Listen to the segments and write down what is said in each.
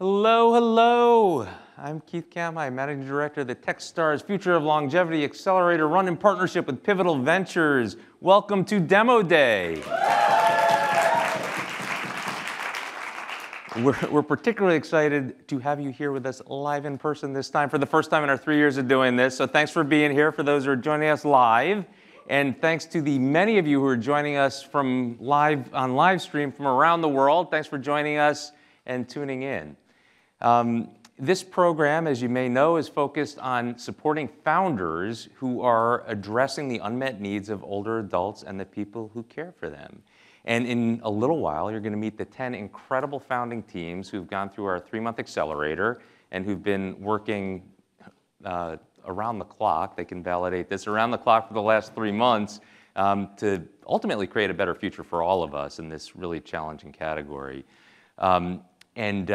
Hello, hello. I'm Keith Kamhi, Managing Director of the Techstars Future of Longevity Accelerator, run in partnership with Pivotal Ventures. Welcome to Demo Day. We're particularly excited to have you here with us live in person this time for the first time in our 3 years of doing this. So thanks for being here for those who are joining us live. And thanks to the many of you who are joining us from on live stream from around the world. Thanks for joining us and tuning in. This program, as you may know, is focused on supporting founders who are addressing the unmet needs of older adults and the people who care for them. And in a little while, you're going to meet the 10 incredible founding teams who've gone through our 3-month accelerator and who've been working around the clock. They can validate this around the clock for the last 3 months to ultimately create a better future for all of us in this really challenging category. And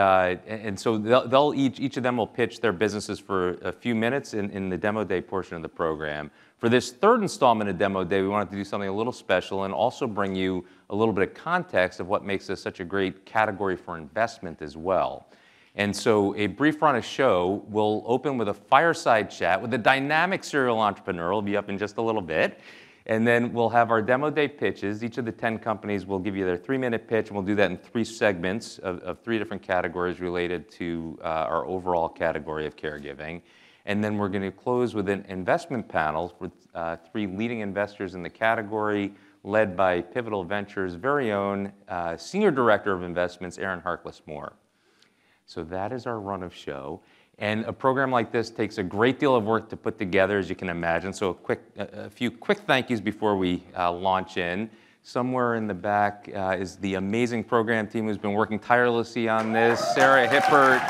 so they'll each of them will pitch their businesses for a few minutes in the Demo Day portion of the program. For this third installment of Demo Day, we wanted to do something a little special and also bring you a little bit of context of what makes this such a great category for investment as well. And so a brief run of show will open with a fireside chat with a dynamic serial entrepreneur. Will be up in just a little bit. And then we'll have our Demo Day pitches. Each of the 10 companies will give you their 3-minute pitch, and we'll do that in 3 segments of 3 different categories related to our overall category of caregiving. And then we're going to close with an investment panel with 3 leading investors in the category, led by Pivotal Ventures' very own Senior Director of Investments, Erin Harkless Moore. So that is our run of show. And a program like this takes a great deal of work to put together, as you can imagine. So a few quick thank yous before we launch in. Somewhere in the back is the amazing program team who's been working tirelessly on this. Sarah Hippert,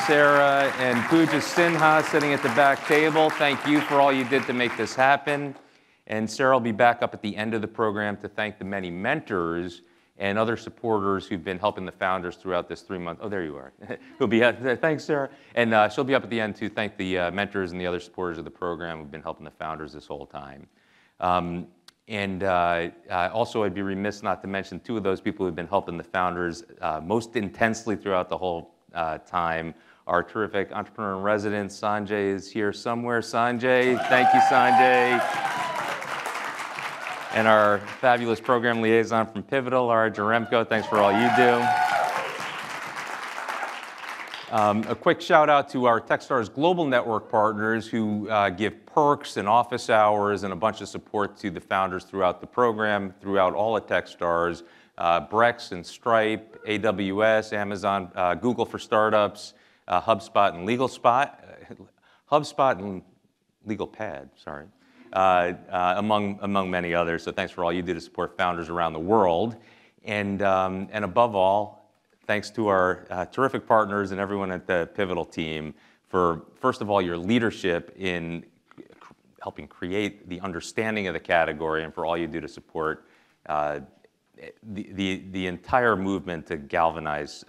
Sarah and Pooja Sinha sitting at the back table. Thank you for all you did to make this happen. And Sarah will be back up at the end of the program to thank the many mentors and other supporters who've been helping the founders throughout this 3-month. Oh, there you are. Thanks, Sarah. And she'll be up at the end to thank the mentors and the other supporters of the program who've been helping the founders this whole time. Also, I'd be remiss not to mention 2 of those people who've been helping the founders most intensely throughout the whole time. Our terrific entrepreneur in residence, Sanjay, is here somewhere. Sanjay, thank you, Sanjay. And our fabulous program liaison from Pivotal, Lara Jaremko, thanks for all you do. A quick shout out to our Techstars Global Network partners who give perks and office hours and a bunch of support to the founders throughout the program, throughout all of Techstars. Brex and Stripe, AWS, Amazon, Google for Startups, HubSpot and LegalPad, sorry. Among many others. So thanks for all you do to support founders around the world. And above all, thanks to our terrific partners and everyone at the Pivotal team for, first of all, your leadership in helping create the understanding of the category and for all you do to support the entire movement to galvanize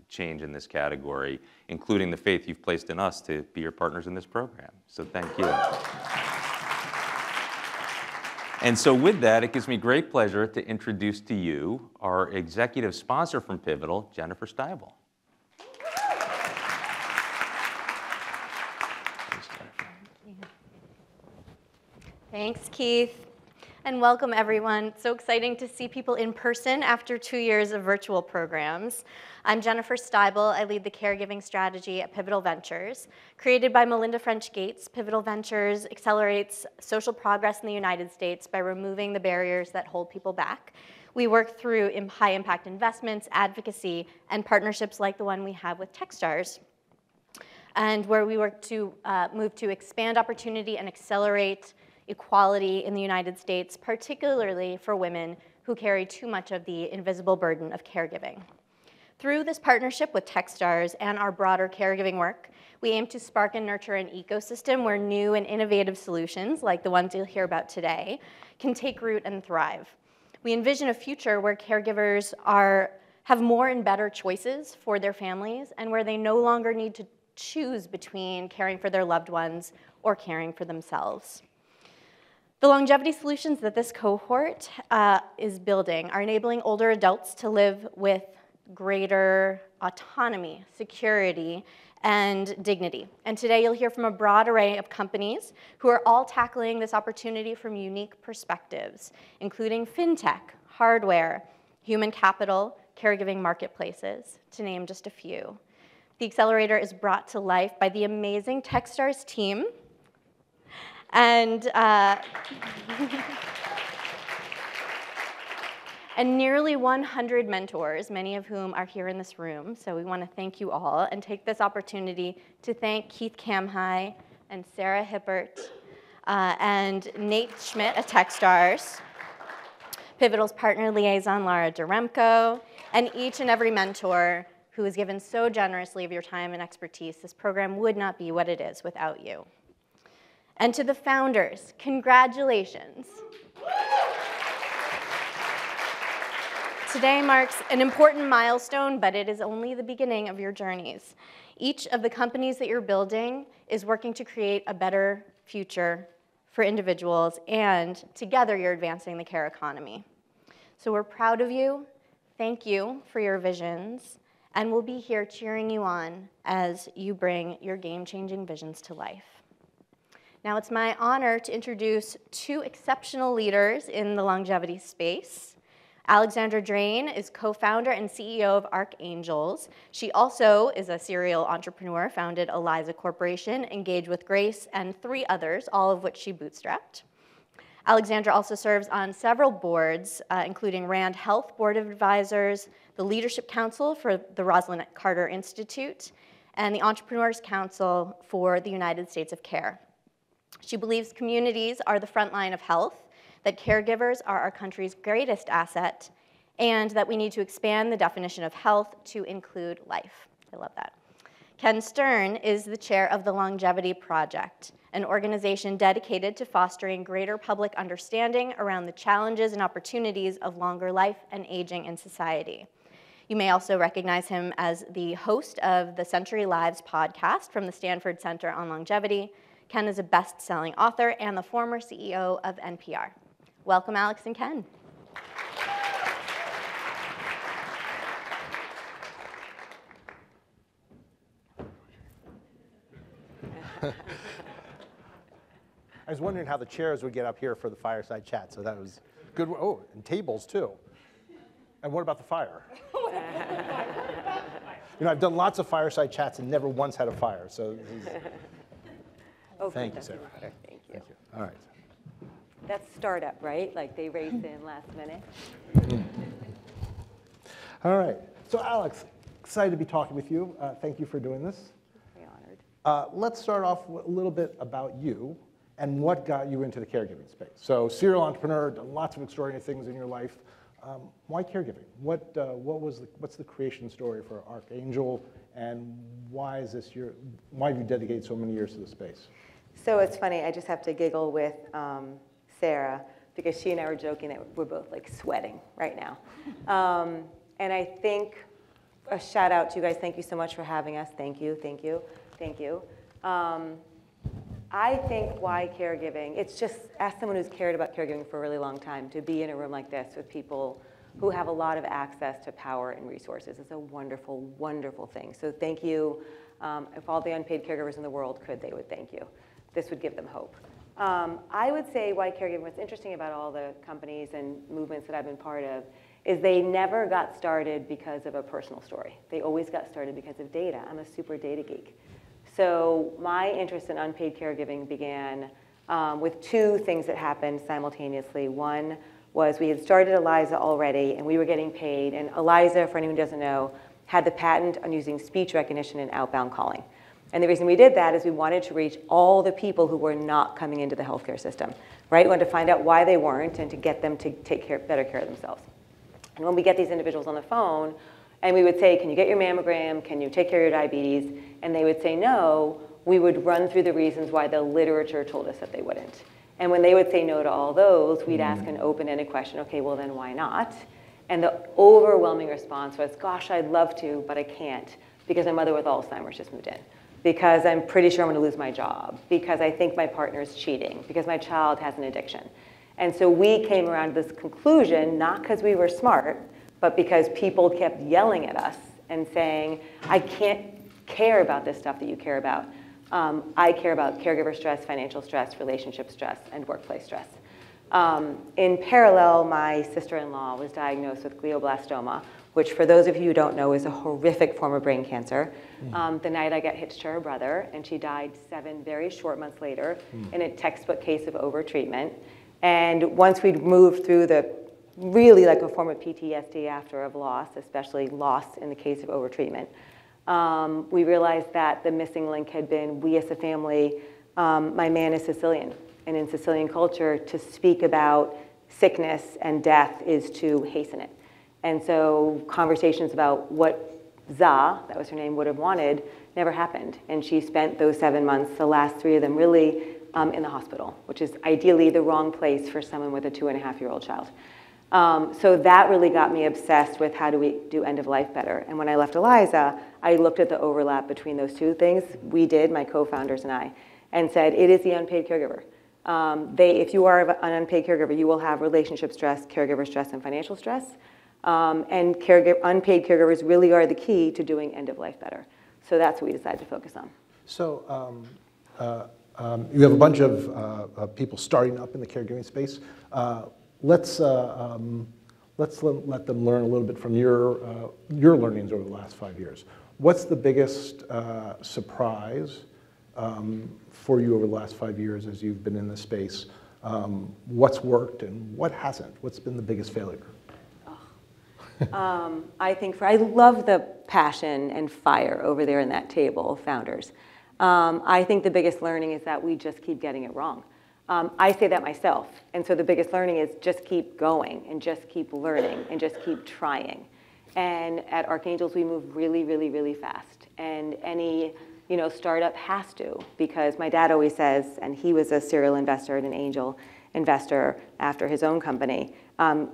change in this category, including the faith you've placed in us to be your partners in this program. So thank you. And so with that, it gives me great pleasure to introduce to you our executive sponsor from Pivotal, Jennifer Steibel. Thanks, Jennifer. Thanks, Keith. And welcome, everyone. It's so exciting to see people in person after 2 years of virtual programs. I'm Jennifer Steibel. I lead the caregiving strategy at Pivotal Ventures. Created by Melinda French Gates, Pivotal Ventures accelerates social progress in the United States by removing the barriers that hold people back. We work through high-impact investments, advocacy, and partnerships like the one we have with Techstars, and where we work to move to expand opportunity and accelerate equality in the United States, particularly for women who carry too much of the invisible burden of caregiving. Through this partnership with Techstars and our broader caregiving work, we aim to spark and nurture an ecosystem where new and innovative solutions, like the ones you'll hear about today, can take root and thrive. We envision a future where caregivers have more and better choices for their families and where they no longer need to choose between caring for their loved ones or caring for themselves. The longevity solutions that this cohort is building are enabling older adults to live with greater autonomy, security, and dignity. And today you'll hear from a broad array of companies who are all tackling this opportunity from unique perspectives, including fintech, hardware, human capital, caregiving marketplaces, to name just a few. The accelerator is brought to life by the amazing Techstars team, and and nearly 100 mentors, many of whom are here in this room. So we want to thank you all and take this opportunity to thank Keith Kamhai and Sarah Hippert and Nate Schmidt at Techstars, Pivotal's partner liaison, Lara Deremko, and each and every mentor who has given so generously of your time and expertise. This program would not be what it is without you. And to the founders, congratulations. Today marks an important milestone, but it is only the beginning of your journeys. Each of the companies that you're building is working to create a better future for individuals, and together you're advancing the care economy. So we're proud of you. Thank you for your visions, and we'll be here cheering you on as you bring your game-changing visions to life. Now it's my honor to introduce two exceptional leaders in the longevity space. Alexandra Drane is co-founder and CEO of ARCHANGELS. She also is a serial entrepreneur, founded Eliza Corporation, Engage with Grace, and 3 others, all of which she bootstrapped. Alexandra also serves on several boards, including Rand Health Board of Advisors, the Leadership Council for the Rosalind Carter Institute, and the Entrepreneurs Council for the United States of Care. She believes communities are the front line of health, that caregivers are our country's greatest asset, and that we need to expand the definition of health to include life. I love that. Ken Stern is the chair of the Longevity Project, an organization dedicated to fostering greater public understanding around the challenges and opportunities of longer life and aging in society. You may also recognize him as the host of the Century Lives podcast from the Stanford Center on Longevity. Ken is a best-selling author and the former CEO of NPR. Welcome, Alex and Ken. I was wondering how the chairs would get up here for the fireside chat, so that was good. Oh, and tables too. And what about the fire? You know, I've done lots of fireside chats and never once had a fire, so thank you, Sarah. Thank you. Thank you. All right. That's startup, right? Like they race in last minute. All right. So Alex, excited to be talking with you. Thank you for doing this. Very honored. Let's start off with a little bit about you and what got you into the caregiving space. So serial entrepreneur, done lots of extraordinary things in your life. Why caregiving? What's the creation story for Archangel, and why have you dedicated so many years to the space? So it's funny, I just have to giggle with Sarah, because she and I were joking that we're both like sweating right now. And I think a shout out to you guys. Thank you so much for having us. Thank you, thank you, thank you. I think why caregiving, it's just, as someone who's cared about caregiving for a really long time, to be in a room like this with people who have a lot of access to power and resources is a wonderful, wonderful thing. So thank you. If all the unpaid caregivers in the world could, they would thank you. This would give them hope. I would say why caregiving, what's interesting about all the companies and movements that I've been part of, is they never got started because of a personal story. They always got started because of data. I'm a super data geek. So my interest in unpaid caregiving began with 2 things that happened simultaneously. One was we had started Eliza already, and we were getting paid. And Eliza, for anyone who doesn't know, had the patent on using speech recognition in outbound calling. And the reason we did that is we wanted to reach all the people who were not coming into the healthcare system, right? We wanted to find out why they weren't and to get them to take better care of themselves. And when we get these individuals on the phone, and we would say, can you get your mammogram? Can you take care of your diabetes? And they would say no, we would run through the reasons why the literature told us that they wouldn't. And when they would say no to all those, we'd ask an open-ended question, okay, well then why not? And the overwhelming response was, gosh, I'd love to, but I can't, because my mother with Alzheimer's just moved in, because I'm pretty sure I'm gonna lose my job, because I think my partner's cheating, because my child has an addiction. And so we came around to this conclusion, not because we were smart, but because people kept yelling at us and saying, I can't care about this stuff that you care about. I care about caregiver stress, financial stress, relationship stress, and workplace stress. In parallel, my sister-in-law was diagnosed with glioblastoma, which for those of you who don't know is a horrific form of brain cancer. The night I got hitched to her brother, and she died 7 very short months later in a textbook case of overtreatment. And once we'd moved through the really like a form of PTSD after of loss, especially loss in the case of overtreatment, we realized that the missing link had been we as a family, my man is Sicilian, and in Sicilian culture, to speak about sickness and death is to hasten it. And so conversations about what Za, that was her name, would have wanted never happened. And she spent those 7 months, the last 3 of them really in the hospital, which is ideally the wrong place for someone with a 2.5-year-old child. So that really got me obsessed with how do we do end of life better. And when I left Eliza, I looked at the overlap between those 2 things. We did, my co-founders and I, and said, it is the unpaid caregiver. If you are an unpaid caregiver, you will have relationship stress, caregiver stress, and financial stress. And unpaid caregivers really are the key to doing end of life better. So that's what we decided to focus on. So you have a bunch of people starting up in the caregiving space. Let's let them learn a little bit from your learnings over the last 5 years. What's the biggest surprise for you over the last 5 years as you've been in this space? What's worked and what hasn't? What's been the biggest failure? I love the passion and fire over there in that table, founders. I think the biggest learning is that we just keep getting it wrong. I say that myself. And so the biggest learning is just keep going and just keep learning and just keep trying. And at Archangels, we move really, really, really fast. And any startup has to, because my dad always says, and he was a serial investor and an angel investor after his own company,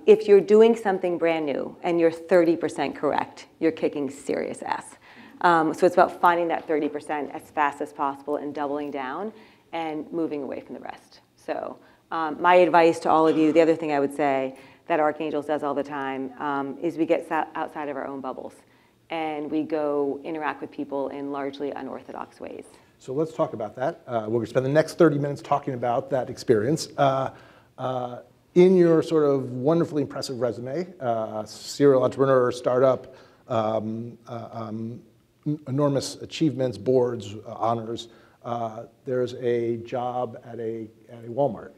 if you're doing something brand new and you're 30% correct, you're kicking serious ass. So it's about finding that 30% as fast as possible and doubling down and moving away from the rest. So my advice to all of you, the other thing I would say that Archangels does all the time is we get outside of our own bubbles and we go interact with people in largely unorthodox ways. So let's talk about that. We're going to spend the next 30 minutes talking about that experience. In your sort of wonderfully impressive resume, serial entrepreneur, startup, enormous achievements, boards, honors, there's a job at a Walmart,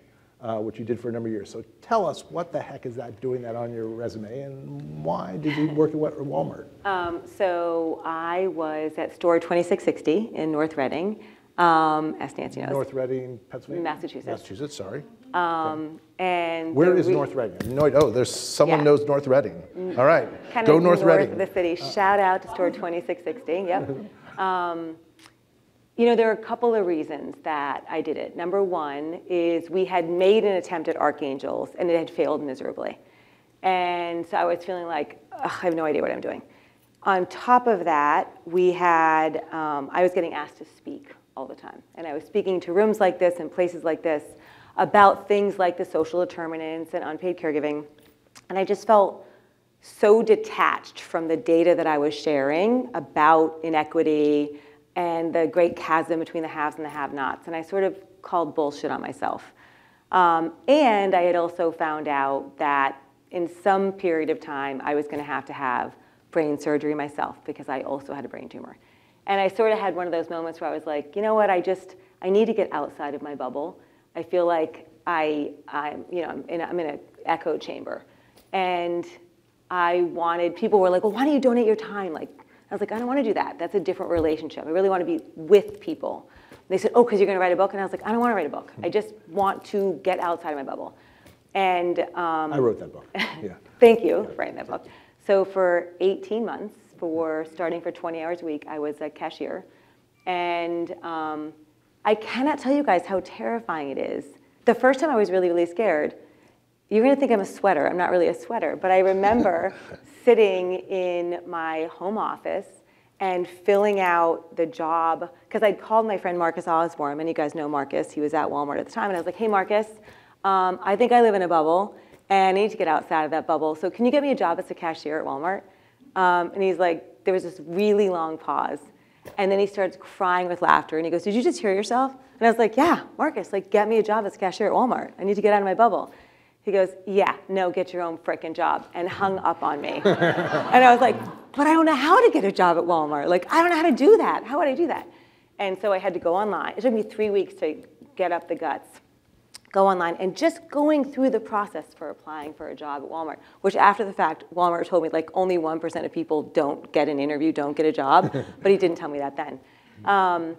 which you did for a number of years. So tell us, what the heck is that doing that on your resume, and why did you work at Walmart? So I was at store 2660 in North Reading, as Nancy knows. North Reading, Pennsylvania? Massachusetts. Massachusetts, sorry. And where is North Reading? There's someone knows North Reading. All right, kind go of North Reading. Of the city. Shout out to store 2660. Yep. There are a couple of reasons that I did it. Number one is we had made an attempt at Archangels and it had failed miserably. And so I was feeling like, I have no idea what I'm doing. On top of that, I was getting asked to speak all the time. And I was speaking to rooms like this and places like this about things like the social determinants and unpaid caregiving. And I just felt so detached from the data that I was sharing about inequity and the great chasm between the haves and the have-nots. And I sort of called bullshit on myself. And I had also found out that in some period of time, I was gonna have to have brain surgery myself because I also had a brain tumor. And I sort of had one of those moments where I was like, you know what, I need to get outside of my bubble. I feel like I'm in an echo chamber. And people were like, well, why don't you donate your time? I was like, I don't want to do that. That's a different relationship. I really want to be with people. They said, oh, because you're going to write a book? And I was like, I don't want to write a book. I just want to get outside of my bubble. And I wrote that book. Yeah. Thank you for writing that book. So for 18 months, starting for 20 hours a week, I was a cashier. And I cannot tell you guys how terrifying it is. The first time I was really, really scared. You're going to think I'm a sweater. I'm not really a sweater. But I remember sitting in my home office and filling out the job, because I'd called my friend Marcus Osborne, and you guys know Marcus. He was at Walmart at the time. And I was like, hey, Marcus, I think I live in a bubble, and I need to get outside of that bubble. So can you get me a job as a cashier at Walmart? And he's like, there was this really long pause. And then he starts crying with laughter. And he goes, did you just hear yourself? And I was like, yeah, Marcus, like, get me a job as a cashier at Walmart. I need to get out of my bubble. He goes, yeah, no, get your own frickin' job, and hung up on me. And I was like, but I don't know how to get a job at Walmart. Like, I don't know how to do that. How would I do that? And so I had to go online. It took me 3 weeks to get up the guts, go online, and just going through the process for applying for a job at Walmart, which after the fact, Walmart told me like only 1% of people don't get an interview, don't get a job, but he didn't tell me that then.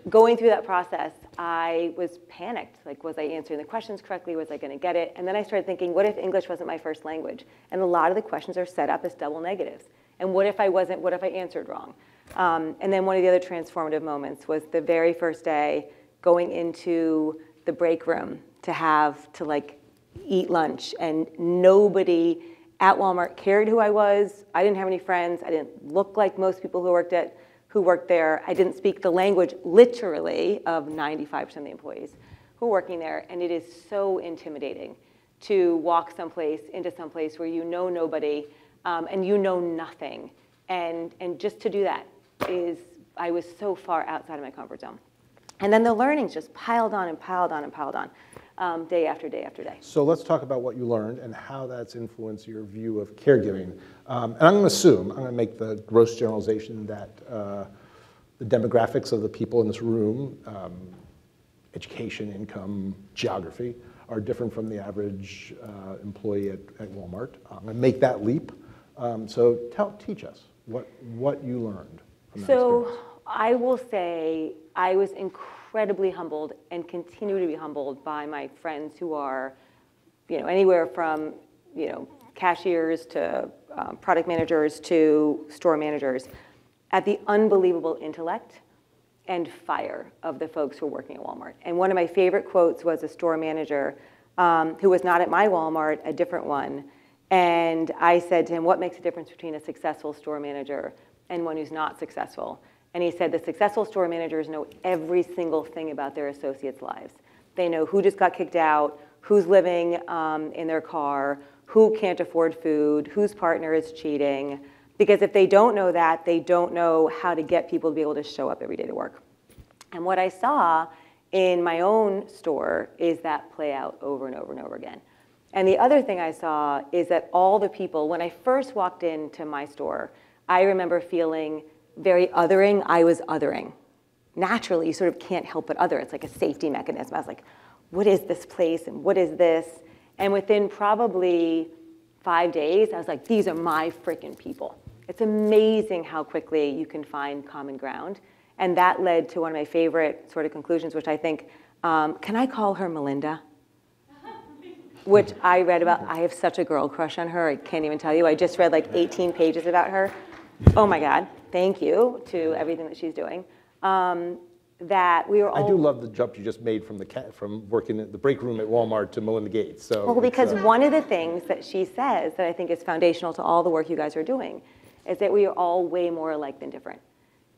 Going through that process, I was panicked. Like, was I answering the questions correctly? Was I going to get it? And then I started thinking, what if English wasn't my first language? And a lot of the questions are set up as double negatives. And what if I wasn't? What if I answered wrong? And then one of the other transformative moments was the very first day going into the break room to like eat lunch, and nobody at Walmart cared who I was. I didn't have any friends. I didn't look like most people who worked there. I didn't speak the language, literally, of 95% of the employees who are working there. And it is so intimidating to walk into someplace where you know nobody and you know nothing. And just to do that I was so far outside of my comfort zone. And then the learnings just piled on and piled on and piled on, day after day after day. So let's talk about what you learned and how that's influenced your view of caregiving. And I'm going to make the gross generalization that the demographics of the people in this room, education, income, geography, are different from the average employee at Walmart. I'm going to make that leap. So teach us what you learned from that experience. I will say I was incredibly humbled and continue to be humbled by my friends who are, anywhere from, cashiers to product managers to store managers, at the unbelievable intellect and fire of the folks who are working at Walmart. And one of my favorite quotes was a store manager who was not at my Walmart, a different one. And I said to him, what makes a difference between a successful store manager and one who's not successful? And he said the successful store managers know every single thing about their associates' lives. They know who just got kicked out, who's living in their car, who can't afford food, whose partner is cheating. Because if they don't know that, they don't know how to get people to be able to show up every day to work. And what I saw in my own store is that play out over and over and over again. And the other thing I saw is that all the people, when I first walked into my store, I remember feeling very othering. I was othering. Naturally, you sort of can't help but other. It's like a safety mechanism. I was like, what is this place and what is this? And within probably 5 days, I was like, these are my freaking people. It's amazing how quickly you can find common ground. And that led to one of my favorite sort of conclusions, which I think, can I call her Melinda? Which I read about. I have such a girl crush on her. I can't even tell you. I just read like 18 pages about her. Oh my God, thank you to everything that she's doing. That we were all. I do love the jump you just made from working at the break room at Walmart to Melinda Gates. So well, because one of the things that she says that I think is foundational to all the work you guys are doing is that we are all way more alike than different,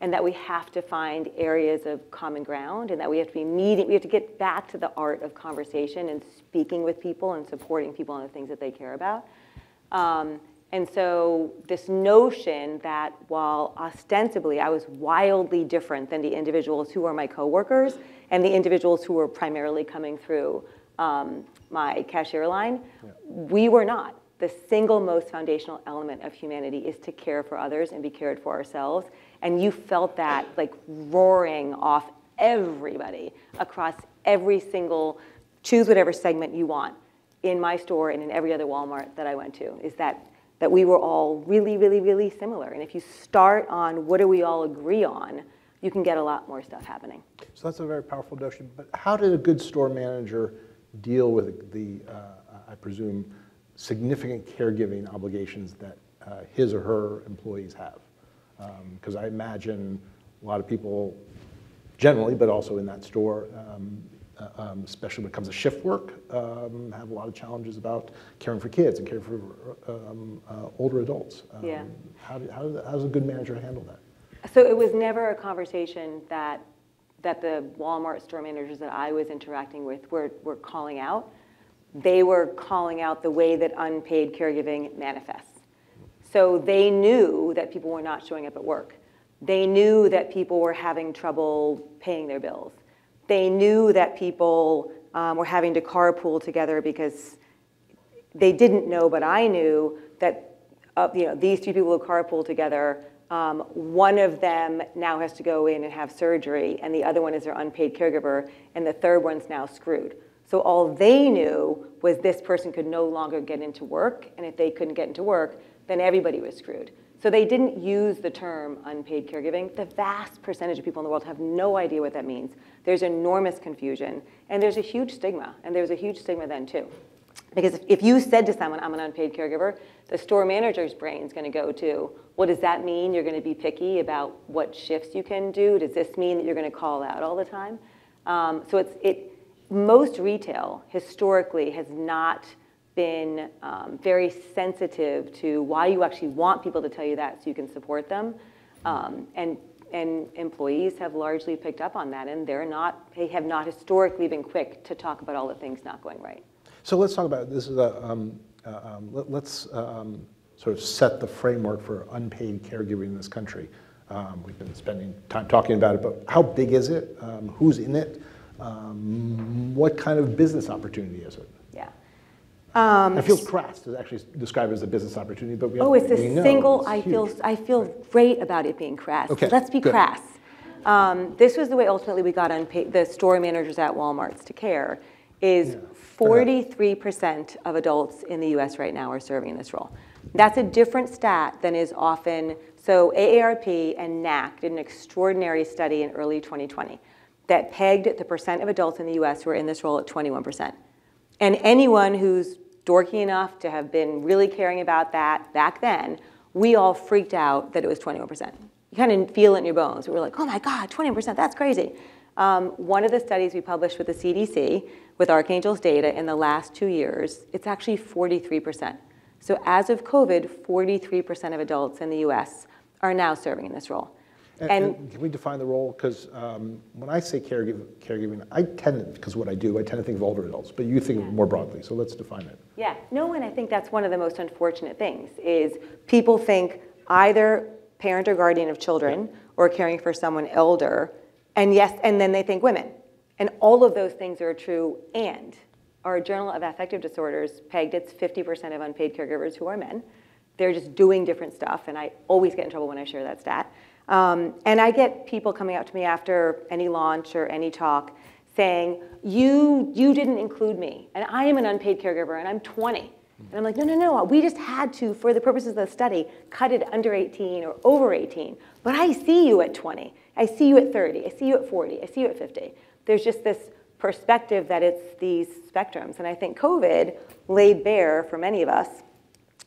and that we have to find areas of common ground, and that we have to be meeting. We have to get back to the art of conversation and speaking with people and supporting people on the things that they care about. And so this notion that while ostensibly I was wildly different than the individuals who were my coworkers and the individuals who were primarily coming through my cashier line, we were not. The single most foundational element of humanity is to care for others and be cared for ourselves. And you felt that like roaring off everybody across every single, choose whatever segment you want in my store and in every other Walmart that I went to, is that we were all really, really, really similar. And if you start on what do we all agree on, you can get a lot more stuff happening. So that's a very powerful notion. But how did a good store manager deal with the, I presume, significant caregiving obligations that his or her employees have? Because I imagine a lot of people generally, but also in that store, especially when it comes to shift work, have a lot of challenges about caring for kids and caring for older adults. Yeah. How does a good manager handle that? So it was never a conversation that the Walmart store managers that I was interacting with were calling out. They were calling out the way that unpaid caregiving manifests. So they knew that people were not showing up at work. They knew that people were having trouble paying their bills. They knew that people were having to carpool together because they didn't know, but I knew that these two people who carpool together, one of them now has to go in and have surgery, and the other one is their unpaid caregiver, and the third one's now screwed. So all they knew was this person could no longer get into work, and if they couldn't get into work, then everybody was screwed. So they didn't use the term unpaid caregiving. The vast percentage of people in the world have no idea what that means. There's enormous confusion, and there's a huge stigma, and there's a huge stigma then too. Because if you said to someone, I'm an unpaid caregiver, the store manager's brain is going to go to, what does that mean? You're going to be picky about what shifts you can do? Does this mean that you're going to call out all the time? So most retail historically has not been very sensitive to why you actually want people to tell you that so you can support them. And employees have largely picked up on that, and they have not historically been quick to talk about all the things not going right. So let's talk about this. Let's sort of set the framework for unpaid caregiving in this country. We've been spending time talking about it, but how big is it? Who's in it? What kind of business opportunity is it? Yeah. It feels crass to actually describe it as a business opportunity, but it's a single. I feel great about it being crass. Okay, let's be good. crass. This was the way ultimately we got unpaid. The store managers at Walmart's to care. Is 43% of adults in the US right now are serving in this role. That's a different stat than is often, so AARP and NAC did an extraordinary study in early 2020 that pegged the percent of adults in the US who are in this role at 21%. And anyone who's dorky enough to have been really caring about that back then, we all freaked out that it was 21%. You kind of feel it in your bones. We were like, oh my God, 20%, that's crazy. One of the studies we published with the CDC, with ARCHANGELS data in the last 2 years, it's actually 43%. So as of COVID, 43% of adults in the US are now serving in this role. And can we define the role? Because when I say caregiving, I tend, because what I do, I tend to think of older adults, but you think of it more broadly, so let's define it. Yeah, no, and I think that's one of the most unfortunate things, is people think either parent or guardian of children or caring for someone elder, and then they think women. And all of those things are true, and our Journal of Affective Disorders pegged it's 50% of unpaid caregivers who are men. They're just doing different stuff, and I always get in trouble when I share that stat. And I get people coming up to me after any launch or any talk saying, you didn't include me, and I am an unpaid caregiver, and I'm 20. And I'm like, no, we just had to, for the purposes of the study, cut it under 18 or over 18. But I see you at 20. I see you at 30. I see you at 40. I see you at 50. There's just this perspective that it's these spectrums. And I think COVID laid bare for many of us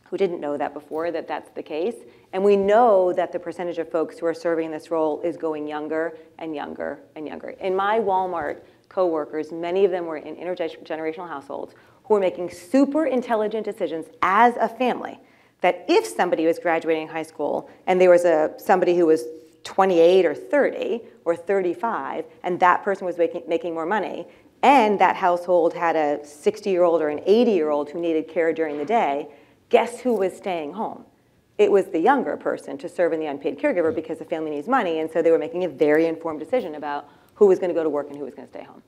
who didn't know that before that that's the case. And we know that the percentage of folks who are serving this role is going younger and younger and younger. In my Walmart coworkers, many of them were in intergenerational households who were making super intelligent decisions as a family, that if somebody was graduating high school and there was somebody who was 28 or 30 or 35, and that person was making more money, and that household had a 60-year-old or an 80-year-old who needed care during the day, guess who was staying home? It was the younger person to serve in the unpaid caregiver because the family needs money, and so they were making a very informed decision about who was going to go to work and who was going to stay home.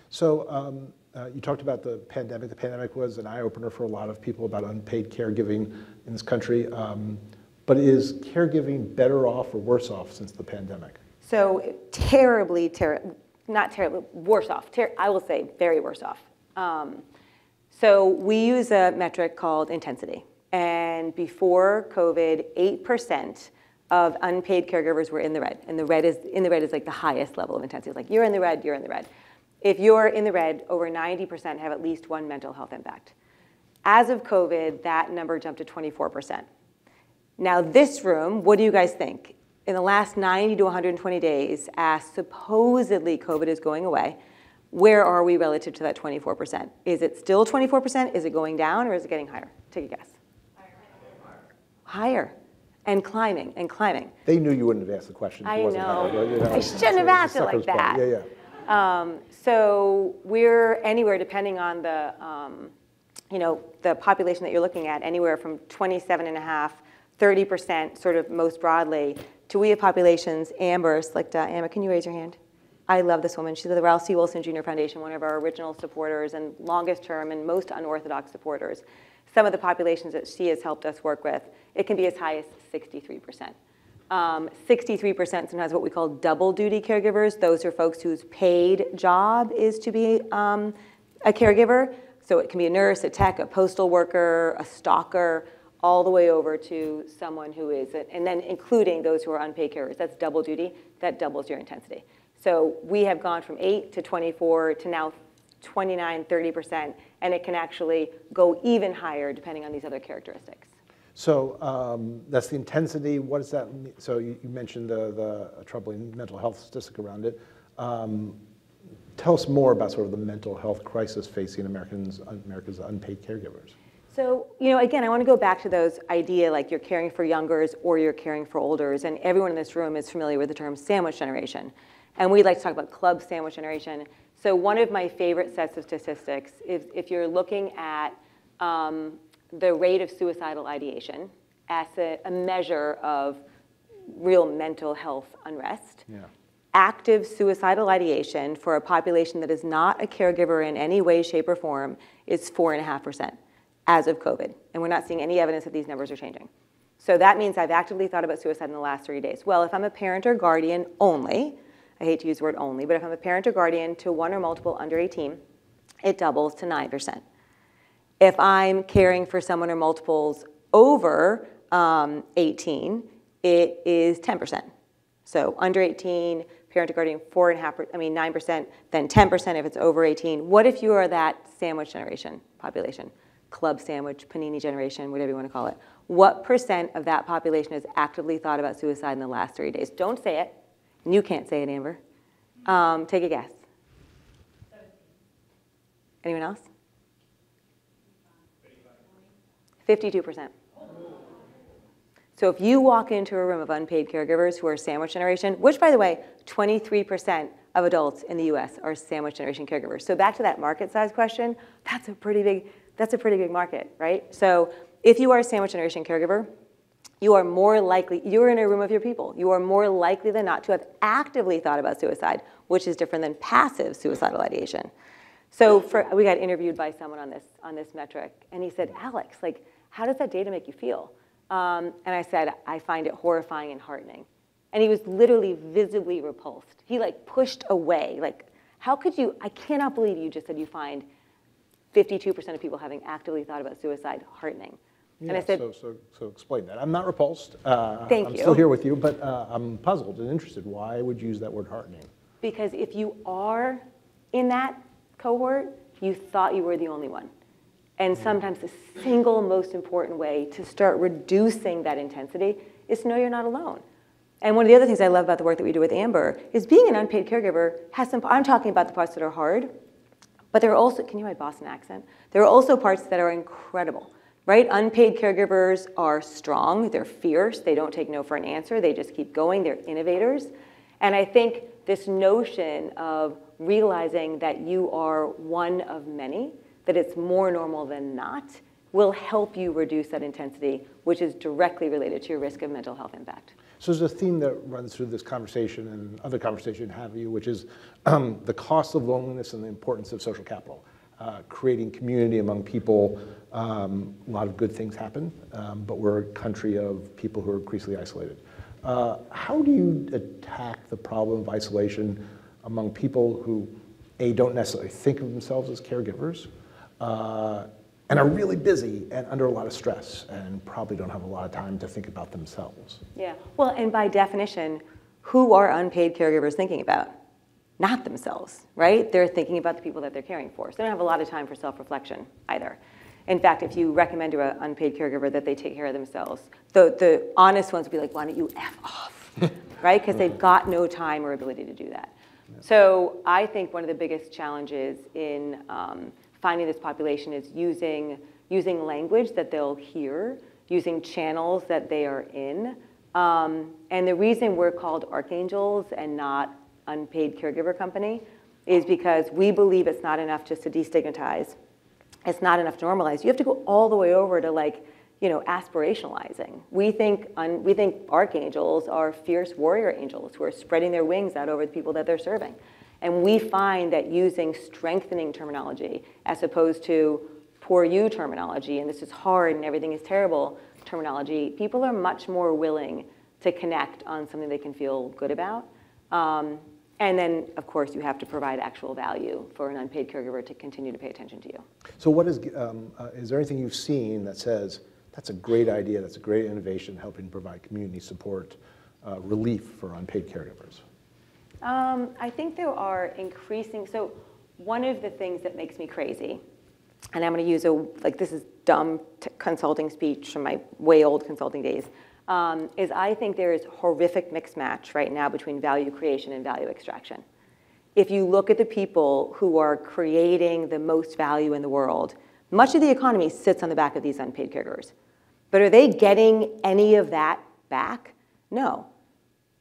So you talked about the pandemic. The pandemic was an eye-opener for a lot of people about unpaid caregiving in this country. But is caregiving better off or worse off since the pandemic? So not terribly, worse off. I will say very worse off. So we use a metric called intensity. And before COVID, 8% of unpaid caregivers were in the red. And the red is like the highest level of intensity. It's like you're in the red, you're in the red. If you're in the red, over 90% have at least one mental health impact. As of COVID, that number jumped to 24%. Now this room, what do you guys think? In the last 90 to 120 days, as supposedly COVID is going away, where are we relative to that 24%? Is it still 24%? Is it going down, or is it getting higher? Take a guess. Higher. And climbing, and climbing. They knew you wouldn't have asked the question. I know. Higher, I shouldn't have asked it like that. Yeah. So we're anywhere, depending on the, the population that you're looking at, anywhere from 27.5, 30% sort of most broadly, to we have populations. Amber, Amber, can you raise your hand? I love this woman. She's the Ralph C. Wilson Jr. Foundation, one of our original supporters and longest term and most unorthodox supporters. Some of the populations that she has helped us work with, it can be as high as 63%. 63% sometimes what we call double duty caregivers. Those are folks whose paid job is to be a caregiver. So it can be a nurse, a tech, a postal worker, a stalker, all the way over to someone who is, and then including those who are unpaid caregivers. That's double duty. That doubles your intensity. So we have gone from 8 to 24 to now 29, 30%, and it can actually go even higher depending on these other characteristics. So that's the intensity. What does that mean? So you mentioned the troubling mental health statistic around it. Tell us more about sort of the mental health crisis facing America's unpaid caregivers. So, again, I want to go back to those idea like you're caring for youngers or you're caring for olders, and everyone in this room is familiar with the term sandwich generation. And we'd like to talk about club sandwich generation. So one of my favorite sets of statistics is if you're looking at the rate of suicidal ideation as a measure of real mental health unrest. Yeah. Active suicidal ideation for a population that is not a caregiver in any way, shape, or form is 4.5% as of COVID. And we're not seeing any evidence that these numbers are changing. So that means I've actively thought about suicide in the last 30 days. Well, if I'm a parent or guardian only, I hate to use the word only, but if I'm a parent or guardian to one or multiple under 18, it doubles to 9%. If I'm caring for someone or multiples over 18, it is 10%. So under 18, parent or guardian, 9%, then 10% if it's over 18. What if you are that sandwich generation population? Club sandwich, panini generation, whatever you want to call it. What percent of that population has actively thought about suicide in the last 30 days? Don't say it. And you can't say it, Amber. Take a guess. 17. Anyone else? 52%. So if you walk into a room of unpaid caregivers who are sandwich generation, which, by the way, 23% of adults in the US are sandwich generation caregivers. So back to that market size question, that's a pretty big market, right? So if you are a sandwich generation caregiver, you are more likely, you're in a room of your people, you are more likely than not to have actively thought about suicide, which is different than passive suicidal ideation. So we got interviewed by someone on this metric, and he said, Alex, how does that data make you feel? And I said, I find it horrifying and heartening. And he was literally visibly repulsed. He pushed away. How could you, I cannot believe you just said you find 52% of people having actively thought about suicide heartening. Yeah, and I said, so explain that. I'm not repulsed. Thank you. I'm still here with you, but I'm puzzled and interested. Why would you use that word heartening? Because if you are in that cohort, you thought you were the only one. And sometimes the single most important way to start reducing that intensity is to know you're not alone. And one of the other things I love about the work that we do with Amber is being an unpaid caregiver has some, I'm talking about the parts that are hard, but there are also, can you hear my Boston accent? There are also parts that are incredible, right? Unpaid caregivers are strong, they're fierce, they don't take no for an answer, they just keep going, they're innovators. And I think this notion of realizing that you are one of many, that it's more normal than not, will help you reduce that intensity, which is directly related to your risk of mental health impact. So there's a theme that runs through this conversation and other conversations have you, which is the cost of loneliness and the importance of social capital. Creating community among people, a lot of good things happen, but we're a country of people who are increasingly isolated. How do you attack the problem of isolation among people who, A, don't necessarily think of themselves as caregivers, and are really busy and under a lot of stress and probably don't have a lot of time to think about themselves? Yeah, well, and by definition, who are unpaid caregivers thinking about? Not themselves, right? They're thinking about the people that they're caring for. So they don't have a lot of time for self-reflection either. In fact, if you recommend to an unpaid caregiver that they take care of themselves, the honest ones would be like, why don't you F off, right? Because they've got no time or ability to do that. So I think one of the biggest challenges in finding this population is using language that they'll hear, using channels that they are in. And the reason we're called Archangels and not Unpaid Caregiver Company is because we believe it's not enough just to destigmatize. It's not enough to normalize. You have to go all the way over to aspirationalizing. We think archangels are fierce warrior angels who are spreading their wings out over the people that they're serving. And we find that using strengthening terminology as opposed to poor you terminology, and this is hard and everything is terrible terminology, people are much more willing to connect on something they can feel good about. And then, of course, you have to provide actual value for an unpaid caregiver to continue to pay attention to you. So what is there anything you've seen that says, that's a great idea, that's a great innovation, helping provide community support, relief for unpaid caregivers? I think there are increasing, so one of the things that makes me crazy, and I'm going to use this is dumb consulting speech from my way old consulting days, is I think there is horrific mixed match right now between value creation and value extraction. If you look at the people who are creating the most value in the world, much of the economy sits on the back of these unpaid caregivers. But are they getting any of that back? No.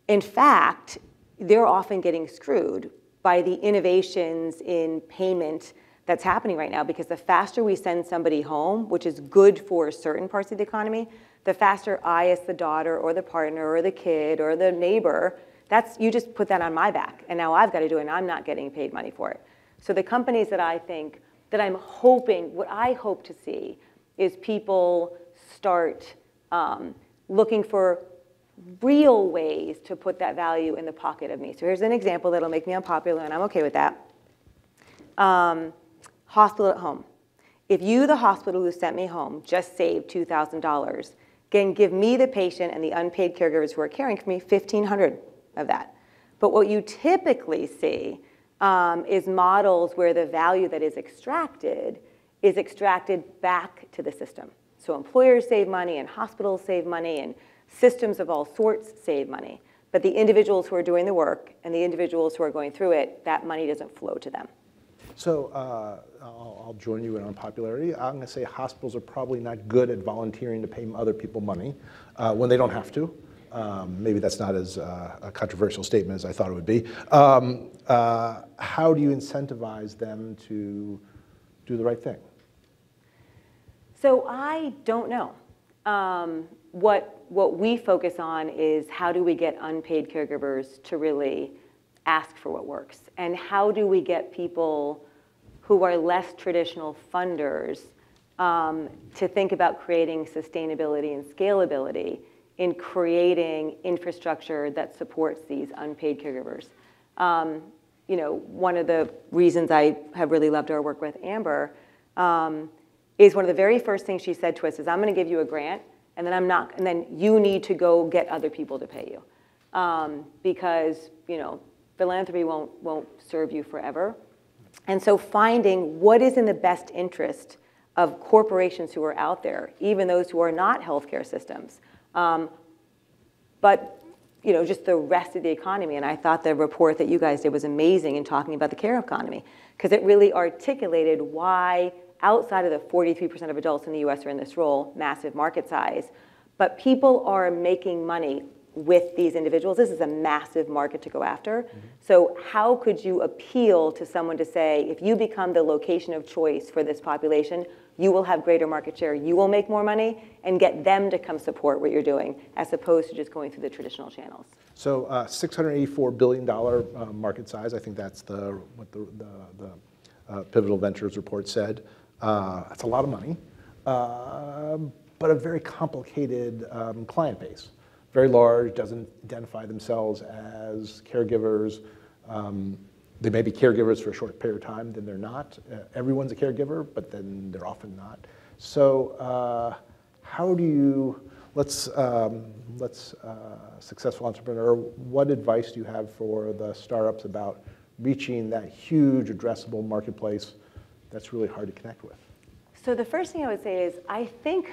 In fact, they're often getting screwed by the innovations in payment that's happening right now, because the faster we send somebody home, which is good for certain parts of the economy, the faster I, as the daughter or the partner or the kid or the neighbor, you just put that on my back, and now I've got to do it, and I'm not getting paid money for it. So the companies that I'm hoping, what I hope to see is people start looking for real ways to put that value in the pocket of me. So here's an example that'll make me unpopular, and I'm okay with that. Hospital at home. If you, the hospital who sent me home, just saved $2,000, can give me, the patient, and the unpaid caregivers who are caring for me, $1,500 of that. But what you typically see is models where the value that is extracted back to the system. So employers save money, and hospitals save money, and systems of all sorts save money. But the individuals who are doing the work and the individuals who are going through it, that money doesn't flow to them. So I'll join you in unpopularity. I'm going to say hospitals are probably not good at volunteering to pay other people money when they don't have to. Maybe that's not as a controversial statement as I thought it would be. How do you incentivize them to do the right thing? So I don't know. What we focus on is how do we get unpaid caregivers to really ask for what works? And how do we get people who are less traditional funders to think about creating sustainability and scalability in creating infrastructure that supports these unpaid caregivers? One of the reasons I have really loved our work with Amber is one of the very first things she said to us is, I'm going to give you a grant, and then you need to go get other people to pay you, because philanthropy won't serve you forever. And so finding what is in the best interest of corporations who are out there, even those who are not healthcare systems, but just the rest of the economy. And I thought the report that you guys did was amazing in talking about the care economy, because it really articulated why outside of the 43% of adults in the US are in this role, massive market size, but people are making money with these individuals. This is a massive market to go after. Mm-hmm. So how could you appeal to someone to say, if you become the location of choice for this population, you will have greater market share, you will make more money, and get them to come support what you're doing, as opposed to just going through the traditional channels. So $684 billion market size, I think that's what the Pivotal Ventures report said. That's a lot of money, but a very complicated client base. Very large, doesn't identify themselves as caregivers. They may be caregivers for a short period of time, then they're not. Everyone's a caregiver, but then they're often not. So how do you, let's successful entrepreneur, what advice do you have for the startups about reaching that huge addressable marketplace that's really hard to connect with? So the first thing I would say is, I think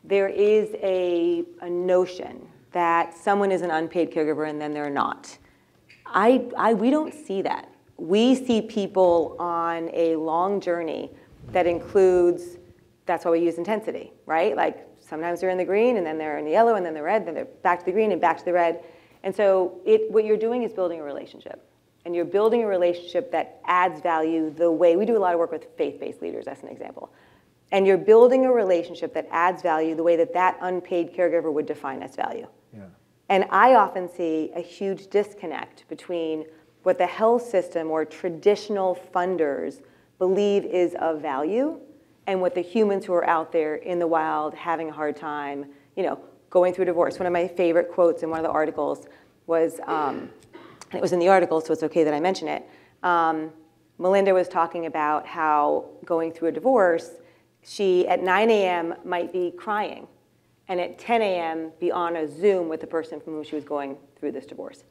there is a notion that someone is an unpaid caregiver and then they're not. We don't see that. We see people on a long journey that includes, that's why we use intensity, right? Like sometimes they're in the green and then they're in the yellow and then the red, then they're back to the green and back to the red. And so what you're doing is building a relationship. And you're building a relationship that adds value the way, we do a lot of work with faith-based leaders, as an example. And you're building a relationship that adds value the way that that unpaid caregiver would define as value. Yeah. And I often see a huge disconnect between what the health system or traditional funders believe is of value and what the humans who are out there in the wild having a hard time, going through divorce. One of my favorite quotes in one of the articles was, and it was in the article, so it's okay that I mention it. Melinda was talking about how going through a divorce, she at 9 a.m. might be crying, and at 10 a.m. be on a Zoom with the person from whom she was going through this divorce.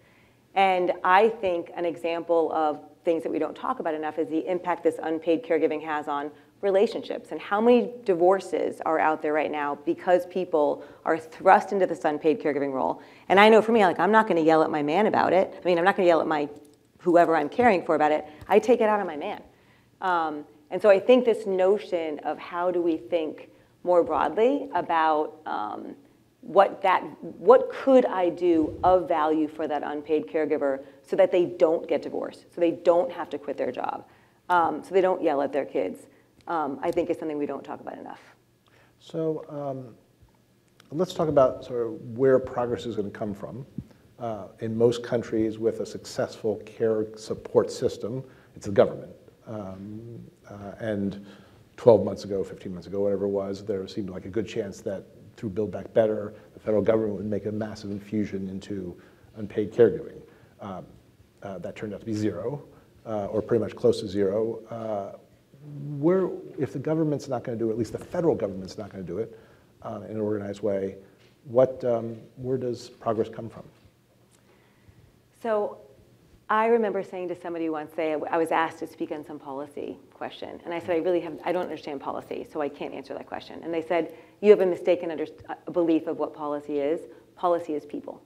And I think an example of things that we don't talk about enough is the impact this unpaid caregiving has on relationships, and how many divorces are out there right now because people are thrust into this unpaid caregiving role. And I know for me, I'm not going to yell at my man about it. I mean, I'm not going to yell at whoever I'm caring for about it. I take it out on my man. And so I think this notion of how do we think more broadly about what could I do of value for that unpaid caregiver so that they don't get divorced, so they don't have to quit their job, so they don't yell at their kids, I think is something we don't talk about enough. So let's talk about sort of where progress is going to come from. In most countries with a successful care support system, it's the government. And 12 months ago, 15 months ago, whatever it was, there seemed like a good chance that through Build Back Better, the federal government would make a massive infusion into unpaid caregiving. That turned out to be zero, or pretty much close to zero. If the government's not going to do it, at least the federal government's not going to do it in an organized way, where does progress come from? So I remember saying to somebody once, I was asked to speak on some policy question, and I said, I don't understand policy, so I can't answer that question. And they said, you have a mistaken belief of what policy is. Policy is people.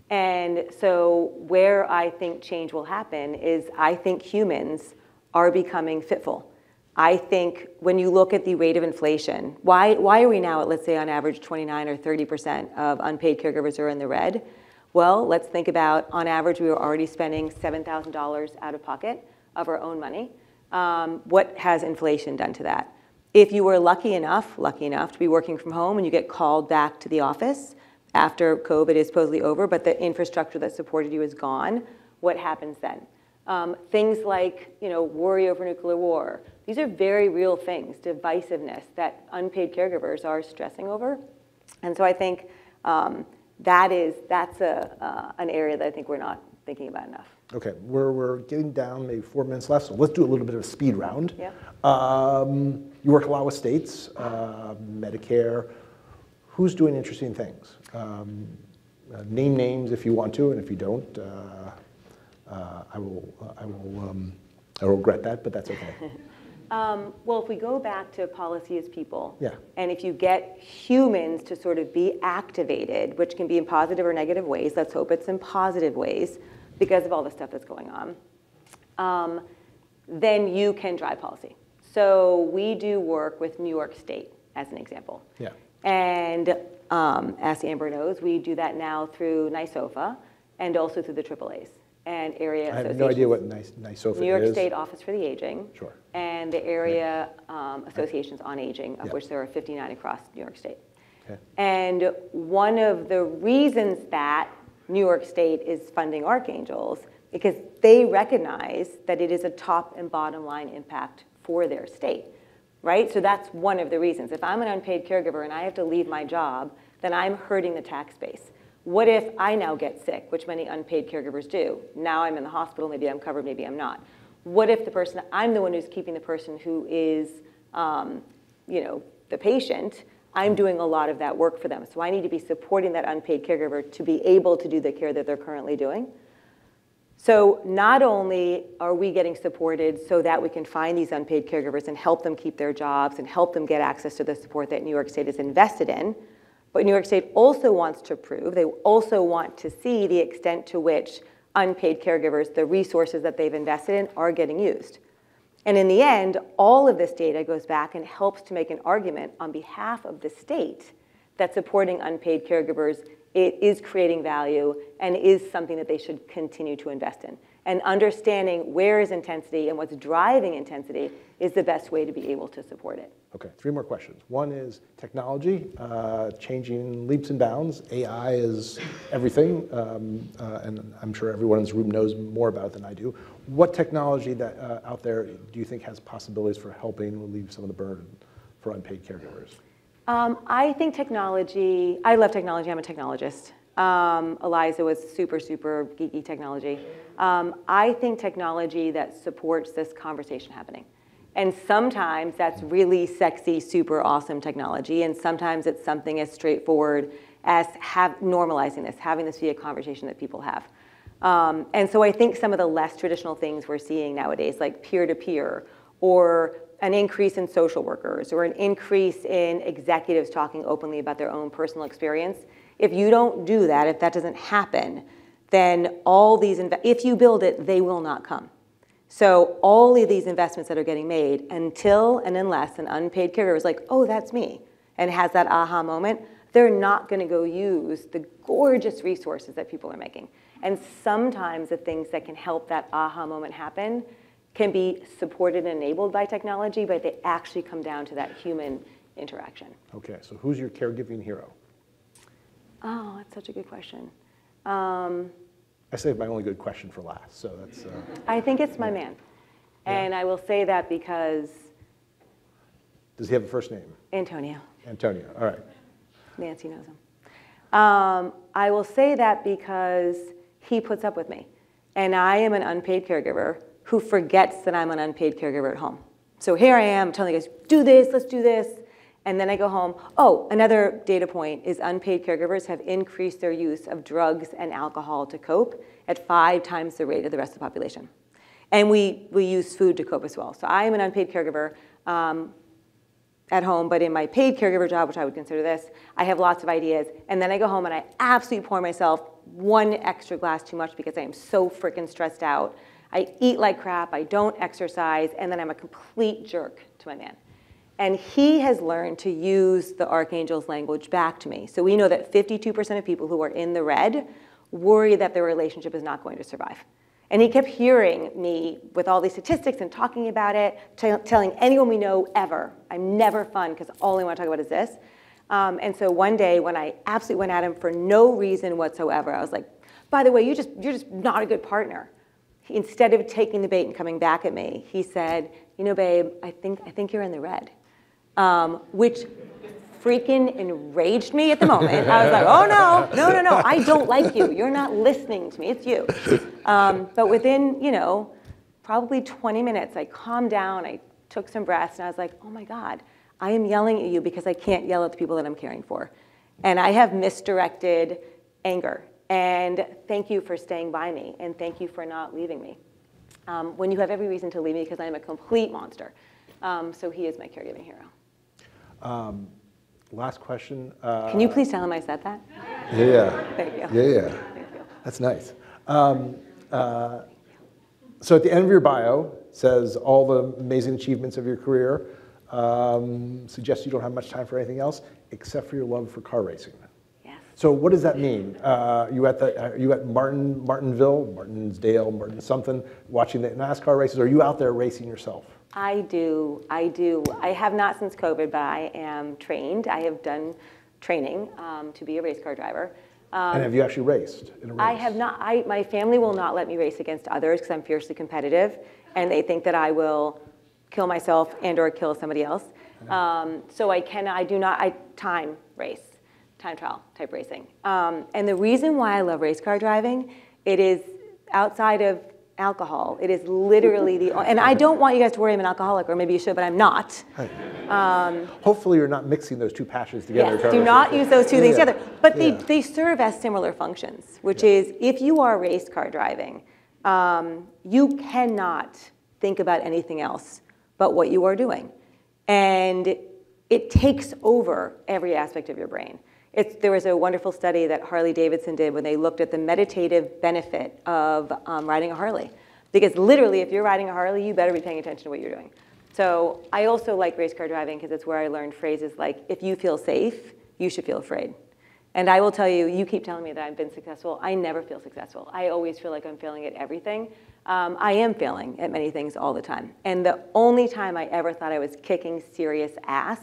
And so where I think change will happen is I think humans are becoming fitful. I think when you look at the rate of inflation, why are we now at, let's say, on average 29 or 30% of unpaid caregivers are in the red? Well, let's think about, on average, we were already spending $7,000 out of pocket of our own money. What has inflation done to that? If you were lucky enough to be working from home and you get called back to the office after COVID is supposedly over, but the infrastructure that supported you is gone, what happens then? Things like, worry over nuclear war. These are very real things, divisiveness that unpaid caregivers are stressing over. And so I think that's an area that I think we're not thinking about enough. Okay, we're getting down maybe 4 minutes left, so let's do a little bit of a speed round. Yeah. You work a lot with states, Medicare. Who's doing interesting things? Name names if you want to, and if you don't, I will regret that, but that's okay. Well, if we go back to policy as people, yeah. And if you get humans to sort of be activated, which can be in positive or negative ways, let's hope it's in positive ways because of all the stuff that's going on, then you can drive policy. So we do work with New York State, as an example. Yeah. And as Amber knows, we do that now through NYSOFA and also through the AAAs. And area associations. I have no idea what NYSOFA is. New York State Office for the Aging. Sure. And the area associations on aging, of yeah. which there are 59 across New York State. Okay. And one of the reasons that New York State is funding Archangels, because they recognize that it is a top and bottom line impact for their state, right? So that's one of the reasons. If I'm an unpaid caregiver and I have to leave my job, then I'm hurting the tax base. What if I now get sick, which many unpaid caregivers do? Now I'm in the hospital, maybe I'm covered, maybe I'm not. What if I'm the one who's keeping the person who is, the patient, I'm doing a lot of that work for them. So I need to be supporting that unpaid caregiver to be able to do the care that they're currently doing. So not only are we getting supported so that we can find these unpaid caregivers and help them keep their jobs and help them get access to the support that New York State is invested in, but New York State also wants to prove, they also want to see the extent to which unpaid caregivers, the resources that they've invested in, are getting used. And in the end, all of this data goes back and helps to make an argument on behalf of the state that supporting unpaid caregivers, it is creating value and is something that they should continue to invest in. And understanding where is intensity and what's driving intensity is the best way to be able to support it. Okay, 3 more questions. One is technology, changing leaps and bounds. AI is everything, and I'm sure everyone in this room knows more about it than I do. What technology that out there do you think has possibilities for helping relieve some of the burden for unpaid caregivers? I think technology, I love technology, I'm a technologist. Eliza was super geeky technology. I think technology that supports this conversation happening. And sometimes that's really sexy, super awesome technology, and sometimes it's something as straightforward as normalizing this, having this be a conversation that people have. And so I think some of the less traditional things we're seeing nowadays, like peer-to-peer, or an increase in social workers, or an increase in executives talking openly about their own personal experience, if you don't do that, if that doesn't happen, then all these, if you build it, they will not come. So all of these investments that are getting made, until and unless an unpaid caregiver is like, oh, that's me, and has that aha moment, they're not going to go use the gorgeous resources that people are making. And sometimes the things that can help that aha moment happen can be supported and enabled by technology, but they actually come down to that human interaction. Okay, so who's your caregiving hero? Oh, that's such a good question. I saved my only good question for last, so that's... I think it's my man. And I will say that because... Does he have a first name? Antonio. Antonio, all right. Nancy knows him. I will say that because he puts up with me. And I am an unpaid caregiver who forgets that I'm an unpaid caregiver at home. So here I am telling you guys, do this, let's do this. And then I go home. Oh, another data point is unpaid caregivers have increased their use of drugs and alcohol to cope at 5 times the rate of the rest of the population. And we use food to cope as well. So I am an unpaid caregiver at home, but in my paid caregiver job, which I would consider this, I have lots of ideas. And then I go home and I absolutely pour myself 1 extra glass too much because I am so freaking stressed out. I eat like crap, I don't exercise, and then I'm a complete jerk to my man. And he has learned to use the Archangel's language back to me. So we know that 52% of people who are in the red worry that their relationship is not going to survive. And he kept hearing me with all these statistics and talking about it, telling anyone we know ever, I'm never fun because all I want to talk about is this. And so one day when I absolutely went at him for no reason whatsoever, I was like, by the way, you're just not a good partner. Instead of taking the bait and coming back at me, he said, you know, babe, I think you're in the red. Which freaking enraged me at the moment. I was like, oh no, I don't like you. You're not listening to me, it's you. But within, probably 20 minutes, I calmed down, I took some breaths, and I was like, oh my God, I am yelling at you because I can't yell at the people that I'm caring for. And I have misdirected anger. And thank you for staying by me, and thank you for not leaving me. When you have every reason to leave me because I am a complete monster. So he is my caregiving hero. Last question. Can you please tell him I said that? Yeah. Thank you. Yeah. Thank you. That's nice. So at the end of your bio, it says all the amazing achievements of your career, suggests you don't have much time for anything else except for your love for car racing. Yes. So what does that mean? You at Martinsdale, Martin something, watching the NASCAR races? Or are you out there racing yourself? I do. I have not since COVID, but I am trained. I have done training to be a race car driver. And have you actually raced in a race? I have not. My family will not let me race against others because I'm fiercely competitive, and they think that I will kill myself and or kill somebody else. So I do not time trial type racing. And the reason why I love race car driving, it is outside of alcohol. It is literally and I don't want you guys to worry I'm an alcoholic, or maybe you should, but I'm not. Hopefully you're not mixing those two passions together. Yes, do not use those two things together. But they serve as similar functions, which is if you are race car driving, you cannot think about anything else but what you are doing. And it takes over every aspect of your brain. There was a wonderful study that Harley Davidson did when they looked at the meditative benefit of riding a Harley. Because literally, if you're riding a Harley, you better be paying attention to what you're doing. So I also like race car driving because it's where I learned phrases like, if you feel safe, you should feel afraid. And I will tell you, you keep telling me that I've been successful. I never feel successful. I always feel like I'm failing at everything. I am failing at many things all the time. And the only time I ever thought I was kicking serious ass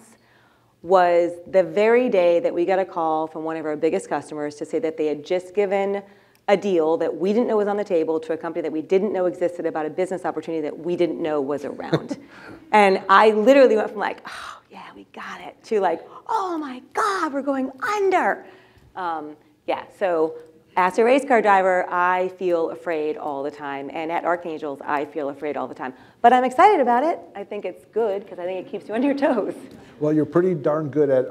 was the very day that we got a call from one of our biggest customers to say that they had just given a deal that we didn't know was on the table to a company that we didn't know existed about a business opportunity that we didn't know was around. And I literally went from like, oh, yeah, we got it, to like, oh my God, we're going under. Yeah, so as a race car driver, I feel afraid all the time. And at Archangels, I feel afraid all the time. But I'm excited about it. I think it's good because I think it keeps you on your toes. Well, you're pretty darn good at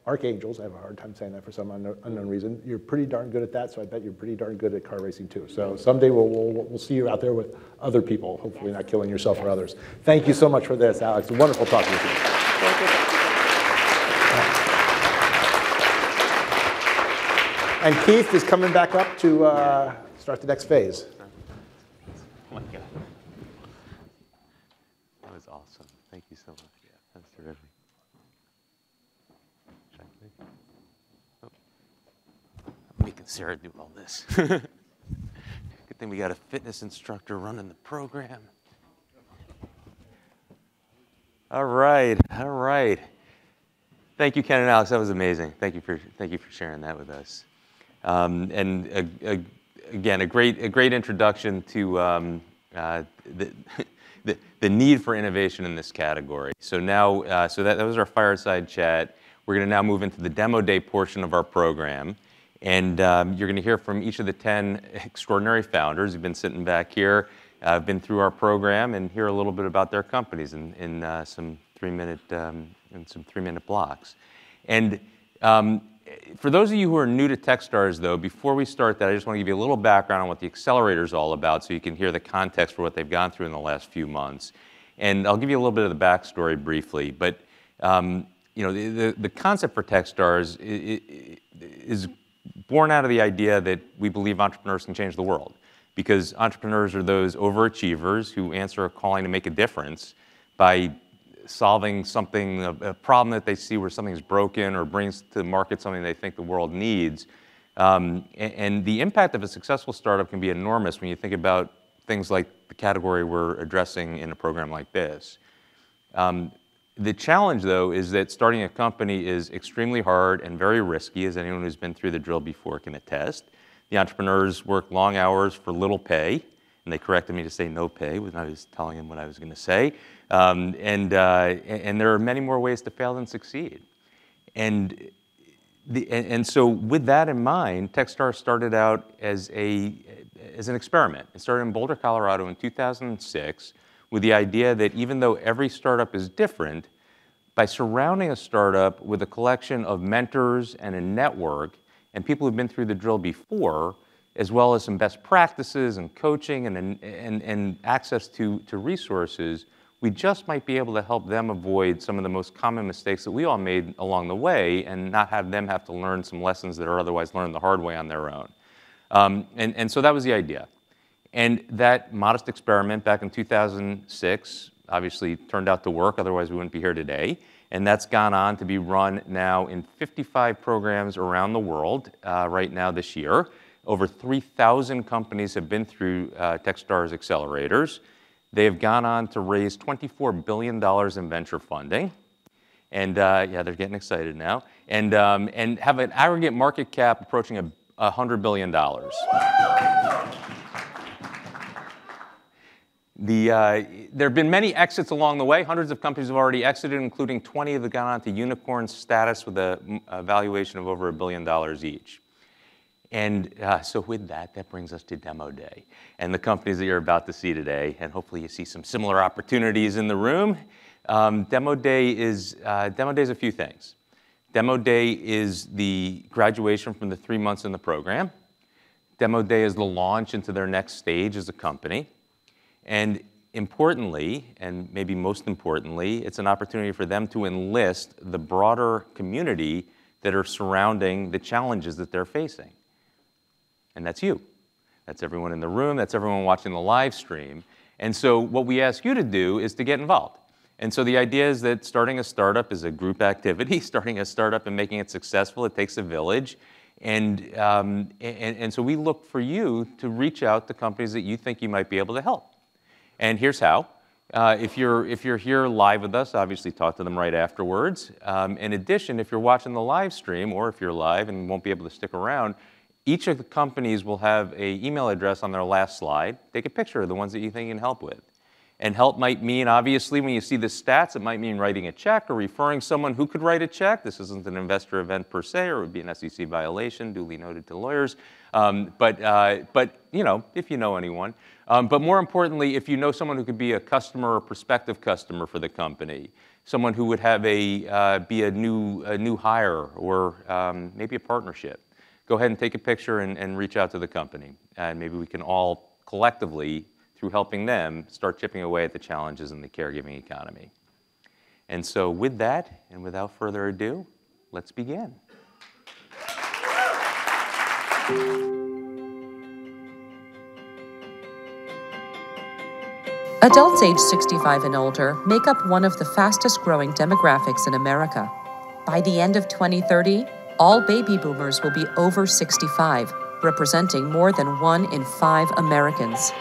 Archangels. I have a hard time saying that for some unknown reason. You're pretty darn good at that, so I bet you're pretty darn good at car racing too. So someday we'll see you out there with other people, hopefully not killing yourself or others. Thank you so much for this, Alex. Wonderful talking with you. Thank you. And Keith is coming back up to start the next phase. Oh my God. That was awesome. Thank you so much. Yeah, that's terrific. Oh. I'm making Sarah do all this. Good thing we got a fitness instructor running the program. All right, all right. Thank you, Ken and Alex. That was amazing. Thank you for sharing that with us. And again, a great introduction to the need for innovation in this category. So now, so that was our fireside chat. We're going to now move into the demo day portion of our program, and you're going to hear from each of the 10 extraordinary founders who've been sitting back here, been through our program, and hear a little bit about their companies in some 3-minute blocks. And for those of you who are new to Techstars, though, before we start that, I just want to give you a little background on what the accelerator is all about so you can hear the context for what they've gone through in the last few months. And I'll give you a little bit of the backstory briefly. But you know, the concept for Techstars is born out of the idea that we believe entrepreneurs can change the world. Because entrepreneurs are those overachievers who answer a calling to make a difference by solving something, a problem that they see where something's broken, or brings to market something they think the world needs. And the impact of a successful startup can be enormous when you think about things like the category we're addressing in a program like this. The challenge, though, is that starting a company is extremely hard and very risky, as anyone who's been through the drill before can attest. The entrepreneurs work long hours for little pay, and they corrected me to say no pay when I was telling them what I was going to say. And there are many more ways to fail than succeed. And so with that in mind, Techstars started out as an experiment. It started in Boulder, Colorado in 2006 with the idea that even though every startup is different, by surrounding a startup with a collection of mentors and a network and people who've been through the drill before, as well as some best practices and coaching and access to resources, we just might be able to help them avoid some of the most common mistakes that we all made along the way and not have them have to learn some lessons that are otherwise learned the hard way on their own. And so that was the idea. And that modest experiment back in 2006 obviously turned out to work, otherwise we wouldn't be here today. And that's gone on to be run now in 55 programs around the world right now this year. Over 3,000 companies have been through Techstars accelerators. They have gone on to raise $24 billion in venture funding. And yeah, they're getting excited now. And have an aggregate market cap approaching $100 billion. There have been many exits along the way. Hundreds of companies have already exited, including 20 that have gone on to unicorn status with a valuation of over $1 billion each. And so with that brings us to Demo Day and the companies that you're about to see today. And hopefully you see some similar opportunities in the room. Demo Day is a few things. Demo Day is the graduation from the 3 months in the program. Demo Day is the launch into their next stage as a company. And importantly, and maybe most importantly, it's an opportunity for them to enlist the broader community that are surrounding the challenges that they're facing. And that's you. That's everyone in the room. That's everyone watching the live stream. And so what we ask you to do is to get involved. And so the idea is that starting a startup is a group activity. Starting a startup and making it successful, it takes a village. And so we look for you to reach out to companies that you think you might be able to help. And here's how. If you're here live with us, obviously talk to them right afterwards. In addition, if you're watching the live stream, or if you're live and won't be able to stick around, each of the companies will have an email address on their last slide. Take a picture of the ones that you think you can help with. And help might mean, obviously, when you see the stats, it might mean writing a check or referring someone who could write a check. This isn't an investor event per se, or it would be an SEC violation, duly noted to lawyers. But you know, if you know anyone. But more importantly, if you know someone who could be a customer or prospective customer for the company, someone who would have be a new hire or maybe a partnership, go ahead and take a picture and reach out to the company. And maybe we can all collectively, through helping them, start chipping away at the challenges in the caregiving economy. And so with that, and without further ado, let's begin. Adults age 65 and older make up one of the fastest growing demographics in America. By the end of 2030, all baby boomers will be over 65, representing more than 1 in 5 Americans.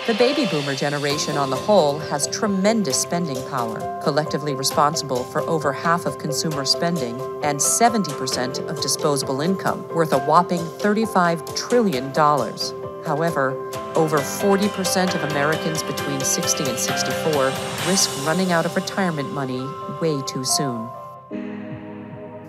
The baby boomer generation on the whole has tremendous spending power, collectively responsible for over half of consumer spending and 70% of disposable income, worth a whopping $35 trillion. However, over 40% of Americans between 60 and 64 risk running out of retirement money way too soon.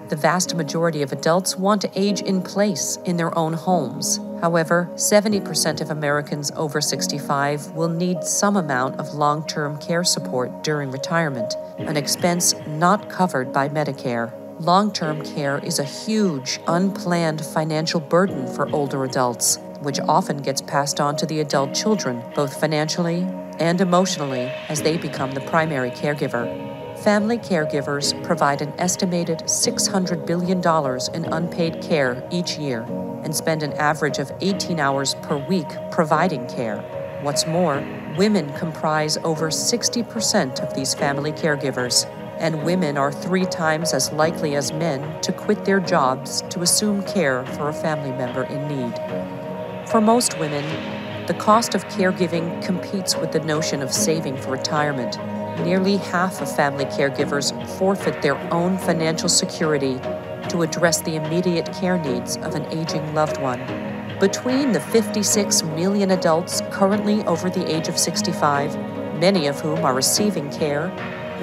The vast majority of adults want to age in place in their own homes. However, 70% of Americans over 65 will need some amount of long-term care support during retirement, an expense not covered by Medicare. Long-term care is a huge, unplanned financial burden for older adults, which often gets passed on to the adult children, both financially and emotionally, as they become the primary caregiver. Family caregivers provide an estimated $600 billion in unpaid care each year and spend an average of 18 hours per week providing care. What's more, women comprise over 60% of these family caregivers, and women are 3 times as likely as men to quit their jobs to assume care for a family member in need. For most women, the cost of caregiving competes with the notion of saving for retirement. Nearly half of family caregivers forfeit their own financial security to address the immediate care needs of an aging loved one. Between the 56 million adults currently over the age of 65, many of whom are receiving care,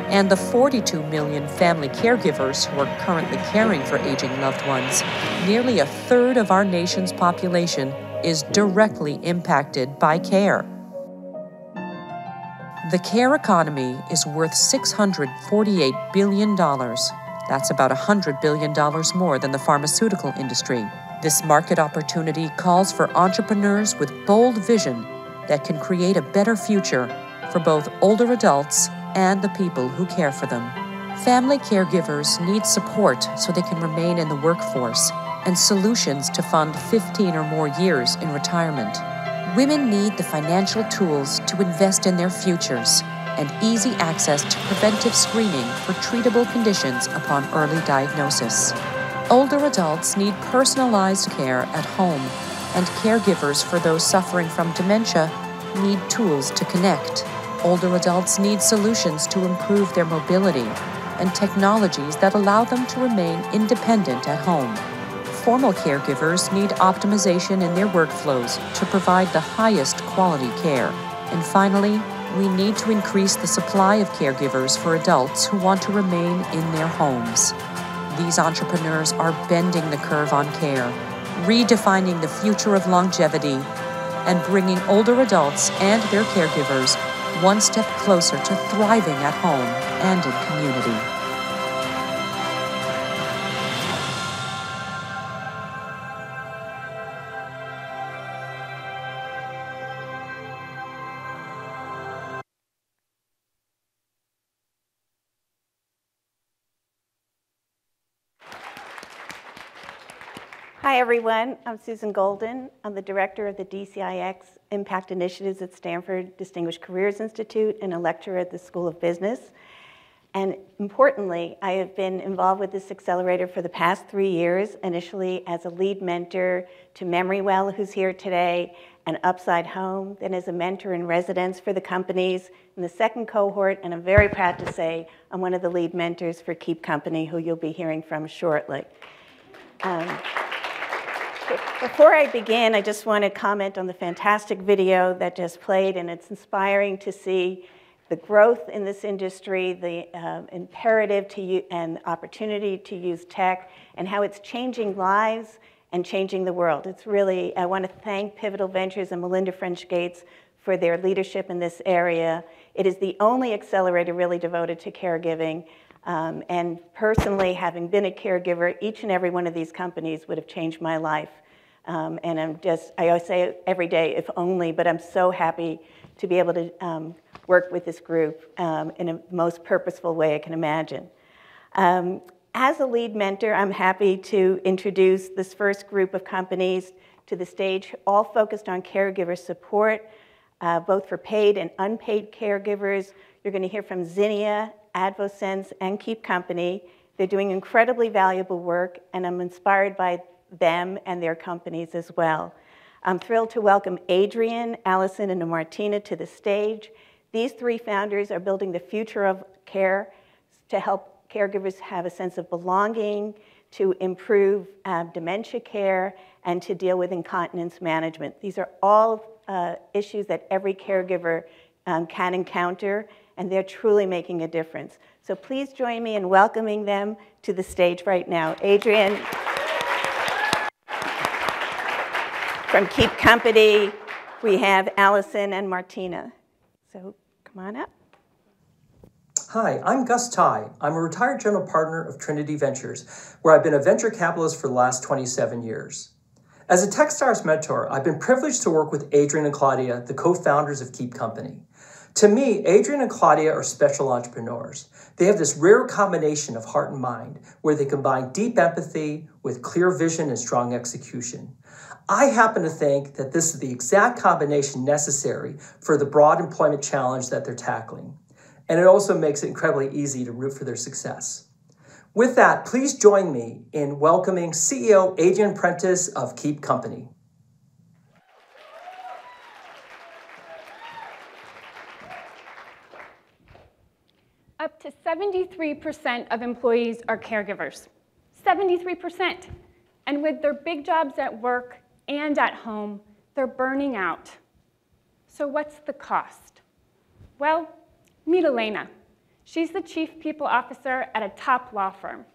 and the 42 million family caregivers who are currently caring for aging loved ones, nearly a third of our nation's population is directly impacted by care. The care economy is worth $648 billion. That's about $100 billion more than the pharmaceutical industry. This market opportunity calls for entrepreneurs with bold vision that can create a better future for both older adults and the people who care for them. Family caregivers need support so they can remain in the workforce and solutions to fund 15 or more years in retirement. Women need the financial tools to invest in their futures and easy access to preventive screening for treatable conditions upon early diagnosis. Older adults need personalized care at home, and caregivers for those suffering from dementia need tools to connect. Older adults need solutions to improve their mobility and technologies that allow them to remain independent at home. Formal caregivers need optimization in their workflows to provide the highest quality care. And finally, we need to increase the supply of caregivers for adults who want to remain in their homes. These entrepreneurs are bending the curve on care, redefining the future of longevity, and bringing older adults and their caregivers one step closer to thriving at home and in community. Hi, everyone. I'm Susan Golden. I'm the director of the DCIX Impact Initiatives at Stanford Distinguished Careers Institute and a lecturer at the School of Business. And importantly, I have been involved with this accelerator for the past 3 years, initially as a lead mentor to Memorywell, who's here today, and Upside Home, then as a mentor in residence for the companies in the second cohort, and I'm very proud to say I'm one of the lead mentors for Keep Company, who you'll be hearing from shortly. Before I begin, I just want to comment on the fantastic video that just played, and it's inspiring to see the growth in this industry, the imperative to and opportunity to use tech, and how it's changing lives and changing the world. It's really, I want to thank Pivotal Ventures and Melinda French Gates for their leadership in this area. It is the only accelerator really devoted to caregiving. And personally, having been a caregiver, each and every one of these companies would have changed my life. And I always say it every day, if only, but I'm so happy to be able to work with this group in a most purposeful way I can imagine. As a lead mentor, I'm happy to introduce this first group of companies to the stage, all focused on caregiver support, both for paid and unpaid caregivers. You're going to hear from Zinnia, AdvoSense, and Keep Company. They're doing incredibly valuable work, and I'm inspired by them and their companies as well. I'm thrilled to welcome Adrian, Allison, and Martina to the stage. These three founders are building the future of care to help caregivers have a sense of belonging, to improve dementia care, and to deal with incontinence management. These are all issues that every caregiver can encounter, and they're truly making a difference. So please join me in welcoming them to the stage right now. Adrian from Keep Company, we have Allison and Martina. So come on up. Hi, I'm Gus Ty. I'm a retired general partner of Trinity Ventures, where I've been a venture capitalist for the last 27 years. As a Techstars mentor, I've been privileged to work with Adrian and Claudia, the co-founders of Keep Company. To me, Adrian and Claudia are special entrepreneurs. They have this rare combination of heart and mind, where they combine deep empathy with clear vision and strong execution. I happen to think that this is the exact combination necessary for the broad employment challenge that they're tackling. And it also makes it incredibly easy to root for their success. With that, please join me in welcoming CEO Adrian Prentice of Keep Company. Up to 73% of employees are caregivers. 73%. And with their big jobs at work and at home, they're burning out. So what's the cost? Well, meet Elena. She's the Chief People Officer at a top law firm.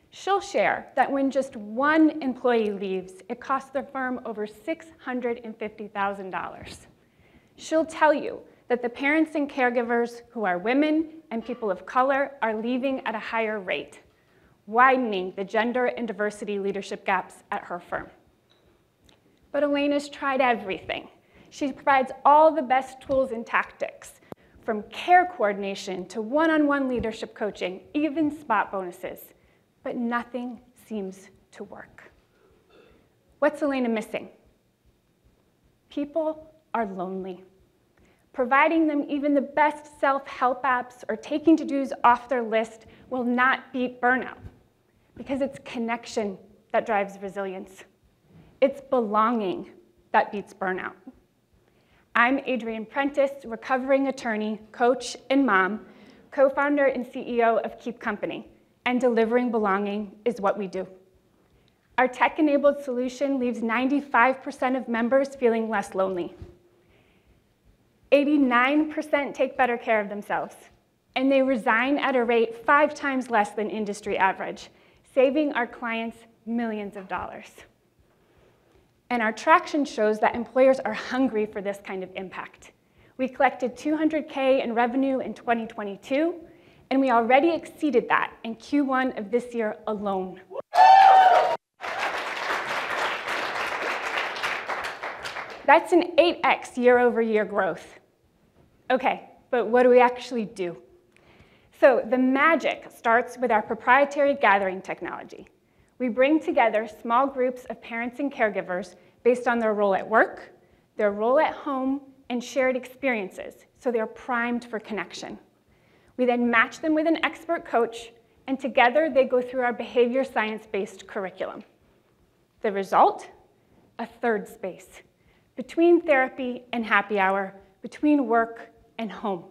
She'll share that when just one employee leaves, it costs the firm over $650,000. She'll tell you that the parents and caregivers who are women and people of color are leaving at a higher rate, widening the gender and diversity leadership gaps at her firm. But Elena's tried everything. She provides all the best tools and tactics, from care coordination to one-on-one leadership coaching, even spot bonuses, but nothing seems to work. What's Elena missing? People are lonely. Providing them even the best self-help apps or taking to-dos off their list will not beat burnout, because it's connection that drives resilience. It's belonging that beats burnout. I'm Adrian Prentice, recovering attorney, coach, and mom, co-founder and CEO of Keep Company, and delivering belonging is what we do. Our tech-enabled solution leaves 95% of members feeling less lonely. 89% take better care of themselves, and they resign at a rate 5 times less than industry average, saving our clients millions of dollars. And our traction shows that employers are hungry for this kind of impact. We collected $200K in revenue in 2022, and we already exceeded that in Q1 of this year alone. That's an 8x year-over-year growth. Okay, but what do we actually do? So the magic starts with our proprietary gathering technology. We bring together small groups of parents and caregivers based on their role at work, their role at home, and shared experiences, so they're primed for connection. We then match them with an expert coach, and together they go through our behavior science-based curriculum. The result? A third space, between therapy and happy hour, between work and home.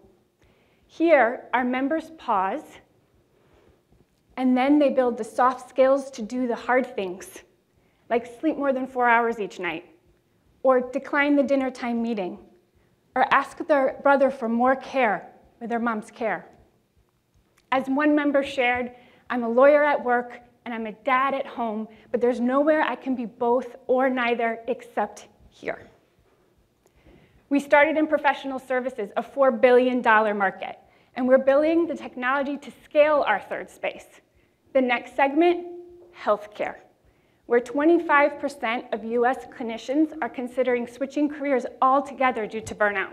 Here, our members pause, and then they build the soft skills to do the hard things, like sleep more than 4 hours each night, or decline the dinner time meeting, or ask their brother for more care with their mom's care. As one member shared, I'm a lawyer at work and I'm a dad at home, but there's nowhere I can be both or neither except here. We started in professional services, a $4 billion market, and we're building the technology to scale our third space. The next segment, healthcare, where 25% of US clinicians are considering switching careers altogether due to burnout.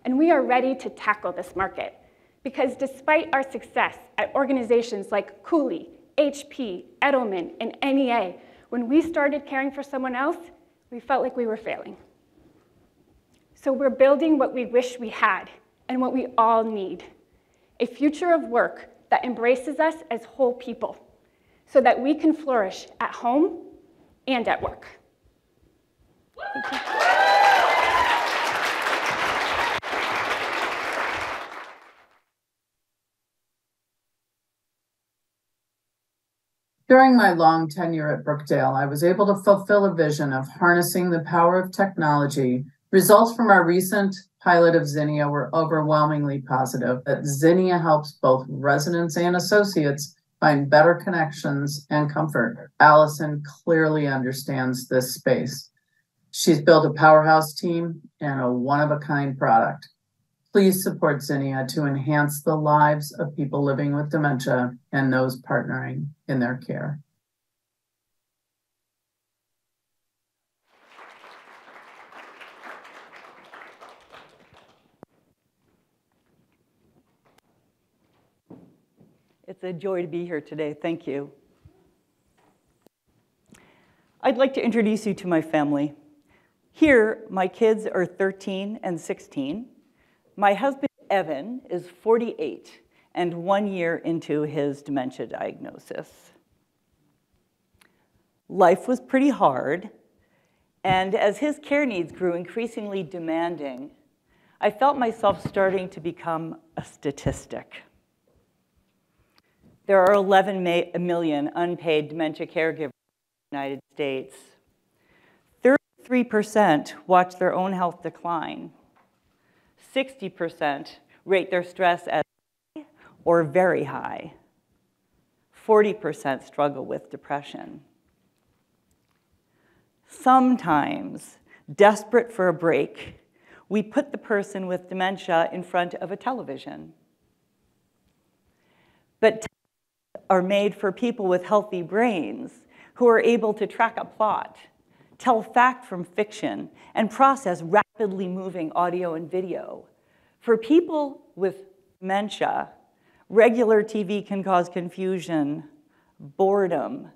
And we are ready to tackle this market, because despite our success at organizations like Cooley, HP, Edelman, and NEA, when we started caring for someone else, we felt like we were failing. So we're building what we wish we had and what we all need, a future of work that embraces us as whole people so that we can flourish at home and at work. Thank you. During my long tenure at Brookdale, I was able to fulfill a vision of harnessing the power of technology. Results from our recent pilot of Zinnia were overwhelmingly positive, that Zinnia helps both residents and associates find better connections and comfort. Allison clearly understands this space. She's built a powerhouse team and a one-of-a-kind product. Please support Zinnia to enhance the lives of people living with dementia and those partnering in their care. It's a joy to be here today. Thank you. I'd like to introduce you to my family. Here, my kids are 13 and 16. My husband, Evan, is 48 and 1 year into his dementia diagnosis. Life was pretty hard, and as his care needs grew increasingly demanding, I felt myself starting to become a statistic. There are 11 million unpaid dementia caregivers in the United States. 33% watch their own health decline. 60% rate their stress as high or very high. 40% struggle with depression. Sometimes, desperate for a break, we put the person with dementia in front of a television. But are made for people with healthy brains who are able to track a plot, tell fact from fiction, and process rapidly moving audio and video. For people with dementia, regular TV can cause confusion, boredom,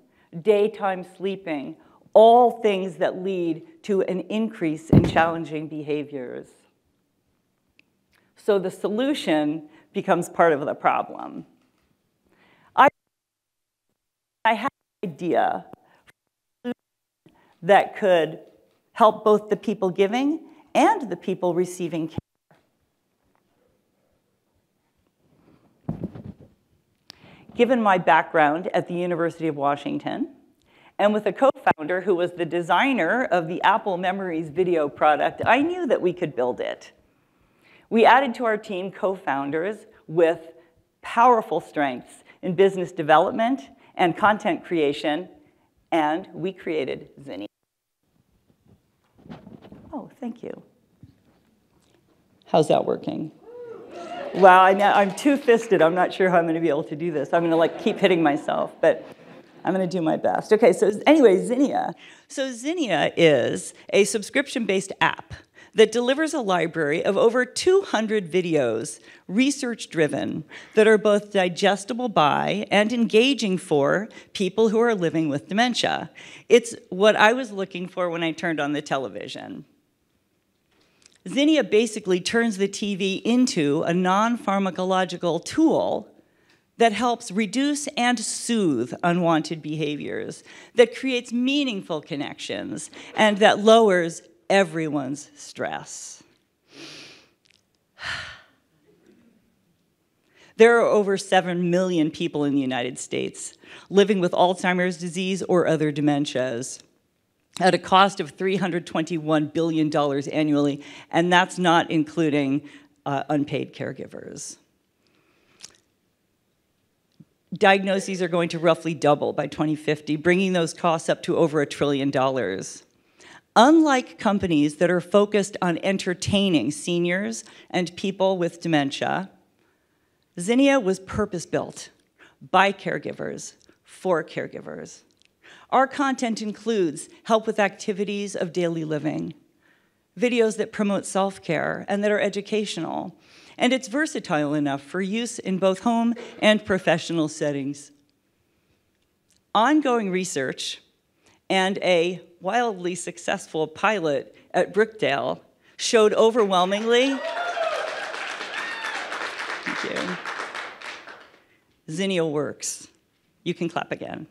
daytime sleeping, all things that lead to an increase in challenging behaviors. So the solution becomes part of the problem. I had an idea that could help both the people giving and the people receiving care. Given my background at the University of Washington, and with a co-founder who was the designer of the Apple Memories video product, I knew that we could build it. We added to our team co-founders with powerful strengths in business development and content creation, and we created Zinnia. Oh, thank you. How's that working? Wow, I'm two-fisted. I'm not sure how I'm going to be able to do this. I'm going to like keep hitting myself, but I'm going to do my best. Okay, so anyway, Zinnia. So Zinnia is a subscription-based app that delivers a library of over 200 videos, research-driven, that are both digestible by and engaging for people who are living with dementia. It's what I was looking for when I turned on the television. Zinnia basically turns the TV into a non-pharmacological tool that helps reduce and soothe unwanted behaviors, that creates meaningful connections, and that lowers everyone's stress. There are over 7 million people in the United States living with Alzheimer's disease or other dementias at a cost of $321 billion annually, and that's not including unpaid caregivers. Diagnoses are going to roughly double by 2050, bringing those costs up to over $1 trillion. Unlike companies that are focused on entertaining seniors and people with dementia, Zinnia was purpose-built by caregivers for caregivers. Our content includes help with activities of daily living, videos that promote self-care and that are educational, and it's versatile enough for use in both home and professional settings. Ongoing research and a wildly successful pilot at Brookdale showed overwhelmingly, thank you, Zinnia works. You can clap again.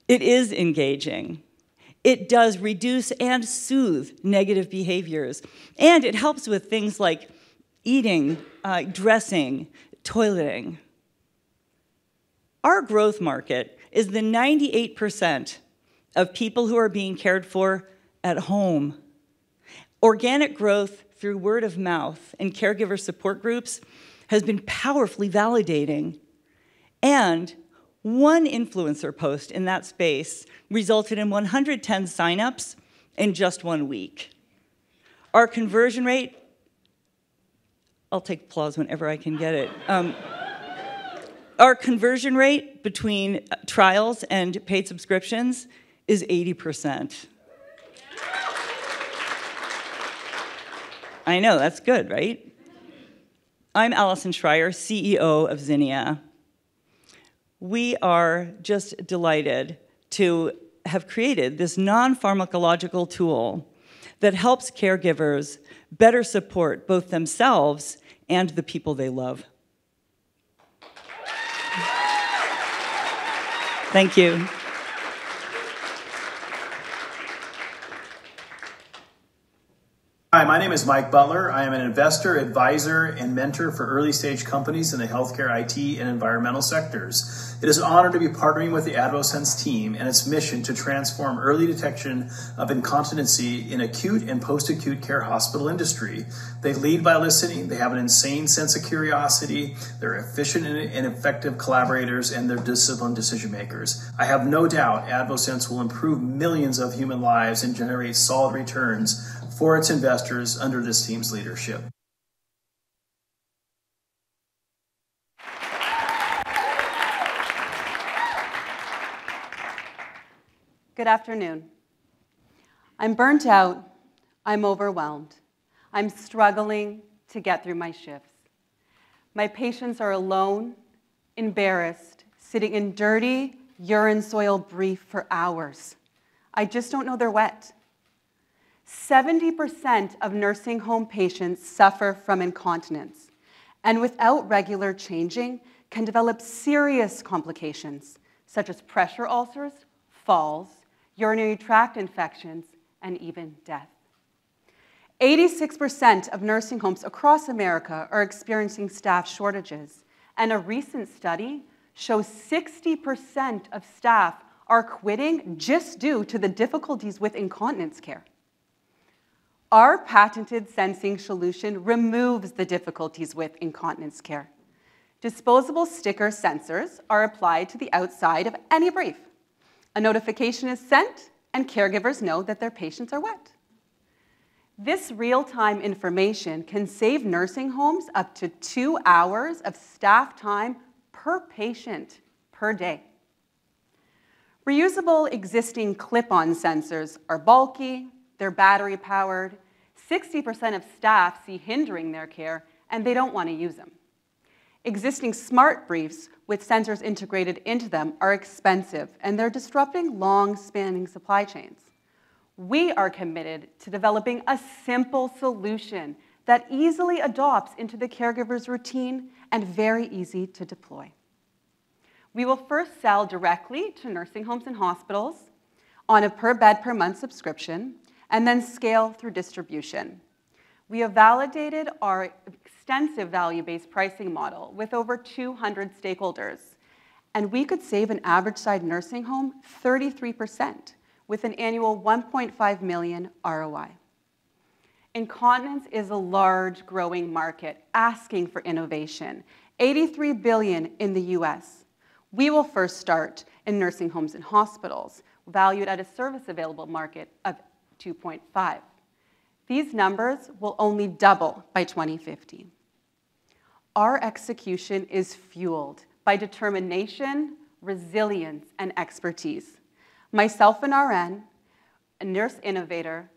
It is engaging. It does reduce and soothe negative behaviors. And it helps with things like eating, dressing, toileting. Our growth market is the 98% of people who are being cared for at home. Organic growth through word of mouth and caregiver support groups has been powerfully validating. And one influencer post in that space resulted in 110 signups in just 1 week. Our conversion rate, I'll take applause whenever I can get it. Our conversion rate between trials and paid subscriptions is 80%. I know, that's good, right? I'm Allison Schreier, CEO of Zinnia. We are just delighted to have created this non-pharmacological tool that helps caregivers better support both themselves and the people they love. Thank you. Hi, my name is Mike Butler. I am an investor, advisor, and mentor for early-stage companies in the healthcare, IT, and environmental sectors. It is an honor to be partnering with the AdvoSense team and its mission to transform early detection of incontinency in acute and post-acute care hospital industry. They lead by listening. They have an insane sense of curiosity. They're efficient and effective collaborators, and they're disciplined decision makers. I have no doubt AdvoSense will improve millions of human lives and generate solid returns for its investors under this team's leadership. Good afternoon. I'm burnt out. I'm overwhelmed. I'm struggling to get through my shifts. My patients are alone, embarrassed, sitting in dirty, urine-soiled brief for hours. I just don't know they're wet. 70% of nursing home patients suffer from incontinence, and without regular changing, can develop serious complications, such as pressure ulcers, falls, urinary tract infections, and even death. 86% of nursing homes across America are experiencing staff shortages, and a recent study shows 60% of staff are quitting just due to the difficulties with incontinence care. Our patented sensing solution removes the difficulties with incontinence care. Disposable sticker sensors are applied to the outside of any brief. A notification is sent, and caregivers know that their patients are wet. This real-time information can save nursing homes up to 2 hours of staff time per patient per day. Reusable existing clip-on sensors are bulky, they're battery-powered. 60% of staff see hindering their care, and they don't want to use them. Existing smart briefs with sensors integrated into them are expensive, and they're disrupting long-spanning supply chains. We are committed to developing a simple solution that easily adopts into the caregiver's routine and very easy to deploy. We will first sell directly to nursing homes and hospitals on a per bed per month subscription, and then scale through distribution. We have validated our extensive value-based pricing model with over 200 stakeholders, and we could save an average-sized nursing home 33% with an annual $1.5 million ROI. Incontinence is a large, growing market asking for innovation, $83 billion in the US. We will first start in nursing homes and hospitals, valued at a service available market of 2.5. These numbers will only double by 2050. Our execution is fueled by determination, resilience, and expertise. Myself, an RN, a nurse innovator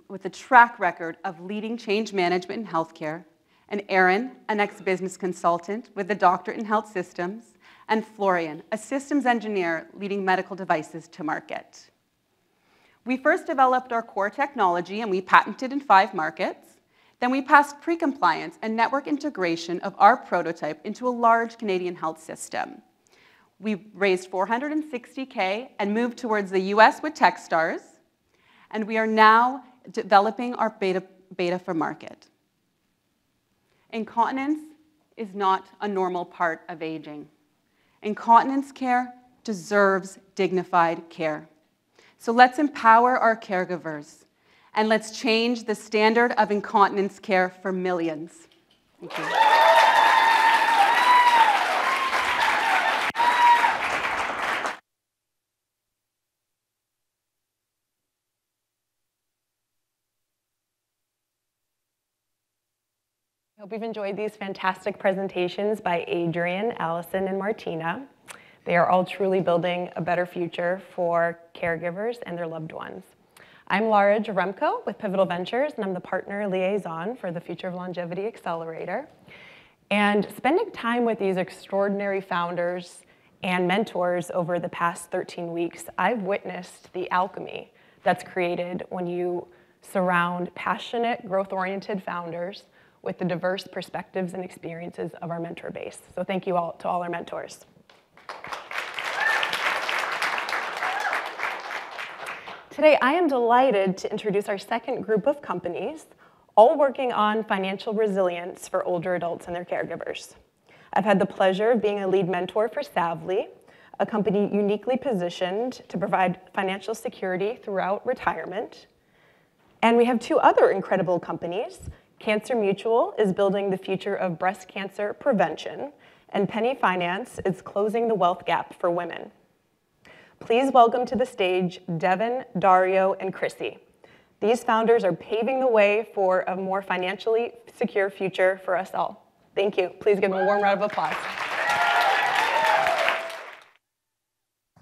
with a track record of leading change management in healthcare, and Erin, an ex-business consultant with a doctorate in health systems, and Florian, a systems engineer leading medical devices to market. We first developed our core technology and we patented in 5 markets. Then we passed pre-compliance and network integration of our prototype into a large Canadian health system. We raised $460K and moved towards the US with Techstars, and we are now developing our beta for market. Incontinence is not a normal part of aging. Incontinence care deserves dignified care. So let's empower our caregivers, and let's change the standard of incontinence care for millions. Thank you. I hope you've enjoyed these fantastic presentations by Adrian, Allison, and Martina. They are all truly building a better future for caregivers and their loved ones. I'm Laura Jaremko with Pivotal Ventures, and I'm the partner liaison for the Future of Longevity Accelerator. And spending time with these extraordinary founders and mentors over the past 13 weeks, I've witnessed the alchemy that's created when you surround passionate, growth-oriented founders with the diverse perspectives and experiences of our mentor base. So thank you all to all our mentors. Today, I am delighted to introduce our second group of companies, all working on financial resilience for older adults and their caregivers. I've had the pleasure of being a lead mentor for Savly, a company uniquely positioned to provide financial security throughout retirement. And we have 2 other incredible companies. Cancer Mutual is building the future of breast cancer prevention, and Penny Finance is closing the wealth gap for women. Please welcome to the stage Devin, Dario, and Chrissy. These founders are paving the way for a more financially secure future for us all. Thank you. Please give them a warm round of applause.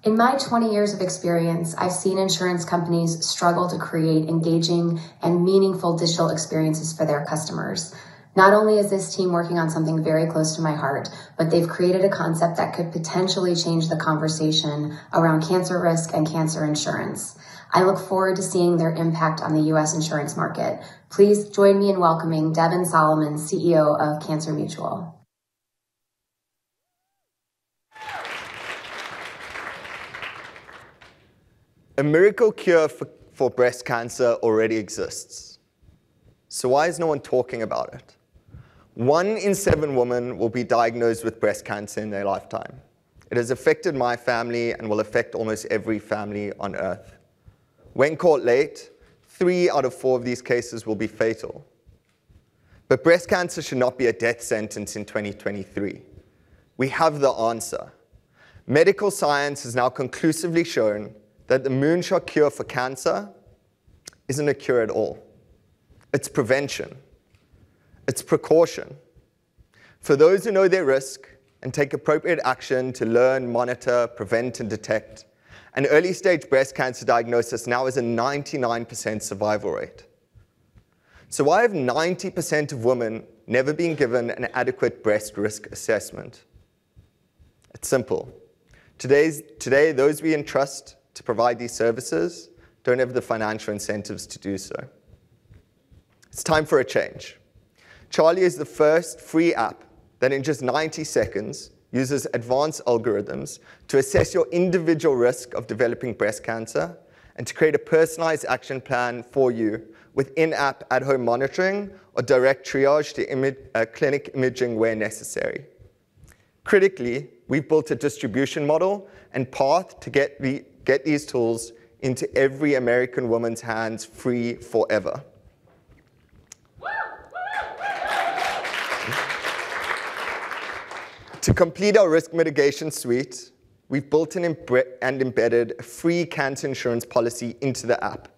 In my 20 years of experience, I've seen insurance companies struggle to create engaging and meaningful digital experiences for their customers. Not only is this team working on something very close to my heart, but they've created a concept that could potentially change the conversation around cancer risk and cancer insurance. I look forward to seeing their impact on the U.S. insurance market. Please join me in welcoming Devin Solomon, CEO of Cancer Mutual. A miracle cure for breast cancer already exists. So why is no one talking about it? 1 in 7 women will be diagnosed with breast cancer in their lifetime. It has affected my family and will affect almost every family on earth. When caught late, 3 out of 4 of these cases will be fatal. But breast cancer should not be a death sentence in 2023. We have the answer. Medical science has now conclusively shown that the moonshot cure for cancer isn't a cure at all. It's prevention. It's precaution. For those who know their risk and take appropriate action to learn, monitor, prevent, and detect, an early-stage breast cancer diagnosis now has a 99% survival rate. So why have 90% of women never been given an adequate breast risk assessment? It's simple. Today, those we entrust to provide these services don't have the financial incentives to do so. It's time for a change. Charlie is the first free app that in just 90 seconds uses advanced algorithms to assess your individual risk of developing breast cancer and to create a personalized action plan for you with in-app at-home monitoring or direct triage to clinic imaging where necessary. Critically, we've built a distribution model and path to get these tools into every American woman's hands free forever. To complete our risk mitigation suite, we've built and embedded a free cancer insurance policy into the app.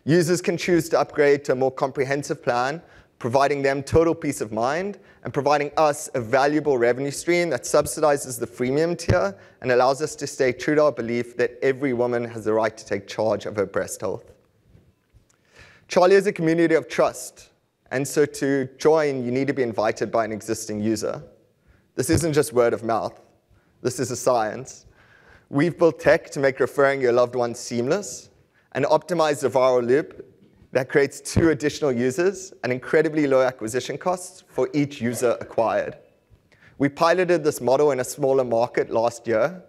Users can choose to upgrade to a more comprehensive plan, providing them total peace of mind and providing us a valuable revenue stream that subsidizes the freemium tier and allows us to stay true to our belief that every woman has the right to take charge of her breast health. Charlie is a community of trust, and so to join, you need to be invited by an existing user. This isn't just word of mouth. This is a science. We've built tech to make referring your loved ones seamless and optimize the viral loop that creates 2 additional users and incredibly low acquisition costs for each user acquired. We piloted this model in a smaller market last year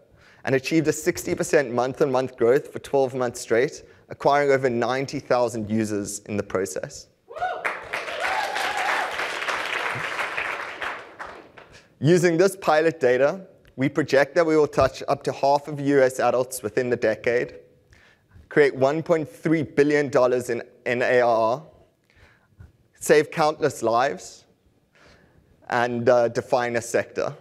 and achieved a 60% month-on-month growth for 12 months straight, acquiring over 90,000 users in the process. Using this pilot data, we project that we will touch up to half of US adults within the decade, create $1.3 billion in ARR, save countless lives, and define a sector.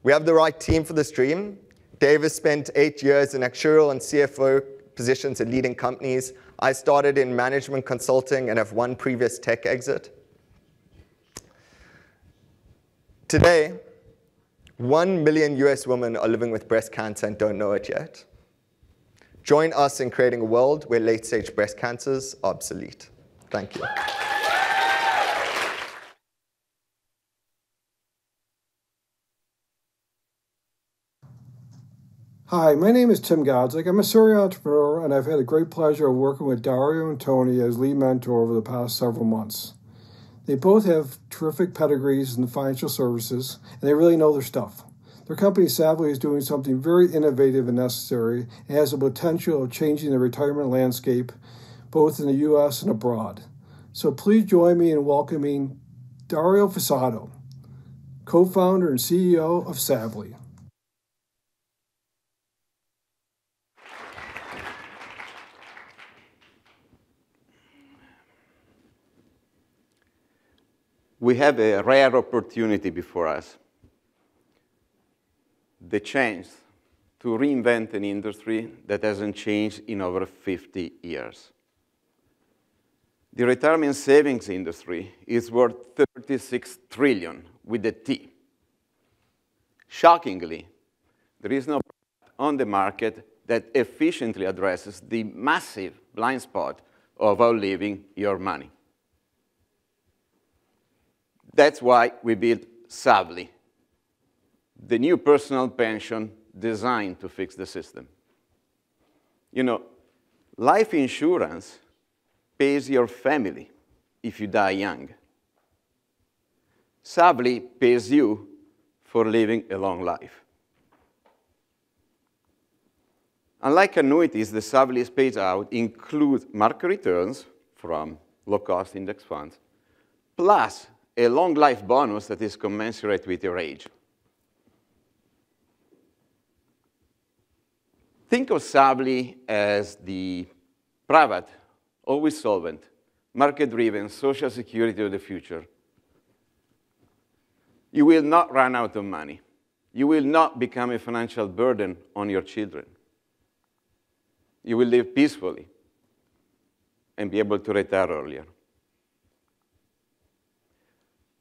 We have the right team for this dream. Dave has spent 8 years in actuarial and CFO positions at leading companies. I started in management consulting and have 1 previous tech exit. Today, 1 million US women are living with breast cancer and don't know it yet. Join us in creating a world where late-stage breast cancers are obsolete. Thank you. Hi, my name is Tim Godzik. I'm a serial entrepreneur, and I've had the great pleasure of working with Dario and Tony as lead mentor over the past several months. They both have terrific pedigrees in the financial services, and they really know their stuff. Their company, Savly, is doing something very innovative and necessary and has the potential of changing the retirement landscape, both in the U.S. and abroad. So please join me in welcoming Dario Fassato, co-founder and CEO of Savly. We have a rare opportunity before us. The chance to reinvent an industry that hasn't changed in over 50 years. The retirement savings industry is worth 36 trillion with a T. Shockingly, there is no product on the market that efficiently addresses the massive blind spot of outliving your money. That's why we built Savly, the new personal pension designed to fix the system. You know, life insurance pays your family if you die young. Savly pays you for living a long life. Unlike annuities, the Savly pays out include market returns from low-cost index funds, plus a long life bonus that is commensurate with your age. Think of Savly as the private, always solvent, market-driven social security of the future. You will not run out of money. You will not become a financial burden on your children. You will live peacefully and be able to retire earlier.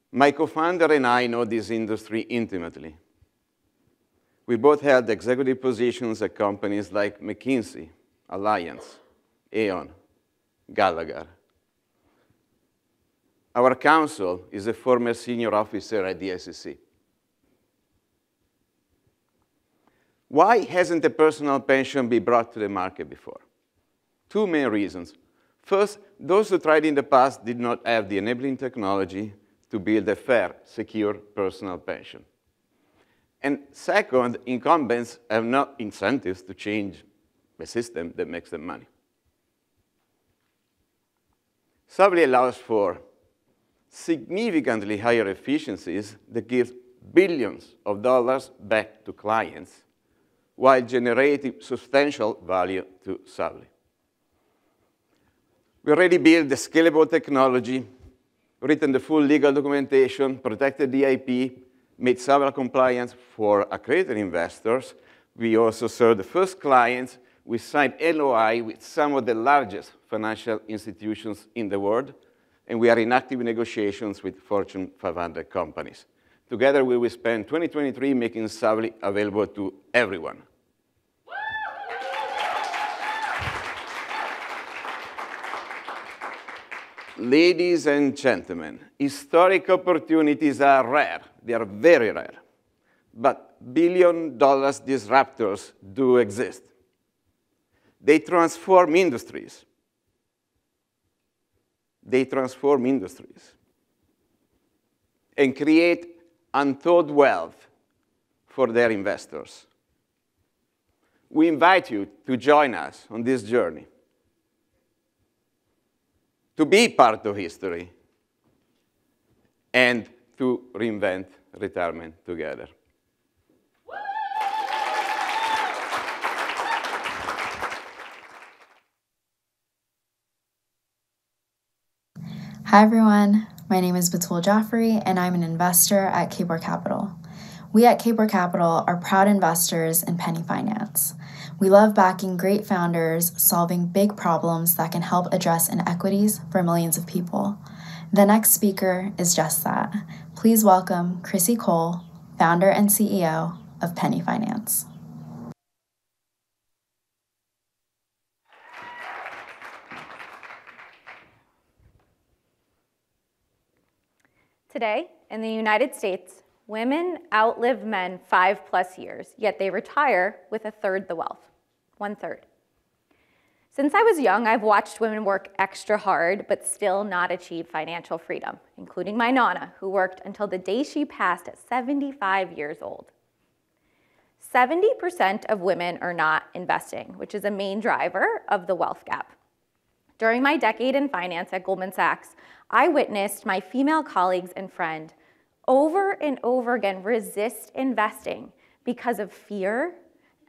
My co-founder and I know this industry intimately. We both held executive positions at companies like McKinsey, Allianz, Aon, Gallagher. Our counsel is a former senior officer at the SEC. Why hasn't a personal pension been brought to the market before? Two main reasons. First, those who tried in the past did not have the enabling technology to build a fair, secure personal pension. And second, incumbents have no incentives to change a system that makes them money. Savvy allows for significantly higher efficiencies that give billions of dollars back to clients while generating substantial value to Savvy. We already built the scalable technology, written the full legal documentation, protected the IP, made Savvy compliant for accredited investors. We also served the first clients. We signed LOI with some of the largest financial institutions in the world, and we are in active negotiations with Fortune 500 companies. Together, we will spend 2023 making Savvy available to everyone. Ladies and gentlemen, historic opportunities are rare. They are very rare. But billion-dollar disruptors do exist. They transform industries. They transform industries and create untold wealth for their investors. We invite you to join us on this journey, to be part of history, and to reinvent retirement together. Hi everyone, my name is Batul Jaffrey and I'm an investor at Cabor Capital. We at Cabor Capital are proud investors in Penny Finance. We love backing great founders, solving big problems that can help address inequities for millions of people. The next speaker is just that. Please welcome Chrissy Cole, founder and CEO of Penny Finance. Today, in the United States, women outlive men 5+ years, yet they retire with 1/3 the wealth, 1/3. Since I was young, I've watched women work extra hard, but still not achieve financial freedom, including my Nana, who worked until the day she passed at 75 years old. 70% of women are not investing, which is a main driver of the wealth gap. During my decade in finance at Goldman Sachs, I witnessed my female colleagues and friend over and over again resist investing because of fear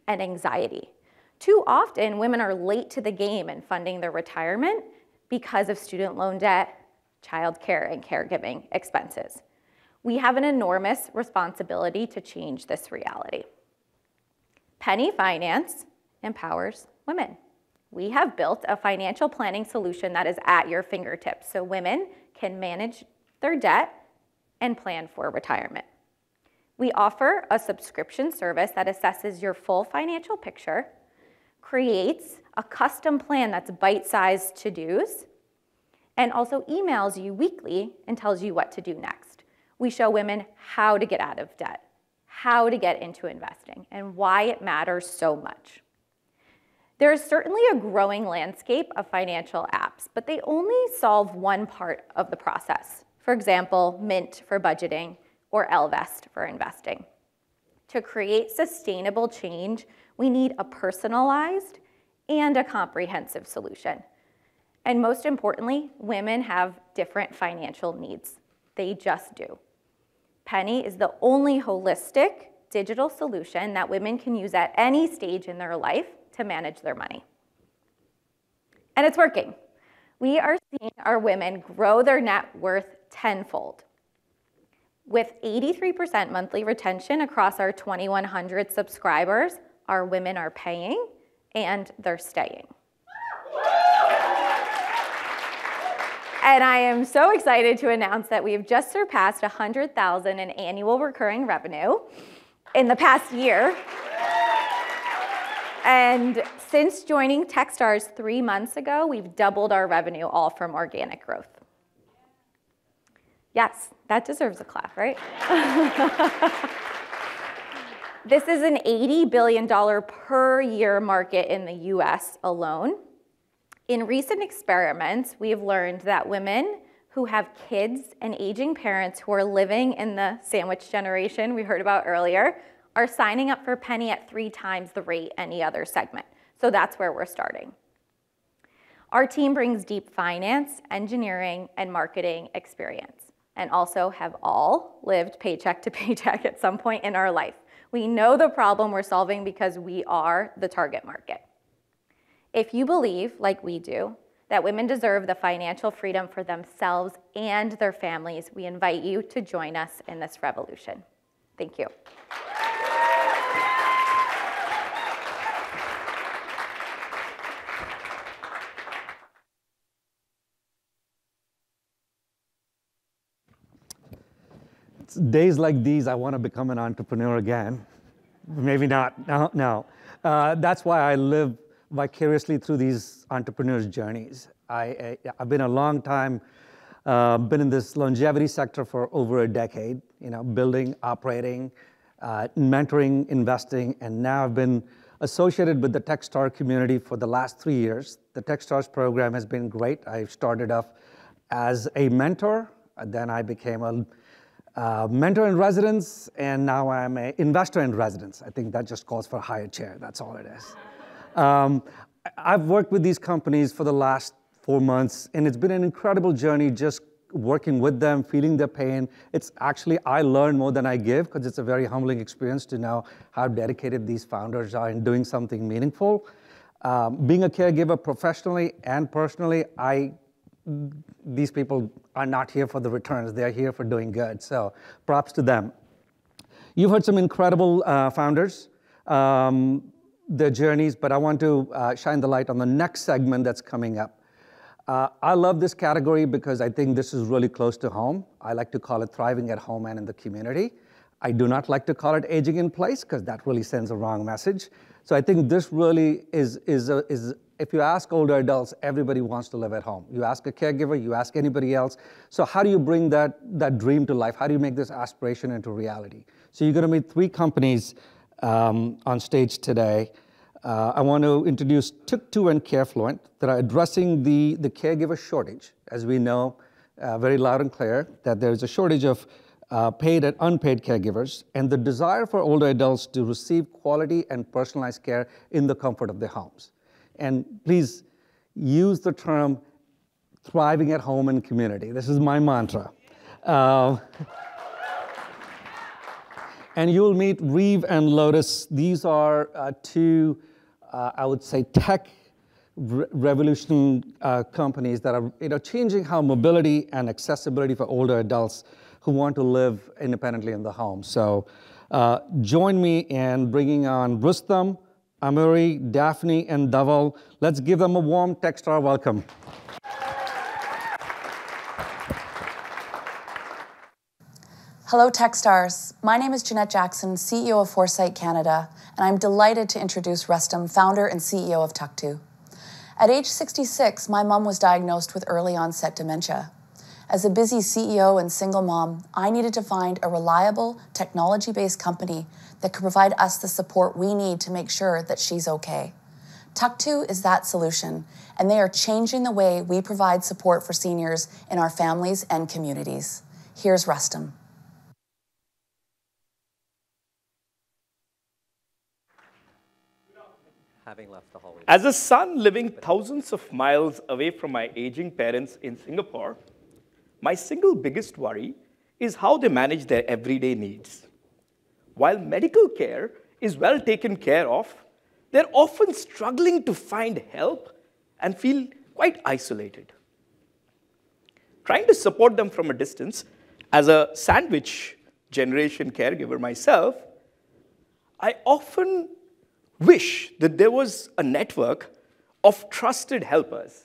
and anxiety. Too often, women are late to the game in funding their retirement because of student loan debt, childcare, and caregiving expenses. We have an enormous responsibility to change this reality. Penny Finance empowers women. We have built a financial planning solution that is at your fingertips so women can manage their debt and plan for retirement. We offer a subscription service that assesses your full financial picture, creates a custom plan that's bite-sized to-dos, and also emails you weekly and tells you what to do next. We show women how to get out of debt, how to get into investing, and why it matters so much. There is certainly a growing landscape of financial apps, but they only solve one part of the process. For example, Mint for budgeting or Ellevest for investing. To create sustainable change, we need a personalized and a comprehensive solution. And most importantly, women have different financial needs. They just do. Penny is the only holistic digital solution that women can use at any stage in their life to manage their money. And it's working. We are seeing our women grow their net worth tenfold. With 83% monthly retention across our 2,100 subscribers, our women are paying and they're staying. And I am so excited to announce that we have just surpassed $100,000 in annual recurring revenue in the past year. And since joining Techstars 3 months ago, we've doubled our revenue, all from organic growth. Yes, that deserves a clap, right? This is an $80 billion per year market in the US alone. In recent experiments, we've learned that women who have kids and aging parents who are living in the sandwich generation we heard about earlier are signing up for Penny at 3 times the rate any other segment. So that's where we're starting. Our team brings deep finance, engineering, and marketing experience, and also have all lived paycheck to paycheck at some point in our life. We know the problem we're solving because we are the target market. If you believe, like we do, that women deserve the financial freedom for themselves and their families, we invite you to join us in this revolution. Thank you. It's days like these, I want to become an entrepreneur again. Maybe not, no. That's why I live vicariously through these entrepreneurs' journeys. I've been a long time, been in this longevity sector for over a decade, building, operating, mentoring, investing, and now I've been associated with the Techstars community for the last 3 years. The Techstars program has been great. I started off as a mentor, then I became a mentor in residence, and now I'm an investor in residence. I think that just calls for a higher chair, that's all it is. I've worked with these companies for the last 4 months, and it's been an incredible journey just working with them, feeling their pain. It's actually, I learn more than I give, because it's a very humbling experience to know how dedicated these founders are in doing something meaningful. Being a caregiver professionally and personally, these people are not here for the returns, they're here for doing good, so props to them. You've heard some incredible founders, their journeys, but I want to shine the light on the next segment that's coming up. I love this category because I think this is really close to home. I like to call it thriving at home and in the community. I do not like to call it aging in place because that really sends a wrong message. So I think this really is if you ask older adults, everybody wants to live at home. You ask a caregiver, you ask anybody else. So how do you bring that dream to life? How do you make this aspiration into reality? So you're going to meet 3 companies on stage today. I want to introduce Tuk2 and Carefluent that are addressing the caregiver shortage. As we know, very loud and clear, that there's a shortage of paid and unpaid caregivers, and the desire for older adults to receive quality and personalized care in the comfort of their homes. And please use the term thriving at home and community. This is my mantra. And you'll meet Reeve and Lotus. These are 2, I would say, tech revolution companies that are changing how mobility and accessibility for older adults who want to live independently in the home. So join me in bringing on Rustam, Amuri, Daphne, and Dhaval. Let's give them a warm Techstars welcome. Hello, Techstars. My name is Jeanette Jackson, CEO of Foresight Canada, and I'm delighted to introduce Rustam, founder and CEO of Tuk2. At age 66, my mom was diagnosed with early onset dementia. As a busy CEO and single mom, I needed to find a reliable, technology-based company that could provide us the support we need to make sure that she's okay. Tuk2 is that solution, and they are changing the way we provide support for seniors in our families and communities. Here's Rustam. As a son living thousands of miles away from my aging parents in Singapore, my single biggest worry is how they manage their everyday needs. While medical care is well taken care of, they're often struggling to find help and feel quite isolated. Trying to support them from a distance, as a sandwich generation caregiver myself, I often wish that there was a network of trusted helpers,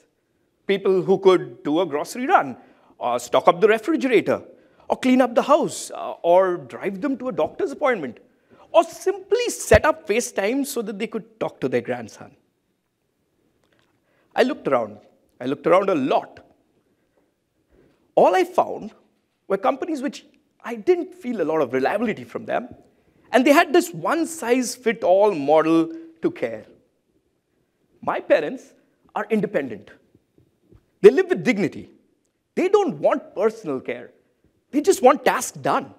people who could do a grocery run, or stock up the refrigerator, or clean up the house, or drive them to a doctor's appointment, or simply set up FaceTime so that they could talk to their grandson. I looked around a lot. All I found were companies which I didn't feel a lot of reliability from them, and they had this one-size-fit-all model to care. My parents are independent. They live with dignity. They don't want personal care. They just want tasks done.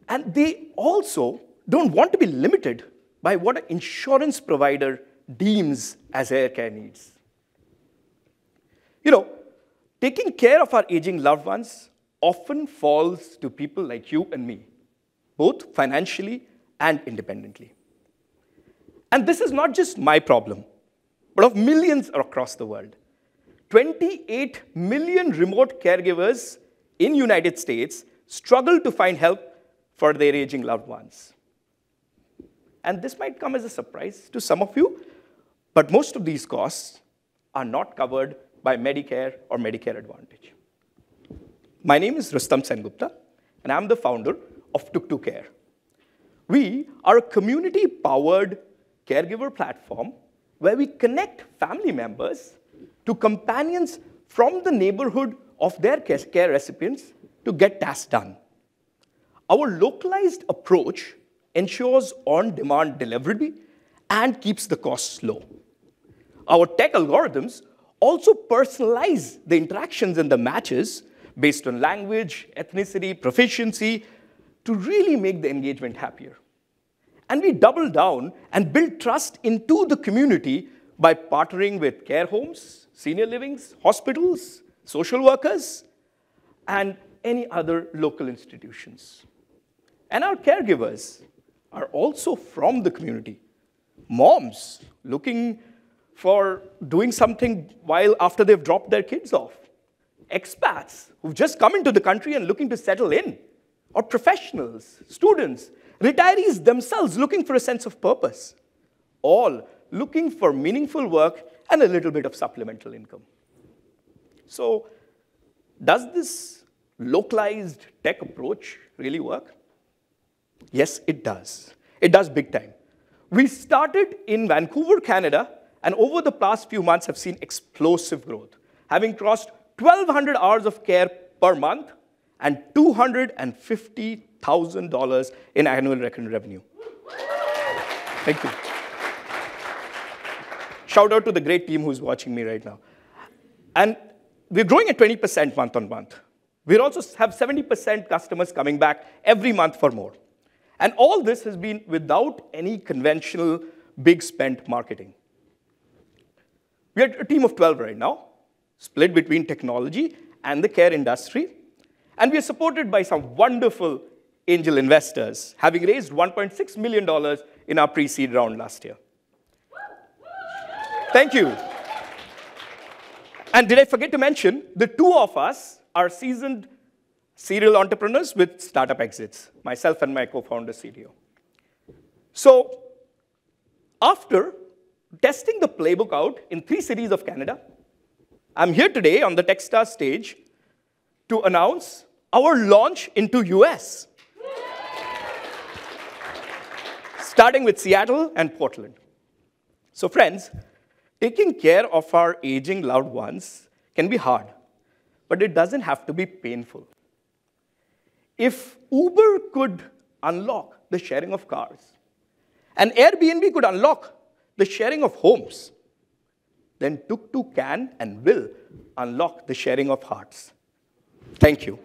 And they also don't want to be limited by what an insurance provider deems as their care needs. You know, taking care of our aging loved ones often falls to people like you and me, both financially and independently. And this is not just my problem, but of millions across the world. 28 million remote caregivers in the United States struggle to find help for their aging loved ones. And this might come as a surprise to some of you, but most of these costs are not covered by Medicare or Medicare Advantage. My name is Rustam Sengupta, and I'm the founder of Tuk Care. We are a community-powered caregiver platform where we connect family members to companions from the neighborhood of their care recipients to get tasks done. Our localized approach ensures on-demand delivery and keeps the costs low. Our tech algorithms also personalize the interactions and the matches based on language, ethnicity, proficiency, to really make the engagement happier. And we double down and build trust into the community by partnering with care homes, senior livings, hospitals, social workers, and any other local institutions. And our caregivers are also from the community. Moms looking for doing something while after they've dropped their kids off. Expats who've just come into the country and looking to settle in. Or professionals, students, retirees themselves looking for a sense of purpose. All looking for meaningful work and a little bit of supplemental income. So, does this localized tech approach really work? Yes, it does. It does big time. We started in Vancouver, Canada, and over the past few months have seen explosive growth, having crossed 1,200 hours of care per month and $250,000 in annual recurring revenue. Thank you. Shout out to the great team who's watching me right now. And we're growing at 20% month on month. We also have 70% customers coming back every month for more. And all this has been without any conventional big spent marketing. We are a team of 12 right now, split between technology and the care industry. And we are supported by some wonderful angel investors, having raised $1.6 million in our pre-seed round last year. Thank you. And did I forget to mention, the two of us are seasoned serial entrepreneurs with startup exits, myself and my co-founder, CDO. So after testing the playbook out in 3 cities of Canada, I'm here today on the Techstars stage to announce our launch into US, starting with Seattle and Portland. So friends, taking care of our aging loved ones can be hard, but it doesn't have to be painful. If Uber could unlock the sharing of cars, and Airbnb could unlock the sharing of homes, then Tuk can and will unlock the sharing of hearts. Thank you.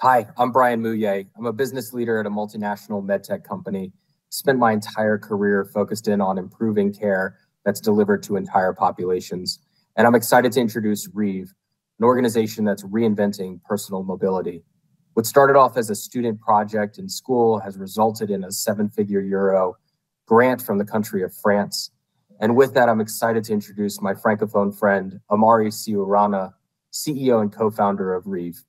Hi, I'm Brian Mouillet. I'm a business leader at a multinational medtech company. Spent my entire career focused in on improving care that's delivered to entire populations. And I'm excited to introduce Reeve, an organization that's reinventing personal mobility. What started off as a student project in school has resulted in a 7-figure euro grant from the country of France. And with that, I'm excited to introduce my Francophone friend, Amari Siurana, CEO and co-founder of Reeve.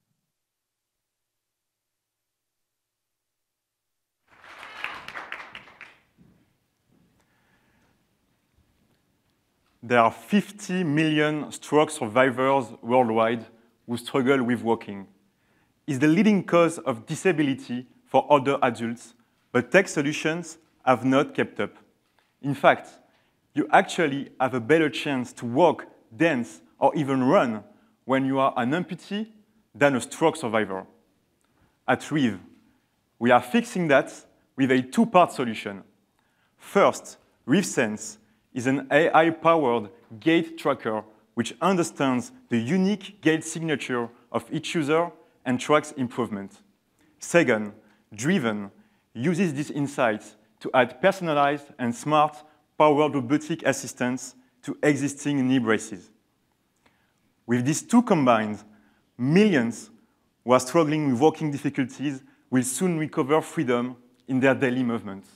There are 50 million stroke survivors worldwide who struggle with walking. It's the leading cause of disability for older adults, but tech solutions have not kept up. In fact, you actually have a better chance to walk, dance, or even run when you are an amputee than a stroke survivor. At Reeve, we are fixing that with a two-part solution. First, ReeveSense is an AI-powered gait tracker which understands the unique gait signature of each user and tracks improvement. Second, Driven uses these insights to add personalized and smart powered robotic assistance to existing knee braces. With these two combined, millions who are struggling with walking difficulties will soon recover freedom in their daily movements.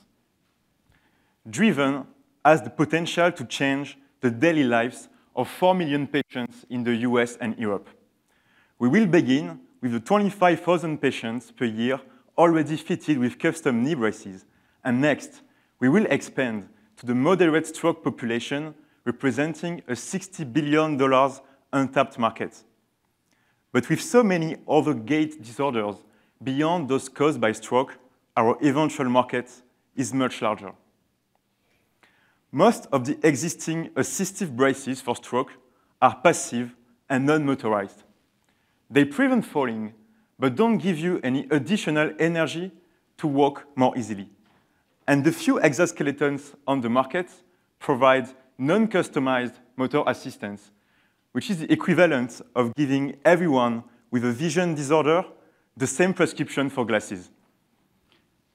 Driven has the potential to change the daily lives of 4 million patients in the US and Europe. We will begin with the 25,000 patients per year already fitted with custom knee braces, and next, we will expand to the moderate stroke population, representing a $60 billion untapped market. But with so many other gait disorders beyond those caused by stroke, our eventual market is much larger. Most of the existing assistive braces for stroke are passive and non-motorized. They prevent falling, but don't give you any additional energy to walk more easily. And the few exoskeletons on the market provide non-customized motor assistance, which is the equivalent of giving everyone with a vision disorder the same prescription for glasses.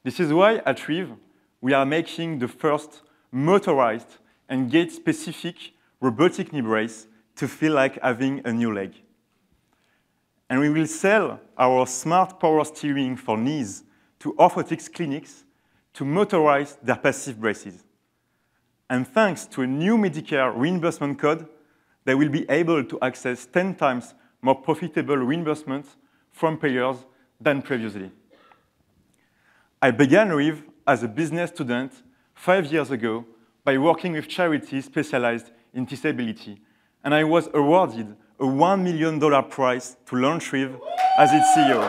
This is why at Reeve, we are making the first motorized and gait-specific robotic knee brace to feel like having a new leg. And we will sell our smart power steering for knees to orthotics clinics to motorize their passive braces. And thanks to a new Medicare reimbursement code, they will be able to access 10 times more profitable reimbursement from payers than previously. I began Reeve as a business student 5 years ago by working with charities specialized in disability, and I was awarded a $1 million prize to launch Reeve as its CEO.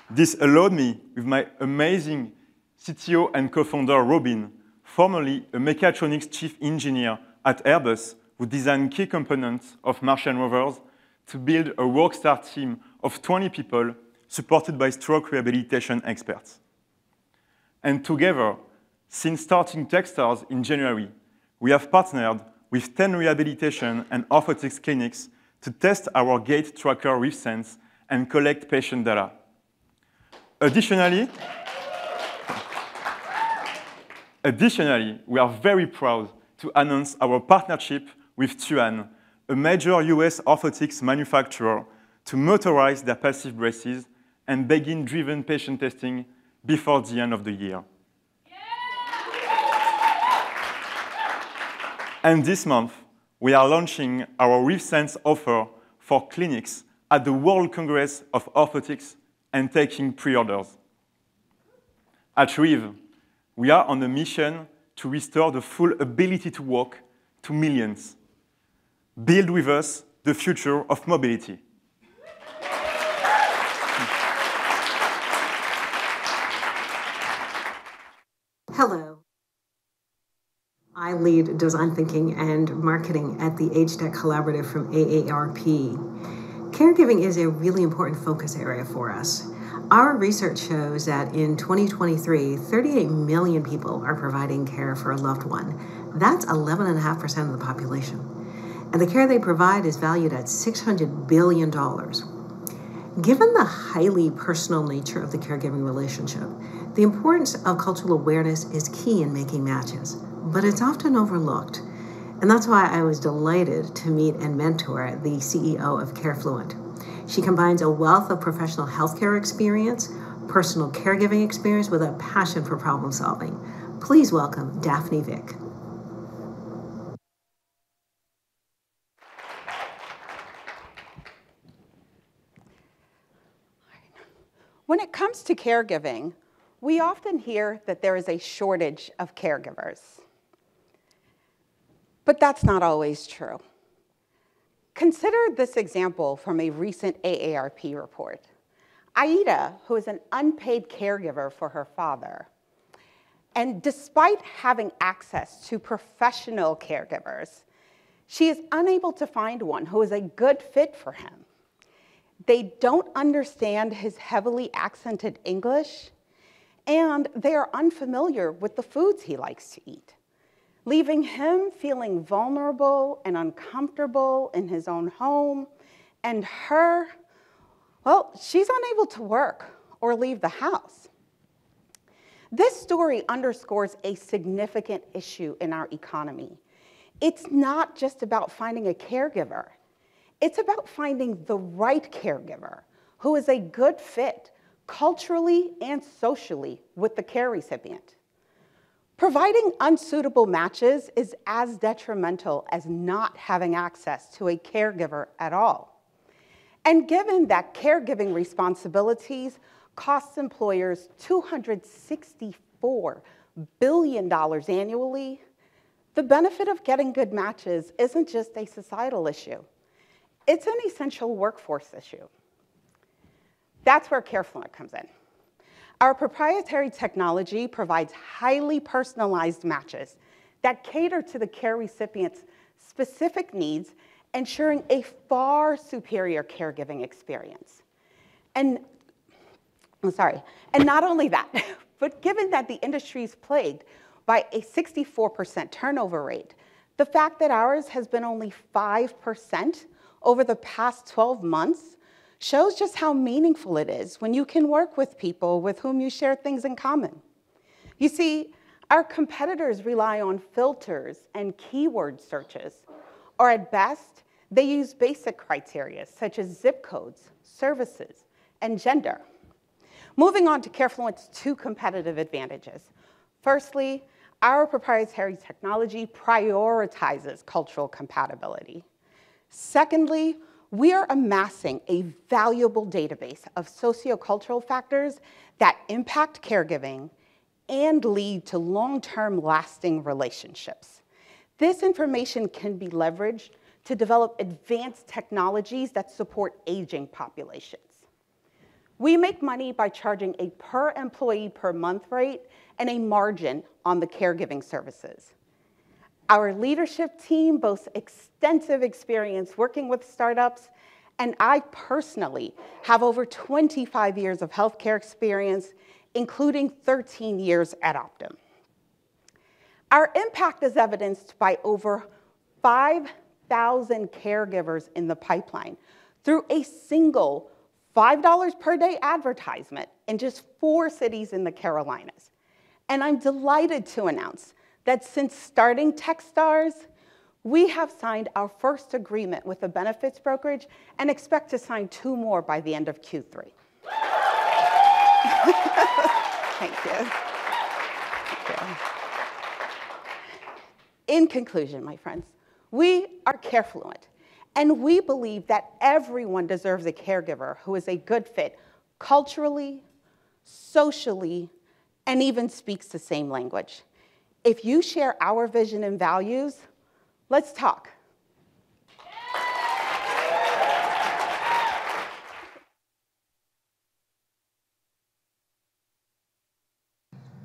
This allowed me, with my amazing CTO and co-founder Robin, formerly a mechatronics chief engineer at Airbus, who designed key components of Martian rovers, to build a rockstar team of 20 people supported by stroke rehabilitation experts. And together, since starting Techstars in January, we have partnered with 10 rehabilitation and orthotics clinics to test our gait tracker ReeveSense and collect patient data. Additionally, we are very proud to announce our partnership with Tuan, a major US orthotics manufacturer, to motorize their passive braces and begin driven patient testing before the end of the year. And this month, we are launching our ReeveSense offer for clinics at the World Congress of Orthotics and taking pre-orders. At Reeve, we are on a mission to restore the full ability to walk to millions. Build with us the future of mobility. Hello. I lead design thinking and marketing at the Age Tech Collaborative from AARP. Caregiving is a really important focus area for us. Our research shows that in 2023, 38 million people are providing care for a loved one. That's 11.5% of the population. And the care they provide is valued at $600 billion. Given the highly personal nature of the caregiving relationship, the importance of cultural awareness is key in making matches, but it's often overlooked. And that's why I was delighted to meet and mentor the CEO of CareFluent. She combines a wealth of professional healthcare experience, personal caregiving experience with a passion for problem solving. Please welcome Daphne Vick. When it comes to caregiving, we often hear that there is a shortage of caregivers. But that's not always true. Consider this example from a recent AARP report. Aida, who is an unpaid caregiver for her father, and despite having access to professional caregivers, She is unable to find one who is a good fit for him. They don't understand his heavily accented English, and they are unfamiliar with the foods he likes to eat, leaving him feeling vulnerable and uncomfortable in his own home, and her, well, she's unable to work or leave the house. This story underscores a significant issue in our economy. It's not just about finding a caregiver. It's about finding the right caregiver who is a good fit culturally and socially with the care recipient. Providing unsuitable matches is as detrimental as not having access to a caregiver at all. And given that caregiving responsibilities cost employers $264 billion annually, the benefit of getting good matches isn't just a societal issue. It's an essential workforce issue. That's where CareFluent comes in. Our proprietary technology provides highly personalized matches that cater to the care recipient's specific needs, ensuring a far superior caregiving experience. And not only that, but given that the industry is plagued by a 64% turnover rate, the fact that ours has been only 5% over the past 12 months shows just how meaningful it is when you can work with people with whom you share things in common. You see, our competitors rely on filters and keyword searches, or at best, they use basic criteria such as zip codes, services, and gender. Moving on to CareFluent's two competitive advantages. Firstly, our proprietary technology prioritizes cultural compatibility. Secondly, we are amassing a valuable database of sociocultural factors that impact caregiving and lead to long-term lasting relationships. This information can be leveraged to develop advanced technologies that support aging populations. We make money by charging a per employee per month rate and a margin on the caregiving services. Our leadership team boasts extensive experience working with startups, and I personally have over 25 years of healthcare experience, including 13 years at Optum. Our impact is evidenced by over 5,000 caregivers in the pipeline through a single $5 per day advertisement in just 4 cities in the Carolinas. And I'm delighted to announce that since starting Techstars, we have signed our first agreement with a benefits brokerage and expect to sign 2 more by the end of Q3. Thank you. In conclusion, my friends, we are CareFluent, and we believe that everyone deserves a caregiver who is a good fit culturally, socially, and even speaks the same language. If you share our vision and values, let's talk.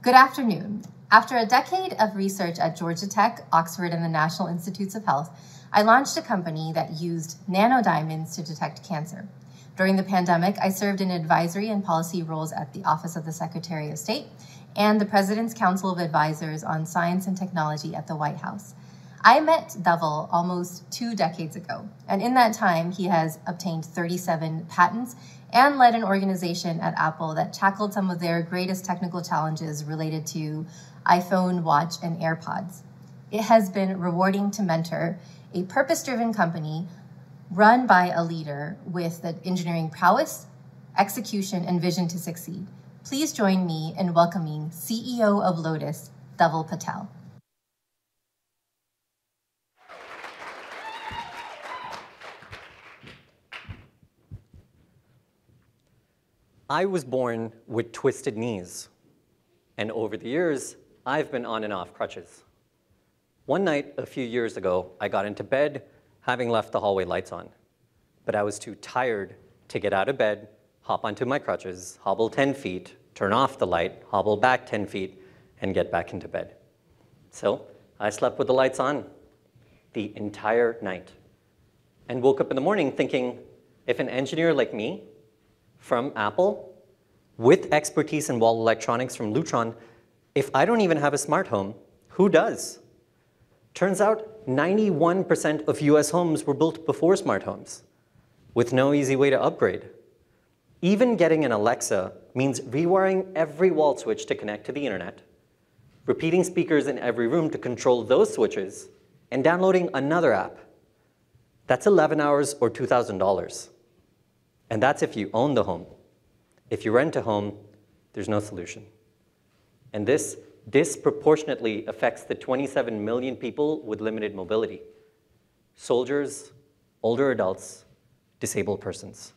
Good afternoon. After a decade of research at Georgia Tech, Oxford, and the National Institutes of Health, I launched a company that used nanodiamonds to detect cancer. During the pandemic, I served in advisory and policy roles at the Office of the Secretary of State and the President's Council of Advisors on Science and Technology at the White House. I met Dhaval almost 2 decades ago, and in that time, he has obtained 37 patents and led an organization at Apple that tackled some of their greatest technical challenges related to iPhone, watch, and AirPods. It has been rewarding to mentor a purpose-driven company run by a leader with the engineering prowess, execution, and vision to succeed. Please join me in welcoming CEO of Lotus, Dhaval Patel. I was born with twisted knees, and over the years, I've been on and off crutches. One night, a few years ago, I got into bed, having left the hallway lights on, but I was too tired to get out of bed, hop onto my crutches, hobble 10 feet, turn off the light, hobble back 10 feet, and get back into bed. So I slept with the lights on. the entire night. And woke up in the morning thinking, if an engineer like me from Apple, with expertise in wall electronics from Lutron, if I don't even have a smart home, who does? Turns out 91% of US homes were built before smart homes, with no easy way to upgrade. Even getting an Alexa means rewiring every wall switch to connect to the internet, repeating speakers in every room to control those switches, and downloading another app. That's 11 hours or $2,000. And that's if you own the home. If you rent a home, there's no solution. And this disproportionately affects the 27 million people with limited mobility: soldiers, older adults, disabled persons,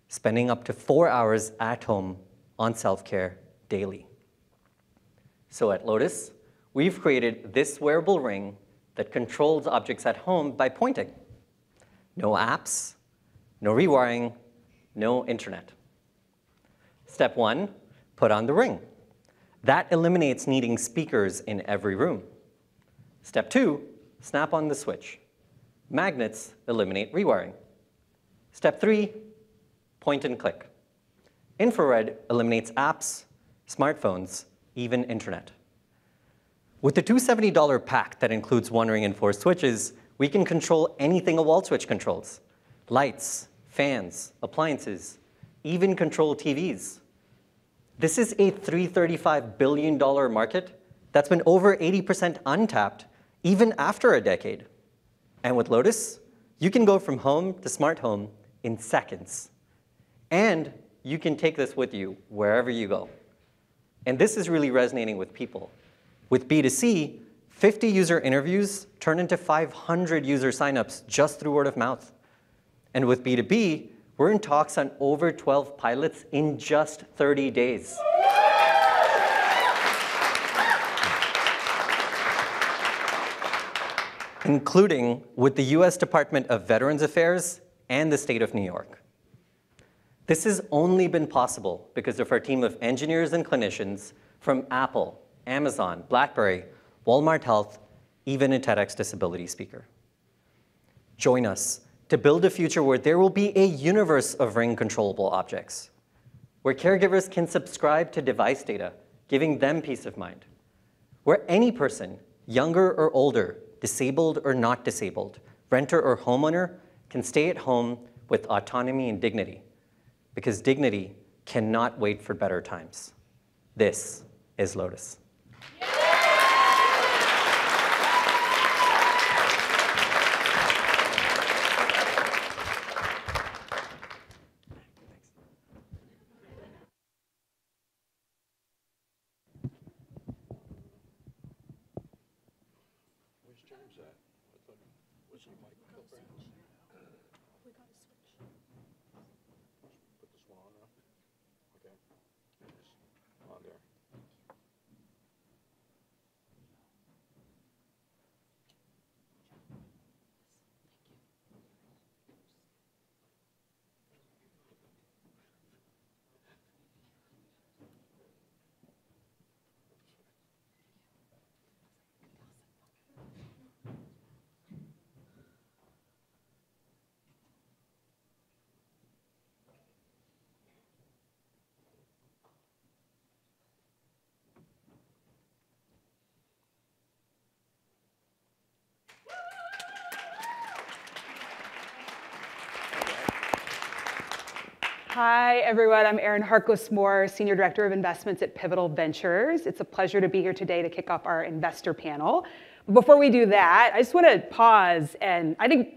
spending up to 4 hours at home on self-care daily. So at Lotus, we've created this wearable ring that controls objects at home by pointing. No apps, no rewiring, no internet. Step 1, put on the ring. That eliminates needing speakers in every room. Step 2, snap on the switch. Magnets eliminate rewiring. Step 3, point and click. Infrared eliminates apps, smartphones, even internet. With the $270 pack that includes one ring and 4 switches, we can control anything a wall switch controls: lights, fans, appliances, even control TVs. This is a $335 billion market that's been over 80% untapped even after a decade. And with Lotus, you can go from home to smart home in seconds. And you can take this with you wherever you go. And this is really resonating with people. With B2C, 50 user interviews turn into 500 user signups just through word of mouth. And with B2B, we're in talks on over 12 pilots in just 30 days. Including with the US Department of Veterans Affairs and the state of New York. This has only been possible because of our team of engineers and clinicians from Apple, Amazon, BlackBerry, Walmart Health, even a TEDx disability speaker. Join us to build a future where there will be a universe of ring-controllable objects, where caregivers can subscribe to device data, giving them peace of mind, where any person, younger or older, disabled or not disabled, renter or homeowner, can stay at home with autonomy and dignity, because dignity cannot wait for better times. This is Lotus. Hi, everyone. I'm Erin Harkless Moore, Senior Director of Investments at Pivotal Ventures. It's a pleasure to be here today to kick off our investor panel. Before we do that, I just want to pause, and I think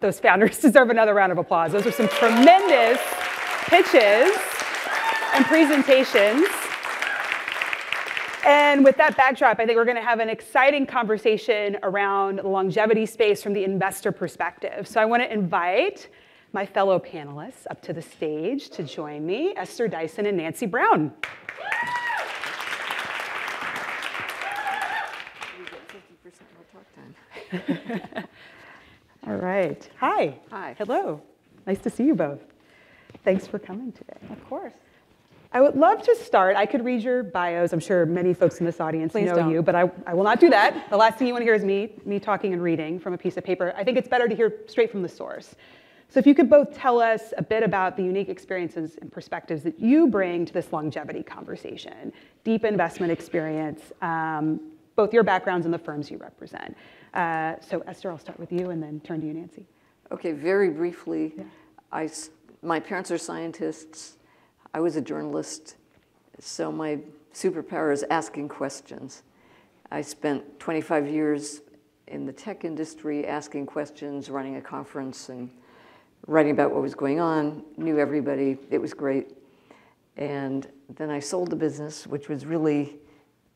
those founders deserve another round of applause. Those are some tremendous pitches and presentations. And with that backdrop, I think we're going to have an exciting conversation around the longevity space from the investor perspective. So I want to invite my fellow panelists up to the stage to join me, Esther Dyson and Nancy Brown. We get 50% more talk time. All right. Hi. Hi. Hello. Nice to see you both. Thanks for coming today. Of course. I would love to start. I could read your bios. I'm sure many folks in this audience Please know don't. you, but I will not do that. The last thing you want to hear is me talking and reading from a piece of paper. I think it's better to hear straight from the source. So if you could both tell us a bit about the unique experiences and perspectives that you bring to this longevity conversation, deep investment experience, both your backgrounds and the firms you represent. So Esther, I'll start with you and then turn to you, Nancy. Okay, very briefly, my parents are scientists. I was a journalist, so my superpower is asking questions. I spent 25 years in the tech industry asking questions, running a conference, and writing about what was going on, knew everybody. It was great. And then I sold the business, which was really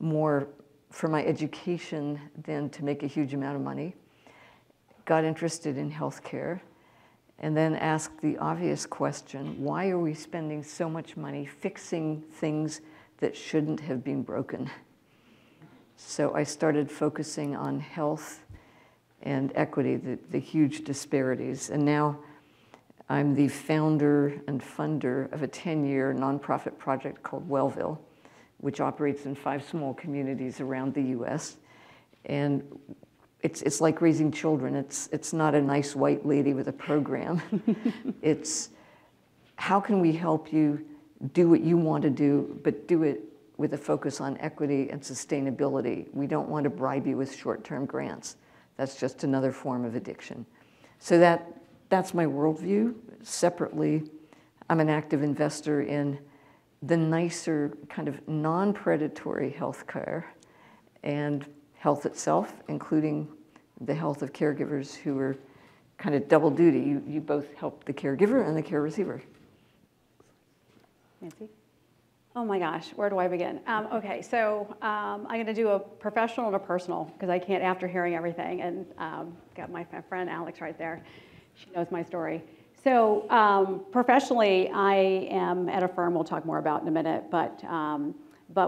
more for my education than to make a huge amount of money. Got interested in healthcare, and then asked the obvious question, why are we spending so much money fixing things that shouldn't have been broken? So I started focusing on health and equity, the huge disparities. And now I'm the founder and funder of a 10-year nonprofit project called Wellville, which operates in 5 small communities around the US. And it's like raising children. It's not a nice white lady with a program. It's how can we help you do what you want to do, but do it with a focus on equity and sustainability. We don't want to bribe you with short-term grants. That's just another form of addiction. So that's my worldview. Separately, I'm an active investor in the nicer kind of non-predatory healthcare and health itself, including the health of caregivers who are kind of double duty. You both help the caregiver and the care receiver. Nancy? Oh my gosh, where do I begin? Okay, so I'm going to do a professional and a personal because I can't after hearing everything, and got my friend Alex right there. She knows my story. So professionally, I am at a firm we'll talk more about in a minute, but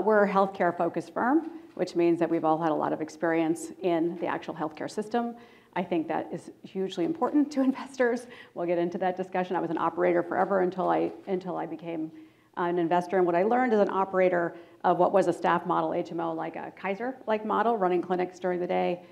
we're a healthcare focused firm, which means that we've all had a lot of experience in the actual healthcare system. I think that is hugely important to investors. We'll get into that discussion. I was an operator forever until I became an investor. And what I learned as an operator of what was a staff model, HMO, like a Kaiser-like model, running clinics during the day,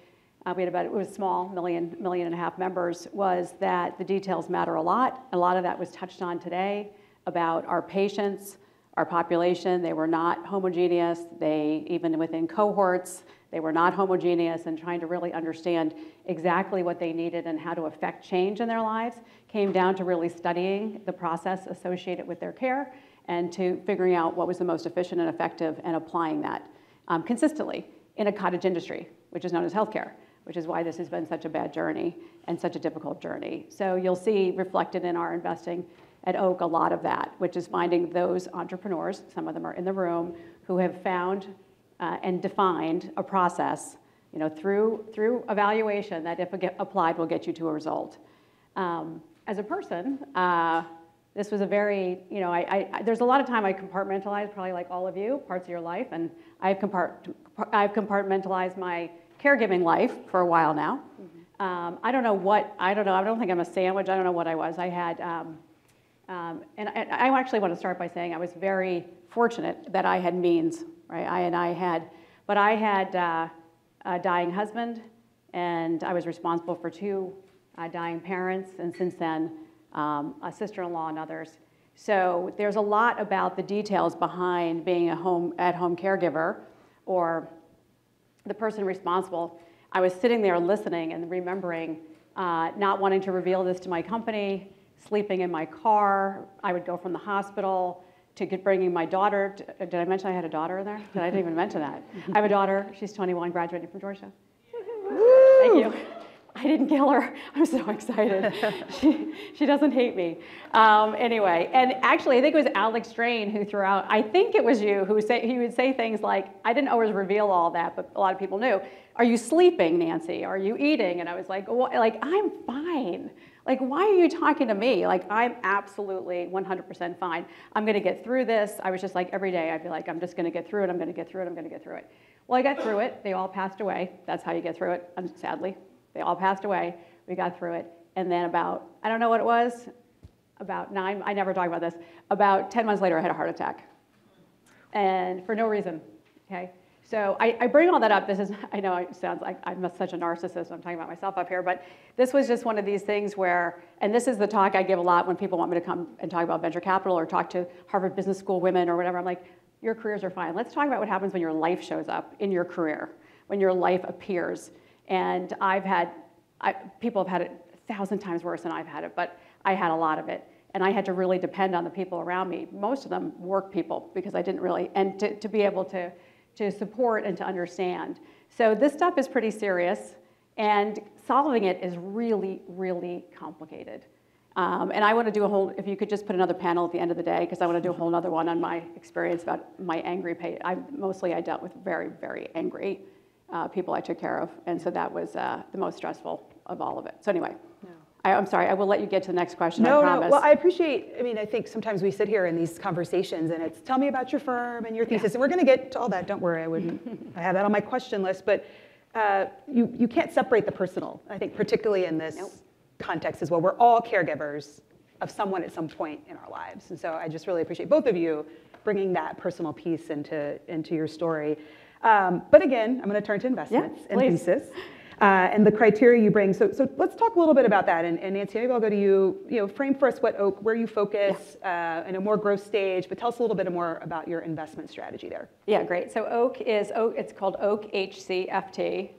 we had about, it was small, million and a half members, was that the details matter a lot. A lot of that was touched on today about our patients, our population. They were not homogeneous. They, even within cohorts, they were not homogeneous, and trying to really understand exactly what they needed and how to affect change in their lives came down to really studying the process associated with their care and to figuring out what was the most efficient and effective and applying that consistently in a cottage industry, which is known as healthcare, which is why this has been such a bad journey and such a difficult journey. So you'll see reflected in our investing at Oak a lot of that, which is finding those entrepreneurs, some of them are in the room, who have found and defined a process, you know, through evaluation that if applied will get you to a result. As a person, this was a very, you know, there's a lot of time I compartmentalize, probably like all of you, parts of your life, and I've compartmentalized my caregiving life for a while now. Mm-hmm. I don't think I'm a sandwich. I don't know what I was. I had, and I actually want to start by saying I was very fortunate that I had means, right? I had a dying husband, and I was responsible for 2 dying parents, and since then, a sister-in-law and others. So there's a lot about the details behind being a at-home caregiver or the person responsible. I was sitting there listening and remembering not wanting to reveal this to my company, sleeping in my car. I would go from the hospital to bringing my daughter. Did I mention I had a daughter in there? I didn't even mention that. I have a daughter. She's 21, graduating from Georgia. Thank you. I didn't kill her. I'm so excited. She doesn't hate me. Anyway, and actually, I think it was Alex Drane who threw out, I think it was you, he would say things like, I didn't always reveal all that, but a lot of people knew. Are you sleeping, Nancy? Are you eating? And I was like, I'm fine. Like, why are you talking to me? Like, I'm absolutely 100% fine. I'm going to get through this. I was just like, every day, I'd be like, I'm just going to get through it. I'm going to get through it. I'm going to get through it. Well, I got through it. They all passed away. That's how you get through it, sadly. They all passed away. We got through it. And then about, I don't know what it was, about 9, I never talk about this, about 10 months later, I had a heart attack. and for no reason, okay? So I bring all that up. This is, I know it sounds like I'm such a narcissist. I'm talking about myself up here, but this was just one of these things where, and this is the talk I give a lot when people want me to come and talk about venture capital or talk to Harvard Business School women or whatever. I'm like, your careers are fine. Let's talk about what happens when your life shows up in your career, when your life appears. And people have had it 1,000 times worse than I've had it, but I had a lot of it. And I had to really depend on the people around me, most of them work people, because I didn't really, and to be able to support and to understand. So this stuff is pretty serious, and solving it is really, really complicated. And I want to do a whole, if you could just put another panel at the end of the day, because I want to do a whole other one on my experience about my angry I dealt with very, very angry people I took care of, and so that was the most stressful of all of it. So anyway. I'm sorry, I will let you get to the next question, I promise. Well, I appreciate, I think sometimes we sit here in these conversations and it's, tell me about your firm and your thesis, and we're gonna get to all that, don't worry, I have that on my question list, but you can't separate the personal, I think particularly in this context as well. We're all caregivers of someone at some point in our lives, and so I just really appreciate both of you bringing that personal piece into your story. But again, I'm gonna turn to investments and thesis. And the criteria you bring. So let's talk a little bit about that. And Nancy, maybe I'll go to you. Frame for us what Oak, where you focus in a more growth stage, but tell us a little bit more about your investment strategy there. Yeah, great. So it's called Oak HCFT,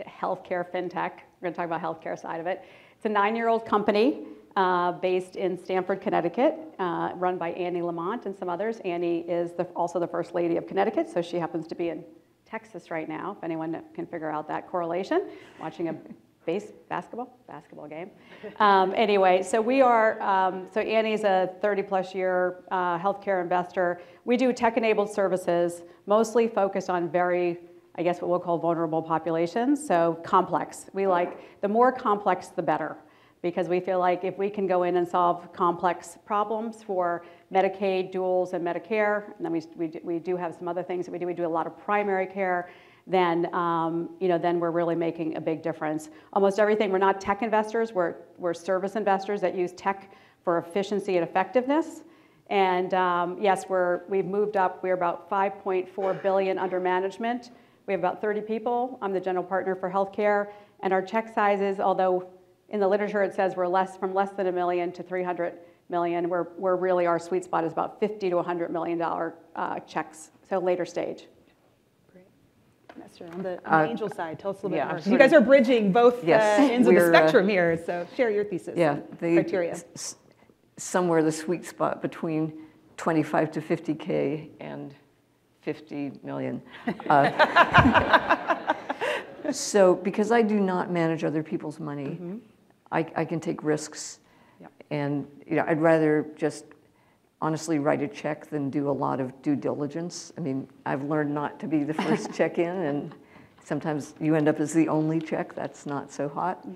healthcare fintech. We're going to talk about healthcare side of it. It's a 9-year-old company based in Stamford, Connecticut, run by Annie Lamont and some others. Annie is also the first lady of Connecticut, so she happens to be in Texas right now, if anyone can figure out that correlation, watching a basketball game. Anyway, so we are, so Annie's a 30-plus year healthcare investor. We do tech-enabled services, mostly focused on very, I guess what we'll call vulnerable populations, so complex. We like, the more complex, the better, because we feel like if we can go in and solve complex problems for Medicaid, duals, and Medicare, and then we do have some other things that we do. We do a lot of primary care. Then then we're really making a big difference. Almost everything. We're not tech investors. We're service investors that use tech for efficiency and effectiveness. And yes, we've moved up. We're about $5.4 billion under management. We have about 30 people. I'm the general partner for healthcare, and our check sizes, although in the literature it says we're from less than $1 million to $300 million. We're really, our sweet spot is about $50 to $100 million checks, so later stage. Great. Esther, on the angel side, tell us a little bit more. So you guys are bridging both ends of the spectrum here, so share your thesis and criteria. Somewhere the sweet spot between 25 to 50K and 50 million. So because I do not manage other people's money, I can take risks. And I'd rather just honestly write a check than do a lot of due diligence. I mean, I've learned not to be the first check in, and sometimes you end up as the only check. That's not so hot.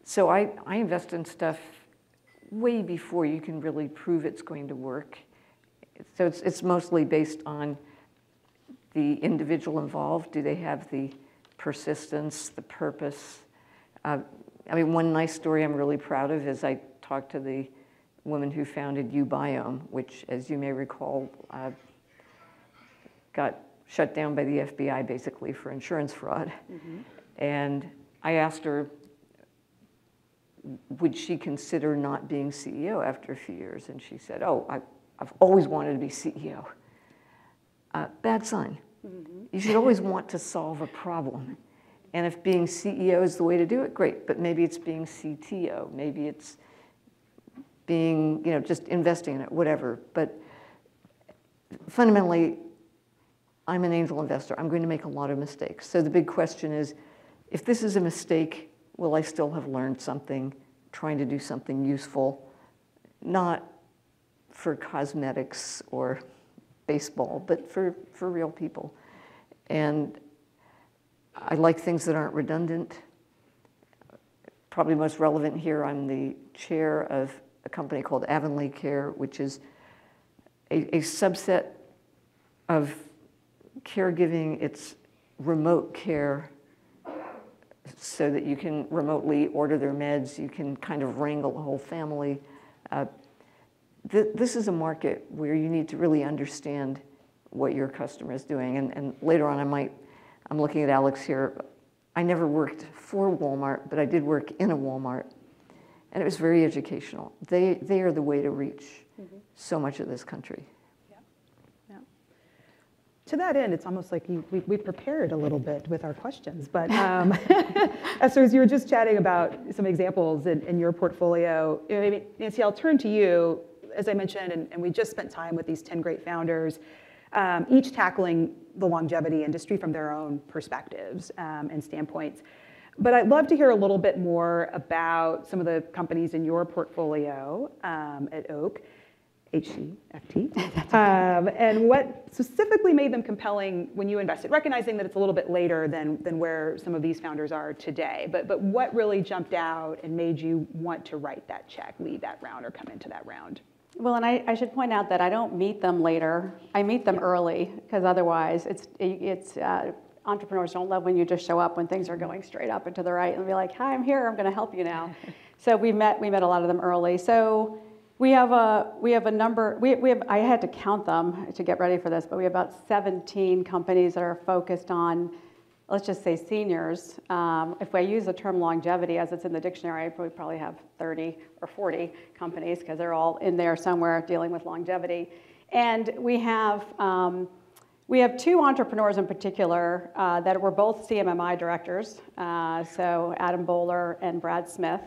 So I invest in stuff way before you can really prove it's going to work. So it's mostly based on the individual involved. Do they have the persistence, the purpose? I mean, one nice story I'm really proud of is I talked to the woman who founded Ubiome, which, as you may recall, got shut down by the FBI basically for insurance fraud. And I asked her, would she consider not being CEO after a few years? And she said, oh, I've always wanted to be CEO. Bad sign. You should always want to solve a problem. And if being CEO is the way to do it, great. But maybe it's being CTO. Maybe it's being, just investing in it, whatever. But fundamentally, I'm an angel investor. I'm going to make a lot of mistakes. So the big question is, if this is a mistake, will I still have learned something, trying to do something useful, not for cosmetics or baseball, but for real people. And I like things that aren't redundant. Probably most relevant here, I'm the chair of a company called Avonlea Care, which is a subset of caregiving. It's remote care so that you can remotely order their meds. You can kind of wrangle a whole family. this is a market where you need to really understand what your customer is doing. And later on, I'm looking at Alex here. I never worked for Walmart, but I did work in a Walmart. And it was very educational. They are the way to reach so much of this country. To that end, it's almost like we prepared a little bit with our questions. But Esther, as you were just chatting about some examples in your portfolio, Nancy, I'll turn to you. As I mentioned, and we just spent time with these 10 great founders, each tackling the longevity industry from their own perspectives and standpoints. But I'd love to hear a little bit more about some of the companies in your portfolio at Oak, HCFT, and what specifically made them compelling when you invested, recognizing that it's a little bit later than where some of these founders are today. But what really jumped out and made you want to write that check, lead that round, or come into that round? Well, and I should point out that I don't meet them later. I meet them early, because otherwise entrepreneurs don't love when you just show up when things are going straight up and to the right and be like, hi, I'm here, I'm going to help you now. So we met a lot of them early. So we have a number, I had to count them to get ready for this, but we have about 17 companies that are focused on, let's just say, seniors. If I use the term longevity as it's in the dictionary, we probably have 30 or 40 companies, because they're all in there somewhere dealing with longevity. And we have two entrepreneurs in particular that were both CMMI directors, so Adam Bowler and Brad Smith.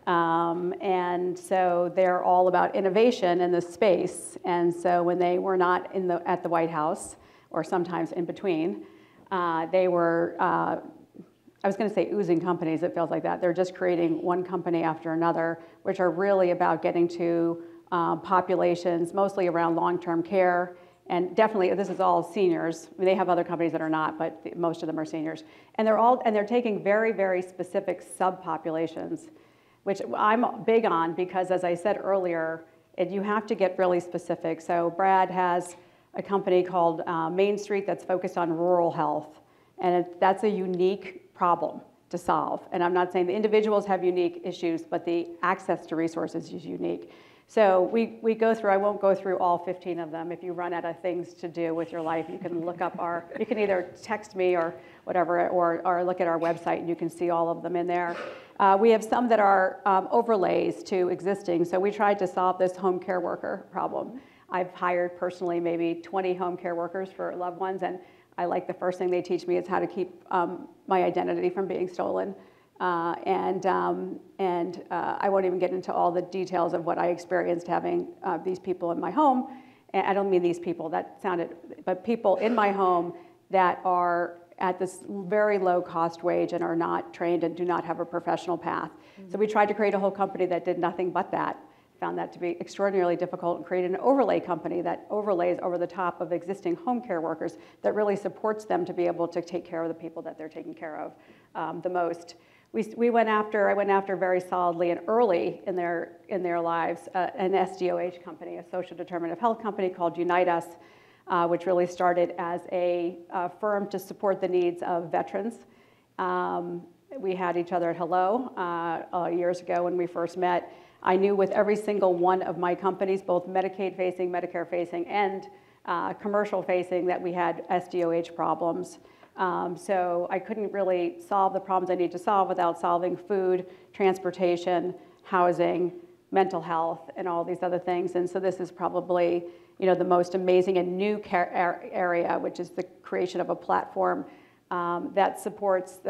And so they're all about innovation in this space. And so when they were not at the White House, or sometimes in between, they were, I was going to say oozing companies, it feels like that. They're just creating one company after another, which are really about getting to populations, mostly around long-term care. And definitely, this is all seniors. I mean, they have other companies that are not, but most of them are seniors. And they're taking very, very specific subpopulations, which I'm big on, because as I said earlier, you have to get really specific. So Brad has a company called Main Street that's focused on rural health. And that's a unique problem to solve. And I'm not saying the individuals have unique issues, but the access to resources is unique. So we go through, I won't go through all 15 of them. If you run out of things to do with your life, you can look up you can either text me or whatever, or look at our website and you can see all of them in there. We have some that are overlays to existing. So we tried to solve this home care worker problem. I've hired personally maybe 20 home care workers for loved ones, and I like the first thing they teach me is how to keep my identity from being stolen. I won't even get into all the details of what I experienced having these people in my home. And I don't mean these people, but people in my home that are at this very low cost wage and are not trained and do not have a professional path. So we tried to create a whole company that did nothing but that. Found that to be extraordinarily difficult, and created an overlay company that overlays over the top of existing home care workers that really supports them to be able to take care of the people that they're taking care of the most. I went after very solidly and early in their lives an SDOH company, a social determinant of health company called Unite Us, which really started as a firm to support the needs of veterans. We had each other at Hello years ago when we first met. I knew with every single one of my companies, both Medicaid-facing, Medicare-facing, and commercial-facing, that we had SDOH problems. So I couldn't really solve the problems I need to solve without solving food, transportation, housing, mental health, and all these other things. And so this is probably, the most amazing and new area, which is the creation of a platform that supports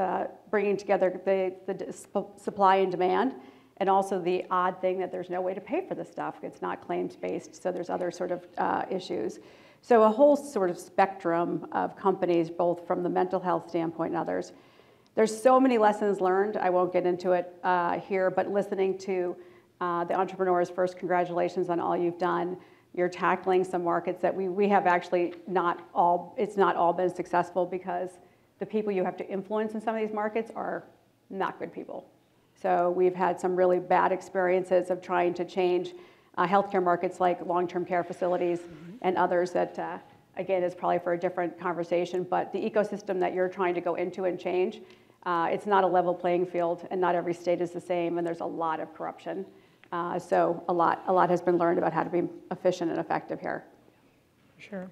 bringing together the supply and demand, and also the odd thing that there's no way to pay for this stuff. It's not claims-based, so there's other sort of issues. So a whole sort of spectrum of companies, both from the mental health standpoint and others. There's so many lessons learned. I won't get into it here, but listening to the entrepreneurs, first, congratulations on all you've done. You're tackling some markets that we have actually it's not all been successful, because the people you have to influence in some of these markets are not good people. So we've had some really bad experiences of trying to change healthcare markets like long-term care facilities and others that, again, is probably for a different conversation. But the ecosystem that you're trying to go into and change, it's not a level playing field, and not every state is the same, and there's a lot of corruption. So a lot has been learned about how to be efficient and effective here. Sure.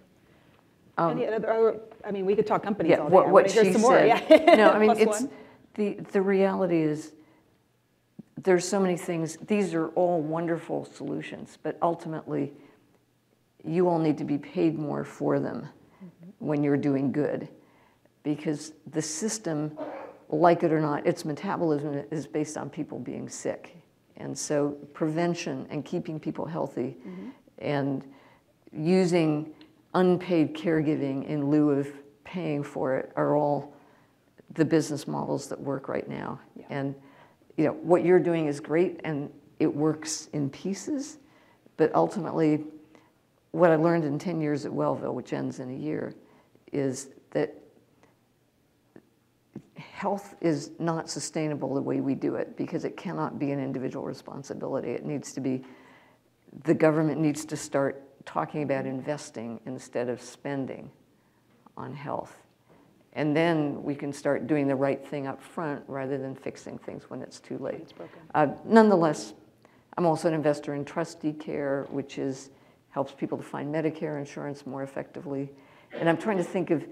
Any other, I mean, we could talk companies all day. What she some said. More. Yeah. No, I mean, the reality is there's so many things. These are all wonderful solutions, but ultimately, you all need to be paid more for them when you're doing good, because the system, like it or not, its metabolism is based on people being sick. And so prevention and keeping people healthy and using unpaid caregiving in lieu of paying for it are all the business models that work right now. Yeah. And what you're doing is great and it works in pieces, but ultimately what I learned in 10 years at Wellville, which ends in a year, is that health is not sustainable the way we do it, because it cannot be an individual responsibility. It needs to be, the government needs to start talking about investing instead of spending on health. And then we can start doing the right thing up front rather than fixing things when it's too late. It's broken. Nonetheless, I'm also an investor in Trustee Care, which helps people to find Medicare insurance more effectively. And I'm trying to think of,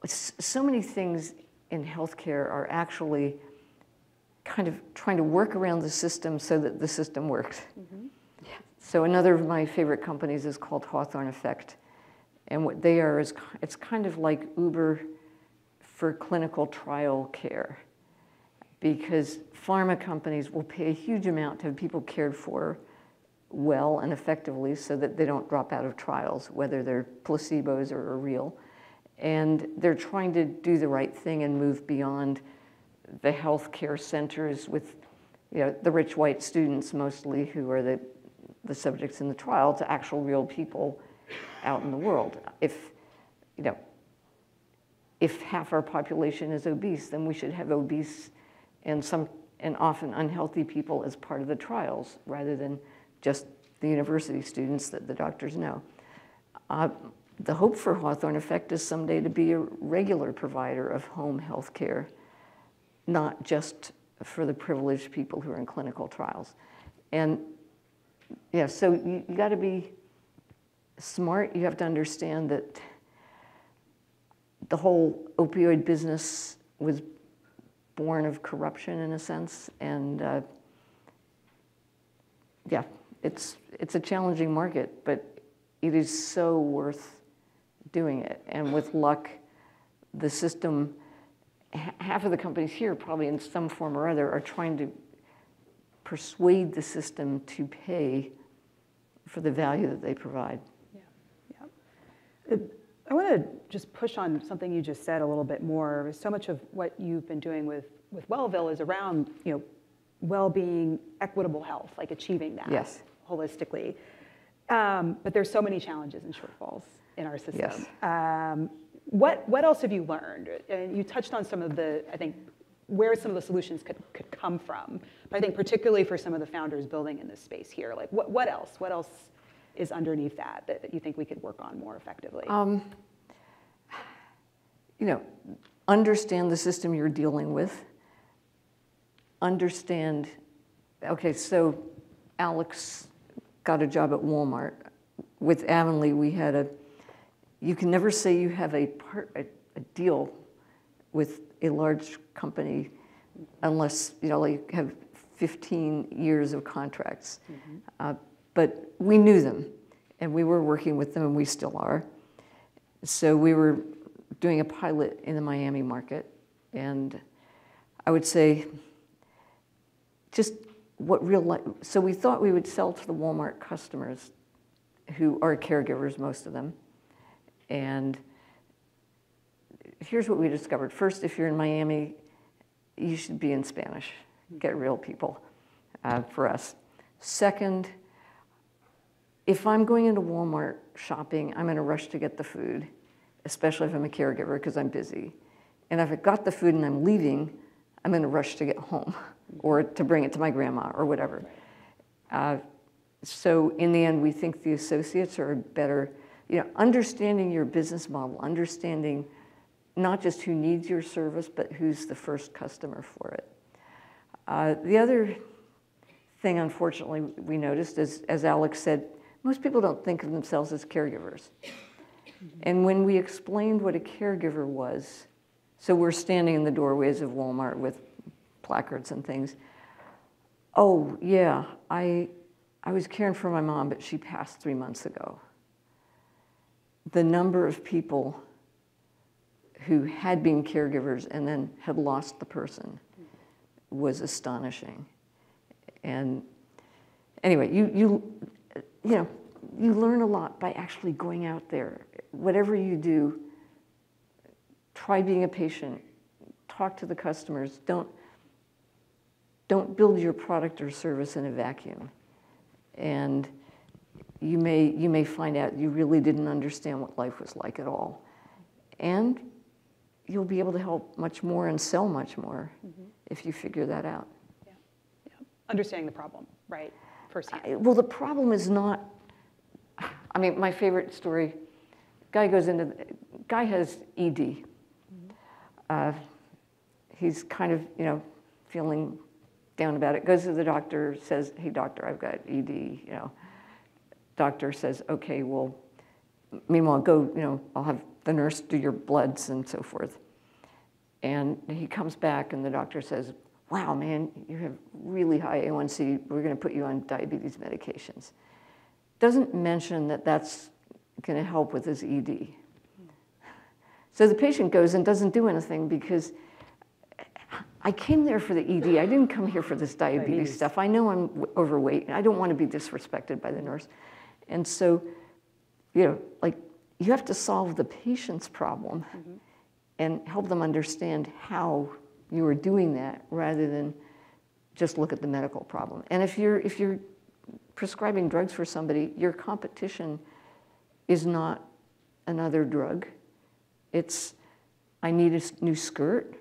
so many things in healthcare are actually kind of trying to work around the system so that the system works. Yeah. So another of my favorite companies is called Hawthorne Effect. And what they are is, it's kind of like Uber for clinical trial care, because pharma companies will pay a huge amount to have people cared for well and effectively so that they don't drop out of trials, whether they're placebos or real. And they're trying to do the right thing and move beyond the healthcare centers with the rich white students mostly who are the subjects in the trial to actual real people out in the world. If half our population is obese, then we should have obese and often unhealthy people as part of the trials rather than just the university students that the doctors know. The hope for Hawthorne Effect is someday to be a regular provider of home health care, not just for the privileged people who are in clinical trials. And so you got to be smart. You have to understand that the whole opioid business was born of corruption in a sense, and it's a challenging market, but it is so worth doing it. And with luck, the system, half of the companies here probably in some form or other are trying to persuade the system to pay for the value that they provide. Yeah. I want to just push on something you just said a little bit more. So much of what you've been doing with Wellville is around, well-being, equitable health, like achieving that holistically. But there's so many challenges and shortfalls in our system. Yes. What else have you learned? And you touched on some of I think, where some of the solutions could come from. But I think particularly for some of the founders building in this space here, like what else? What else is underneath that you think we could work on more effectively? Understand the system you're dealing with. Understand, okay, so Alex got a job at Walmart. With Avonlea, we had you can never say you have a deal with a large company unless, you have 15 years of contracts. But we knew them, and we were working with them, and we still are. So we were doing a pilot in the Miami market, and I would say just what real life, so we thought we would sell to the Walmart customers who are caregivers, most of them. And here's what we discovered. First, if you're in Miami, you should be in Spanish. Get real people for us. Second, if I'm going into Walmart shopping, I'm in a rush to get the food, especially if I'm a caregiver because I'm busy. And if I got the food and I'm leaving, I'm in a rush to get home or to bring it to my grandma or whatever. So in the end, we think the associates are better, understanding your business model, understanding not just who needs your service, but who's the first customer for it. The other thing, unfortunately, we noticed, as Alex said, most people don't think of themselves as caregivers. And when we explained what a caregiver was, so we're standing in the doorways of Walmart with placards and things. Oh, yeah, I was caring for my mom, but she passed 3 months ago. The number of people who had been caregivers and then had lost the person was astonishing. And anyway, you learn a lot by actually going out there. Whatever you do, try being a patient, talk to the customers. Don't build your product or service in a vacuum. And you may find out you really didn't understand what life was like at all. And you'll be able to help much more and sell much more if you figure that out. Yeah. Understanding the problem, right? Firsthand. Well, the problem is not, I mean, my favorite story, guy has ED. He's kind of, feeling down about it, goes to the doctor, says, hey, doctor, I've got ED, Doctor says, okay, well, meanwhile, go, I'll have the nurse do your bloods and so forth. And he comes back and the doctor says, wow, man, you have really high A1C. We're going to put you on diabetes medications. Doesn't mention that that's going to help with his ED. So the patient goes and doesn't do anything because I came there for the ED. I didn't come here for this diabetes stuff. I know I'm overweight. I don't want to be disrespected by the nurse. And so, you have to solve the patient's problem and help them understand how you are doing that rather than just look at the medical problem. And if you're prescribing drugs for somebody, your competition is not another drug. It's, I need a new skirt,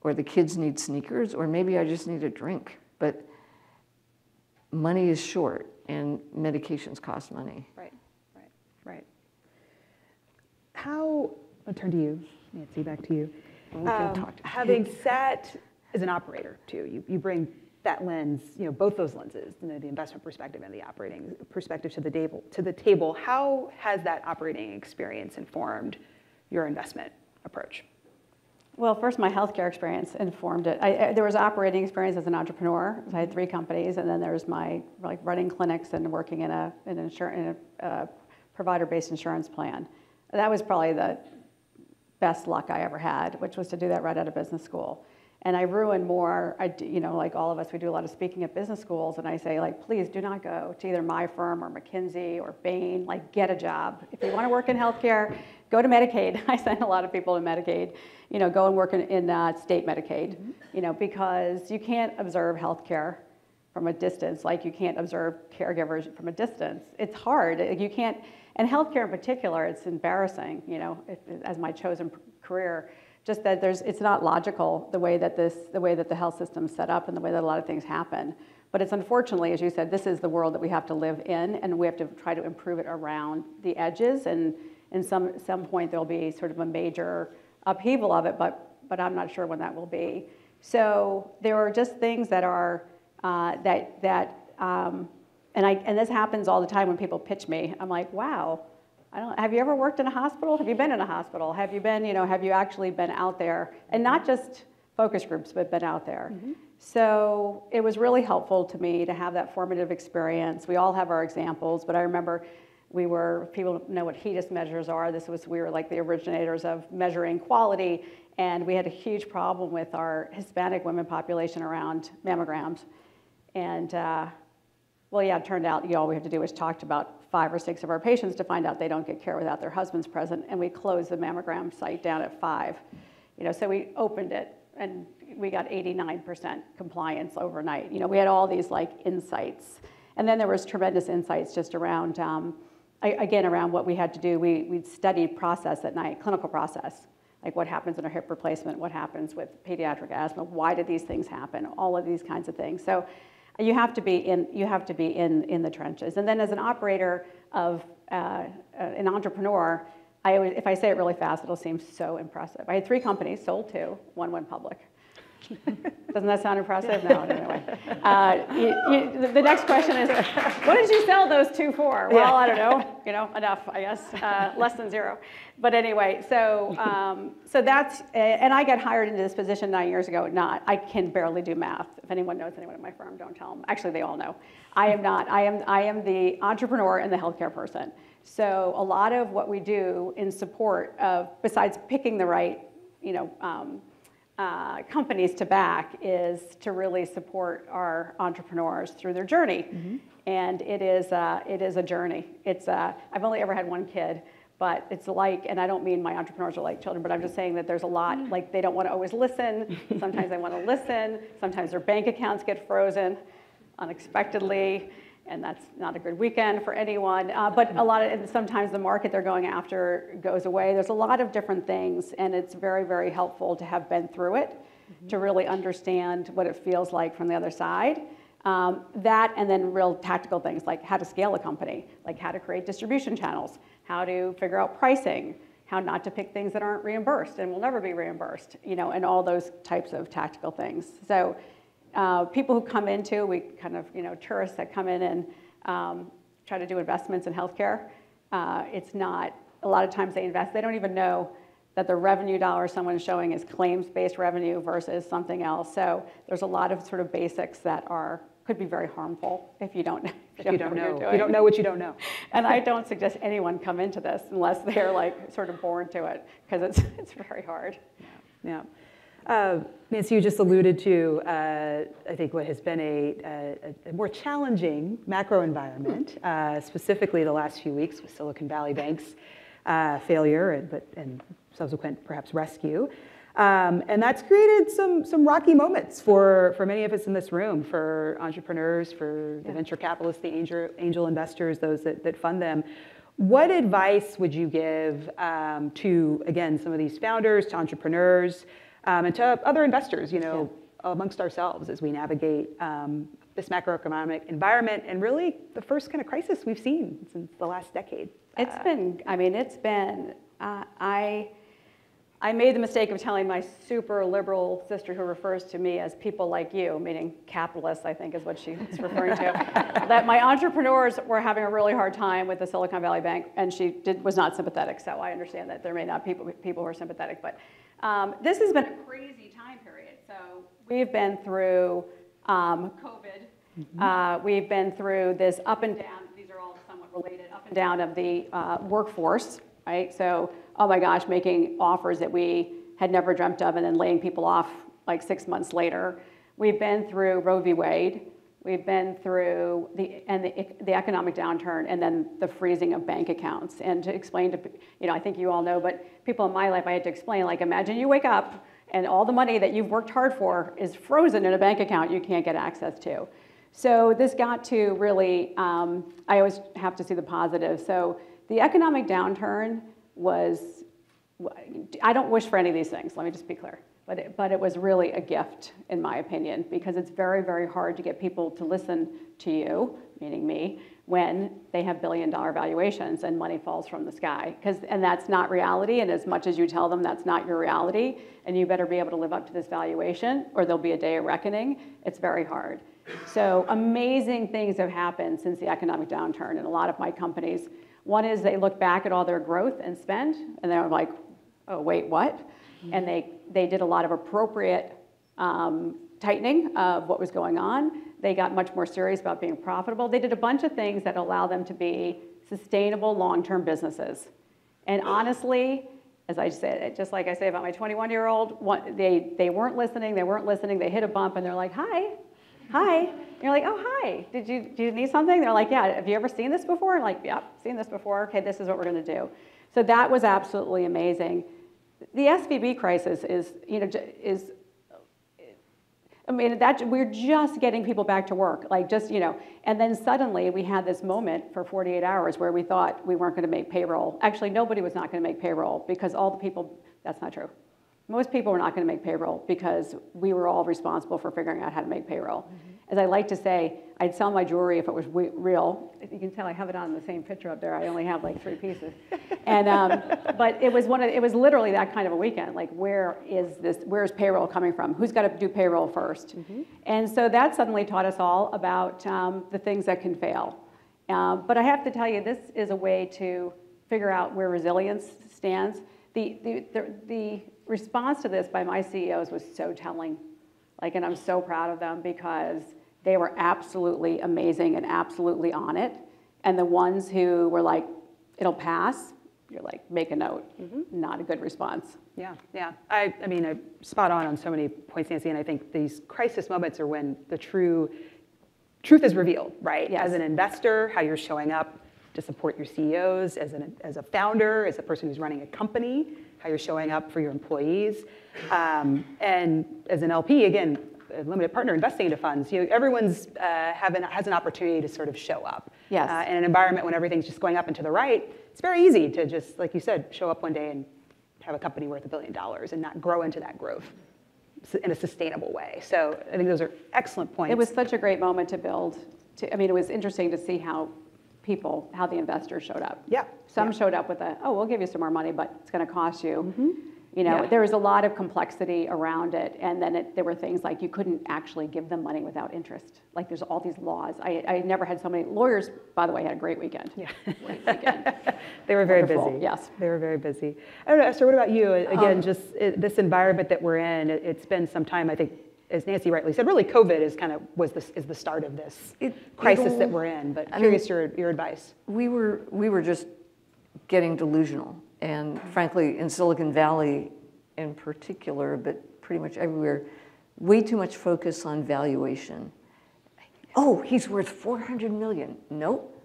or the kids need sneakers, or maybe I just need a drink. But money is short, and medications cost money. Right. How, I'll turn to you, Nancy, back to you. We can talk. Having sat as an operator, too, you bring that lens, both those lenses, the investment perspective and the operating perspective to the table. How has that operating experience informed your investment approach? Well, first, my healthcare experience informed it. There was operating experience as an entrepreneur. I had 3 companies, and then there's my running clinics and working in a provider-based insurance plan. That was probably the best luck I ever had, which was to do that right out of business school. And I ruined more. Like all of us, we do a lot of speaking at business schools, and I say, please do not go to either my firm or McKinsey or Bain. Get a job. If you want to work in healthcare, go to Medicaid. I send a lot of people to Medicaid. Go and work in state Medicaid. Because you can't observe healthcare from a distance, like you can't observe caregivers from a distance. It's hard. You can't, and healthcare in particular, it's embarrassing. As my chosen career. Just that it's not logical the way that the health system's set up and the way that a lot of things happen. But it's unfortunately, as you said, this is the world that we have to live in, and we have to try to improve it around the edges. And in some point, there'll be sort of a major upheaval of it, but I'm not sure when that will be. So there are just things that are and this happens all the time when people pitch me. I'm like, wow. Have you ever worked in a hospital? Have you been in a hospital? Have you been, have you actually been out there? And not just focus groups, but been out there. So it was really helpful to me to have that formative experience. We all have our examples, but I remember people know what HEDIS measures are. We were like the originators of measuring quality, and we had a huge problem with our Hispanic women population around mammograms. And it turned out all we had to do was talk to about 5 or 6 of our patients to find out they don't get care without their husbands present, and we closed the mammogram site down at 5. So we opened it, and we got 89% compliance overnight. We had all these insights, and then there was tremendous insights just around, around what we had to do. We studied process at night, clinical process, like what happens in a hip replacement, what happens with pediatric asthma, why did these things happen, all of these kinds of things. So you have to be in the trenches. And then as an operator of an entrepreneur, if I say it really fast, it'll seem so impressive. I had 3 companies, sold 2, one went public. Doesn't that sound impressive? No, anyway. The next question is, what did you sell those two for? Well, I don't know, enough, I guess, less than zero. But anyway, so that's, and I got hired into this position 9 years ago. I can barely do math. If anyone knows anyone at my firm, don't tell them. Actually, they all know. I am not. I am the entrepreneur and the healthcare person. So a lot of what we do in support of, besides picking the right, companies to back, is to really support our entrepreneurs through their journey. Mm-hmm. And it is a journey. I've only ever had one kid, but it's like, and I don't mean my entrepreneurs are like children, but I'm just saying that there's a lot, like they don't want to always listen. Sometimes they want to listen. Sometimes their bank accounts get frozen unexpectedly, and that's not a good weekend for anyone. But sometimes the market they're going after goes away. There's a lot of different things, and it's very, very helpful to have been through it, to really understand what it feels like from the other side. That, and then real tactical things like how to scale a company, like how to create distribution channels, how to figure out pricing, how not to pick things that aren't reimbursed and will never be reimbursed, and all those types of tactical things. So people who come into, we kind of, tourists that come in and try to do investments in healthcare, it's not, a lot of times they invest, they don't even know that the revenue dollar someone's showing is claims-based revenue versus something else. So there's a lot of sort of basics that could be very harmful if you don't know. If you don't know. You don't know what you don't know. And I don't suggest anyone come into this unless they're like sort of born to it, because it's very hard. Yeah. Nancy, you just alluded to, I think, what has been a more challenging macro environment, specifically the last few weeks with Silicon Valley Bank's failure and subsequent, perhaps, rescue. And that's created some rocky moments for many of us in this room, for entrepreneurs, for the venture capitalists, the angel investors, those that fund them. What advice would you give to, again, some of these founders, to entrepreneurs, and to other investors, amongst ourselves as we navigate this macroeconomic environment and really the first kind of crisis we've seen since the last decade? I made the mistake of telling my super liberal sister who refers to me as people like you, meaning capitalists, I think is what she's referring to, that my entrepreneurs were having a really hard time with the Silicon Valley Bank, and she was not sympathetic, so I understand that there may not be people who are sympathetic, but this has been a crazy time period. So we've been through COVID, we've been through this up and down, these are all somewhat related, up and down of the workforce, right? So, oh my gosh, making offers that we had never dreamt of and then laying people off like 6 months later. We've been through Roe v. Wade. We've been through the economic downturn and then the freezing of bank accounts. And to explain to, I think you all know, but people in my life, I had to explain, like, imagine you wake up and all the money that you've worked hard for is frozen in a bank account you can't get access to. So this got to really, I always have to see the positive. So the economic downturn was, I don't wish for any of these things, let me just be clear, but it was really a gift, in my opinion, because it's very, very hard to get people to listen to you, meaning me, when they have billion-dollar valuations and money falls from the sky. And that's not reality, and as much as you tell them that's not your reality, and you better be able to live up to this valuation, or there'll be a day of reckoning, it's very hard. So amazing things have happened since the economic downturn in a lot of my companies. One is they look back at all their growth and spend, and they're like, oh, wait, what? Mm-hmm. And they did a lot of appropriate tightening of what was going on. They got much more serious about being profitable. They did a bunch of things that allow them to be sustainable long-term businesses. And honestly, as I said, just like I say about my 21-year-old, they weren't listening, they hit a bump, and they're like, hi. And you're like, oh, hi, do you need something? They're like, yeah, have you ever seen this before? And like, yeah, seen this before. Okay, this is what we're gonna do. So that was absolutely amazing. The SVB crisis we're just getting people back to work, and then suddenly we had this moment for 48 hours where we thought we weren't gonna make payroll. Actually, nobody was not gonna make payroll because all the people, that's not true. Most people were not gonna make payroll because we were all responsible for figuring out how to make payroll. Mm-hmm. as I like to say, I'd sell my jewelry if it was real. You can tell I have it on the same picture up there. I only have like 3 pieces. And, but it was literally that kind of a weekend. Like, where's payroll coming from? Who's got to do payroll first? And so that suddenly taught us all about the things that can fail. But I have to tell you, this is a way to figure out where resilience stands. The response to this by my CEOs was so telling. Like, and I'm so proud of them because they were absolutely amazing and absolutely on it. And the ones who were like, it'll pass, you're like, make a note. Not a good response. Yeah, yeah. I mean, I'm spot on so many points, Nancy, and I think these crisis moments are when the truth is revealed, right? Yes. As an investor, how you're showing up to support your CEOs, as a founder, as a person who's running a company, how you're showing up for your employees. And as an LP, again, a limited partner investing into funds, everyone's has an opportunity to sort of show up. Yes. In an environment when everything's just going up and to the right, it's very easy to just, like you said, show up one day and have a company worth $1 billion and not grow into that growth in a sustainable way. So I think those are excellent points. It was such a great moment to build. I mean, it was interesting to see how the investors showed up. Yeah. Some showed up with we'll give you some more money, but it's going to cost you. There was a lot of complexity around it. And then there were things like you couldn't actually give them money without interest. Like, there's all these laws. I never had so many lawyers, by the way, had a great weekend. Yeah. They were very busy. Yes. They were very busy. I don't know, Esther, what about you? Again, this environment that we're in, it's been some time, I think, as Nancy rightly said, really COVID is the start of this crisis that we're in. But curious your advice. We were just getting delusional. And frankly, in Silicon Valley in particular, but pretty much everywhere, way too much focus on valuation. Oh, he's worth 400 million. Nope.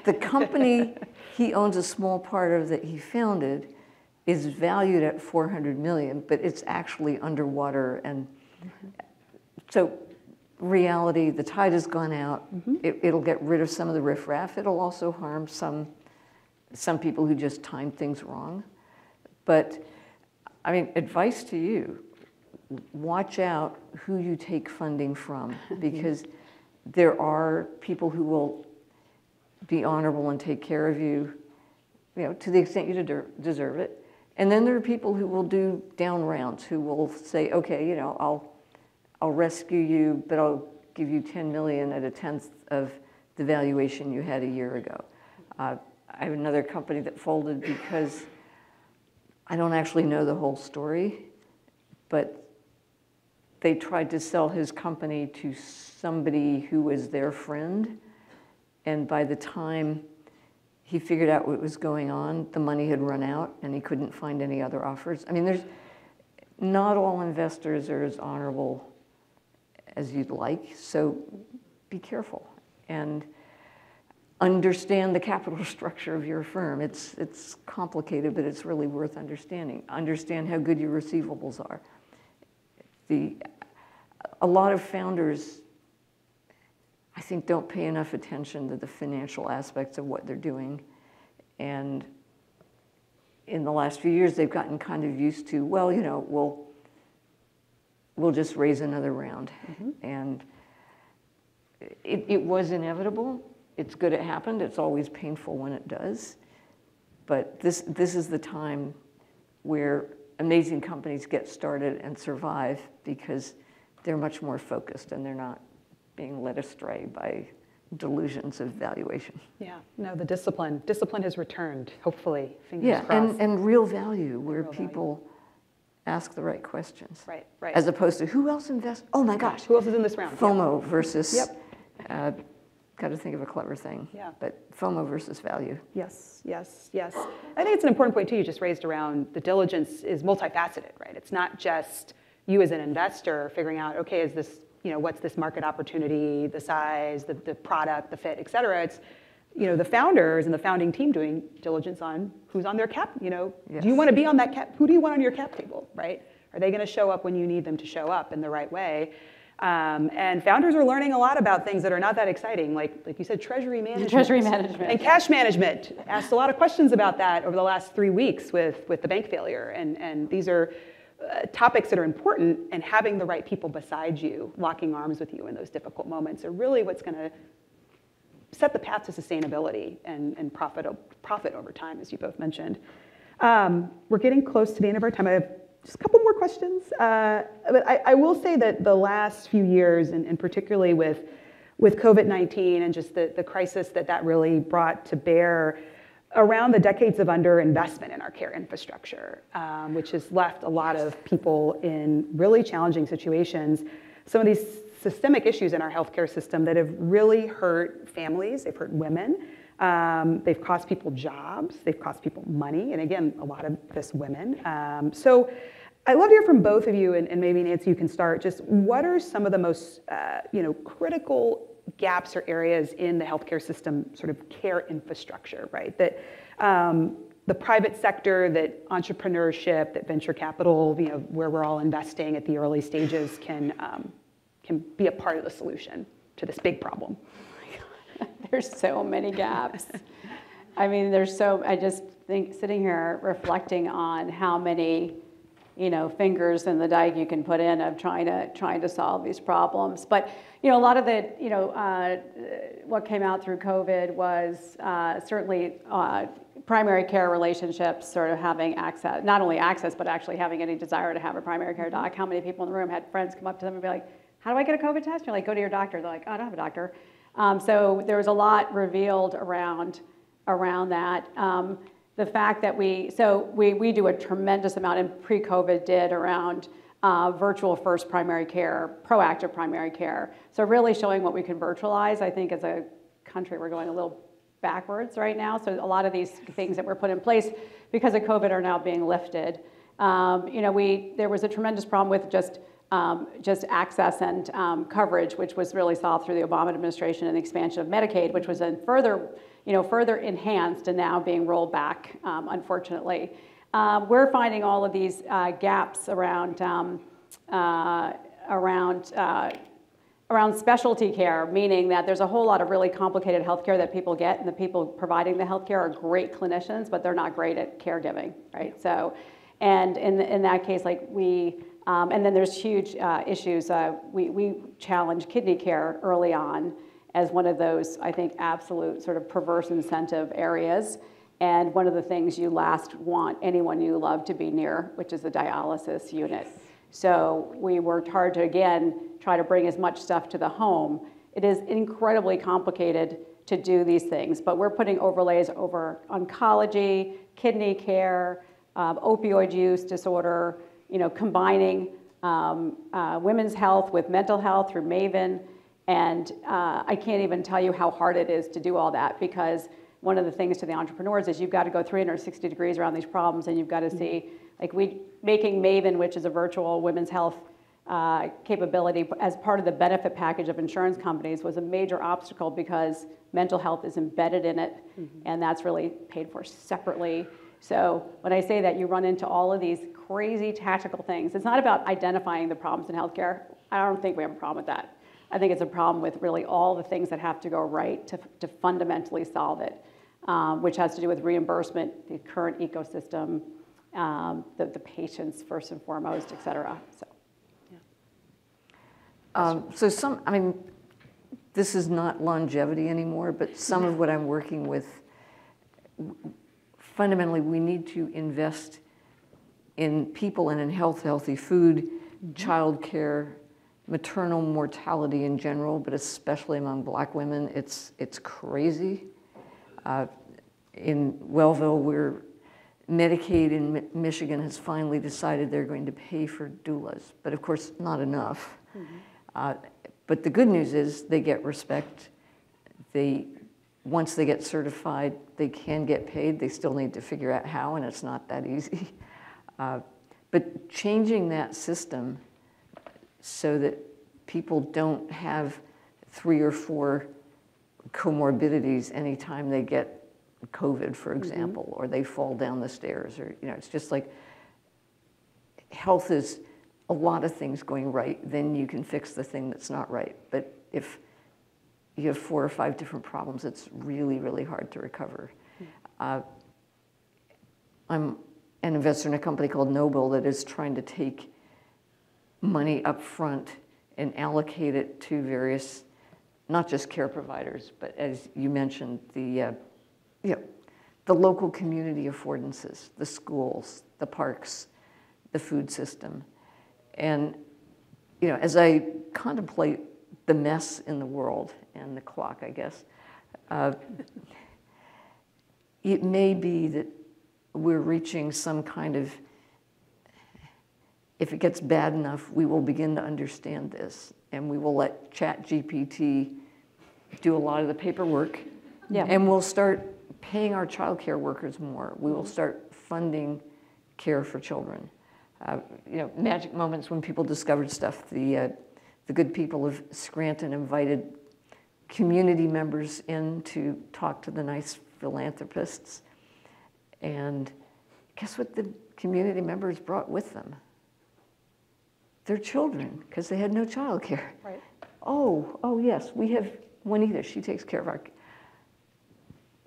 The company he owns a small part of that he founded is valued at 400 million, but it's actually underwater. And so reality, the tide has gone out. It'll get rid of some of the riffraff. It'll also harm some people who just time things wrong. But, I mean, advice to you, watch out who you take funding from, because there are people who will be honorable and take care of you, to the extent you deserve it. And then there are people who will do down rounds, who will say, okay, I'll rescue you, but I'll give you 10 million at 1/10 of the valuation you had a year ago. I have another company that folded because I don't actually know the whole story, but they tried to sell his company to somebody who was their friend. And by the time he figured out what was going on, the money had run out and he couldn't find any other offers. I mean, not all investors are as honorable as you'd like, so be careful. And understand the capital structure of your firm. It's complicated, but it's really worth understanding. Understand how good your receivables are. A lot of founders, I think, don't pay enough attention to the financial aspects of what they're doing. And in the last few years, they've gotten kind of used to, well, we'll just raise another round. And it was inevitable. It's good it happened. It's always painful when it does. But this is the time where amazing companies get started and survive because they're much more focused and they're not being led astray by delusions of valuation. Yeah, no, the discipline has returned, hopefully, fingers crossed. And real value, where people ask the right questions. Right. As opposed to, who else invests? Oh my gosh. Who else is in this round? FOMO versus... Got to think of a clever thing. Yeah. But FOMO versus value. Yes. I think it's an important point, too, you just raised around the diligence is multifaceted, right? It's not just you as an investor figuring out, okay, is this, what's this market opportunity, the size, the product, the fit, et cetera. It's, the founders and the founding team doing diligence on who's on their cap, Do you want to be on that cap? Who do you want on your cap table, right? Are they going to show up when you need them to show up in the right way? And founders are learning a lot about things that are not that exciting, like you said, treasury management. And cash management. Asked a lot of questions about that over the last 3 weeks with the bank failure. And these are topics that are important, and having the right people beside you, locking arms with you in those difficult moments are really what's going to set the path to sustainability and profit over time, as you both mentioned. We're getting close to the end of our time. I have just a couple more questions. But I will say that the last few years, and particularly with COVID-19 and just the crisis that really brought to bear around the decades of underinvestment in our care infrastructure, which has left a lot of people in really challenging situations. Some of these systemic issues in our healthcare system that have really hurt families, they've hurt women, they've cost people jobs, they've cost people money, and again, a lot of this women. So I'd love to hear from both of you, and maybe Nancy, you can start. Just what are some of the most critical gaps or areas in the healthcare system, sort of care infrastructure, right? That the private sector, that entrepreneurship, that venture capital, where we're all investing at the early stages can be a part of the solution to this big problem. There's so many gaps. I mean, I just think sitting here reflecting on how many, fingers in the dike you can put in of trying to solve these problems. But, a lot of the, what came out through COVID was certainly primary care relationships, sort of having access, not only access, but actually having any desire to have a primary care doc. How many people in the room had friends come up to them and be like, how do I get a COVID test? You're like, go to your doctor. They're like, oh, I don't have a doctor. So there was a lot revealed around that. The fact that we do a tremendous amount, and pre-COVID did, around virtual first primary care, proactive primary care. So really showing what we can virtualize. I think as a country, we're going a little backwards right now. So a lot of these things that were put in place because of COVID are now being lifted. There was a tremendous problem with just access and coverage, which was really solved through the Obama administration and the expansion of Medicaid, which was then further enhanced and now being rolled back, unfortunately. We're finding all of these gaps around specialty care, meaning that there's a whole lot of really complicated healthcare that people get, and the people providing the healthcare are great clinicians, but they're not great at caregiving, right? So, and in that case, and then there's huge issues. We challenge kidney care early on as one of those, I think, absolute sort of perverse incentive areas. And one of the things you last want anyone you love to be near, which is the dialysis unit. So we worked hard to, again, try to bring as much stuff to the home. It is incredibly complicated to do these things, but we're putting overlays over oncology, kidney care, opioid use disorder, combining women's health with mental health through Maven. And I can't even tell you how hard it is to do all that, because one of the things to the entrepreneurs is you've got to go 360 degrees around these problems, and you've got to see, making Maven, which is a virtual women's health capability as part of the benefit package of insurance companies, was a major obstacle because mental health is embedded in it, and that's really paid for separately. So when I say that, you run into all of these crazy tactical things. It's not about identifying the problems in healthcare. I don't think we have a problem with that. I think it's a problem with really all the things that have to go right to fundamentally solve it, which has to do with reimbursement, the current ecosystem, the patients first and foremost, et cetera. So. This is not longevity anymore, but some of what I'm working with, fundamentally, we need to invest in people and in healthy food, childcare, maternal mortality in general, but especially among Black women. It's crazy. In Wellville, where Medicaid in Michigan has finally decided they're going to pay for doulas, but of course not enough. But the good news is they get respect. Once they get certified, they can get paid. They still need to figure out how, and it's not that easy. But changing that system so that people don't have 3 or 4 comorbidities anytime they get COVID, for example, or they fall down the stairs, or it's just like health is a lot of things going right, then you can fix the thing that's not right. But if you have 4 or 5 different problems, it's really, really hard to recover. I'm an investor in a company called Noble that is trying to take money up front and allocate it to various, not just care providers, but as you mentioned, the local community affordances, the schools, the parks, the food system. And as I contemplate the mess in the world and the clock, I guess, it may be that we're reaching some kind of, if it gets bad enough, we will begin to understand this, and we will let ChatGPT do a lot of the paperwork, and we'll start paying our child care workers more. We will start funding care for children. Magic moments when people discovered stuff. The good people of Scranton invited community members in to talk to the nice philanthropists. And guess what the community members brought with them? Their children, because they had no child care. Right. Oh yes, we have Juanita, she takes care of our.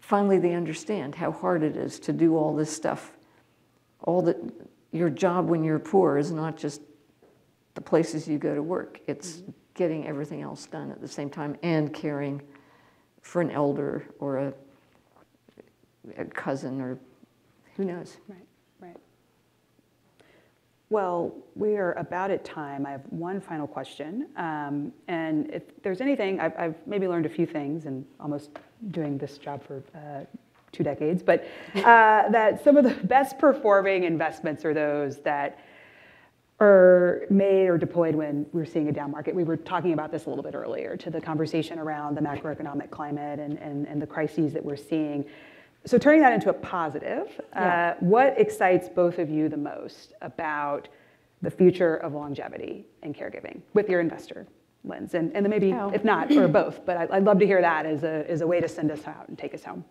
Finally, they understand how hard it is to do all this stuff. Your job when you're poor is not just the places you go to work. It's getting everything else done at the same time and caring for an elder or a cousin or who knows. Right. Well, we are about at time. I have one final question. And if there's anything, I've maybe learned a few things in almost doing this job for 2 decades, but that some of the best performing investments are those that are made or deployed when we're seeing a down market. We were talking about this a little bit earlier to the conversation around the macroeconomic climate and the crises that we're seeing. So turning that into a positive, what excites both of you the most about the future of longevity and caregiving with your investor lens? And then maybe, if not, or both, but I'd love to hear that as a way to send us out and take us home.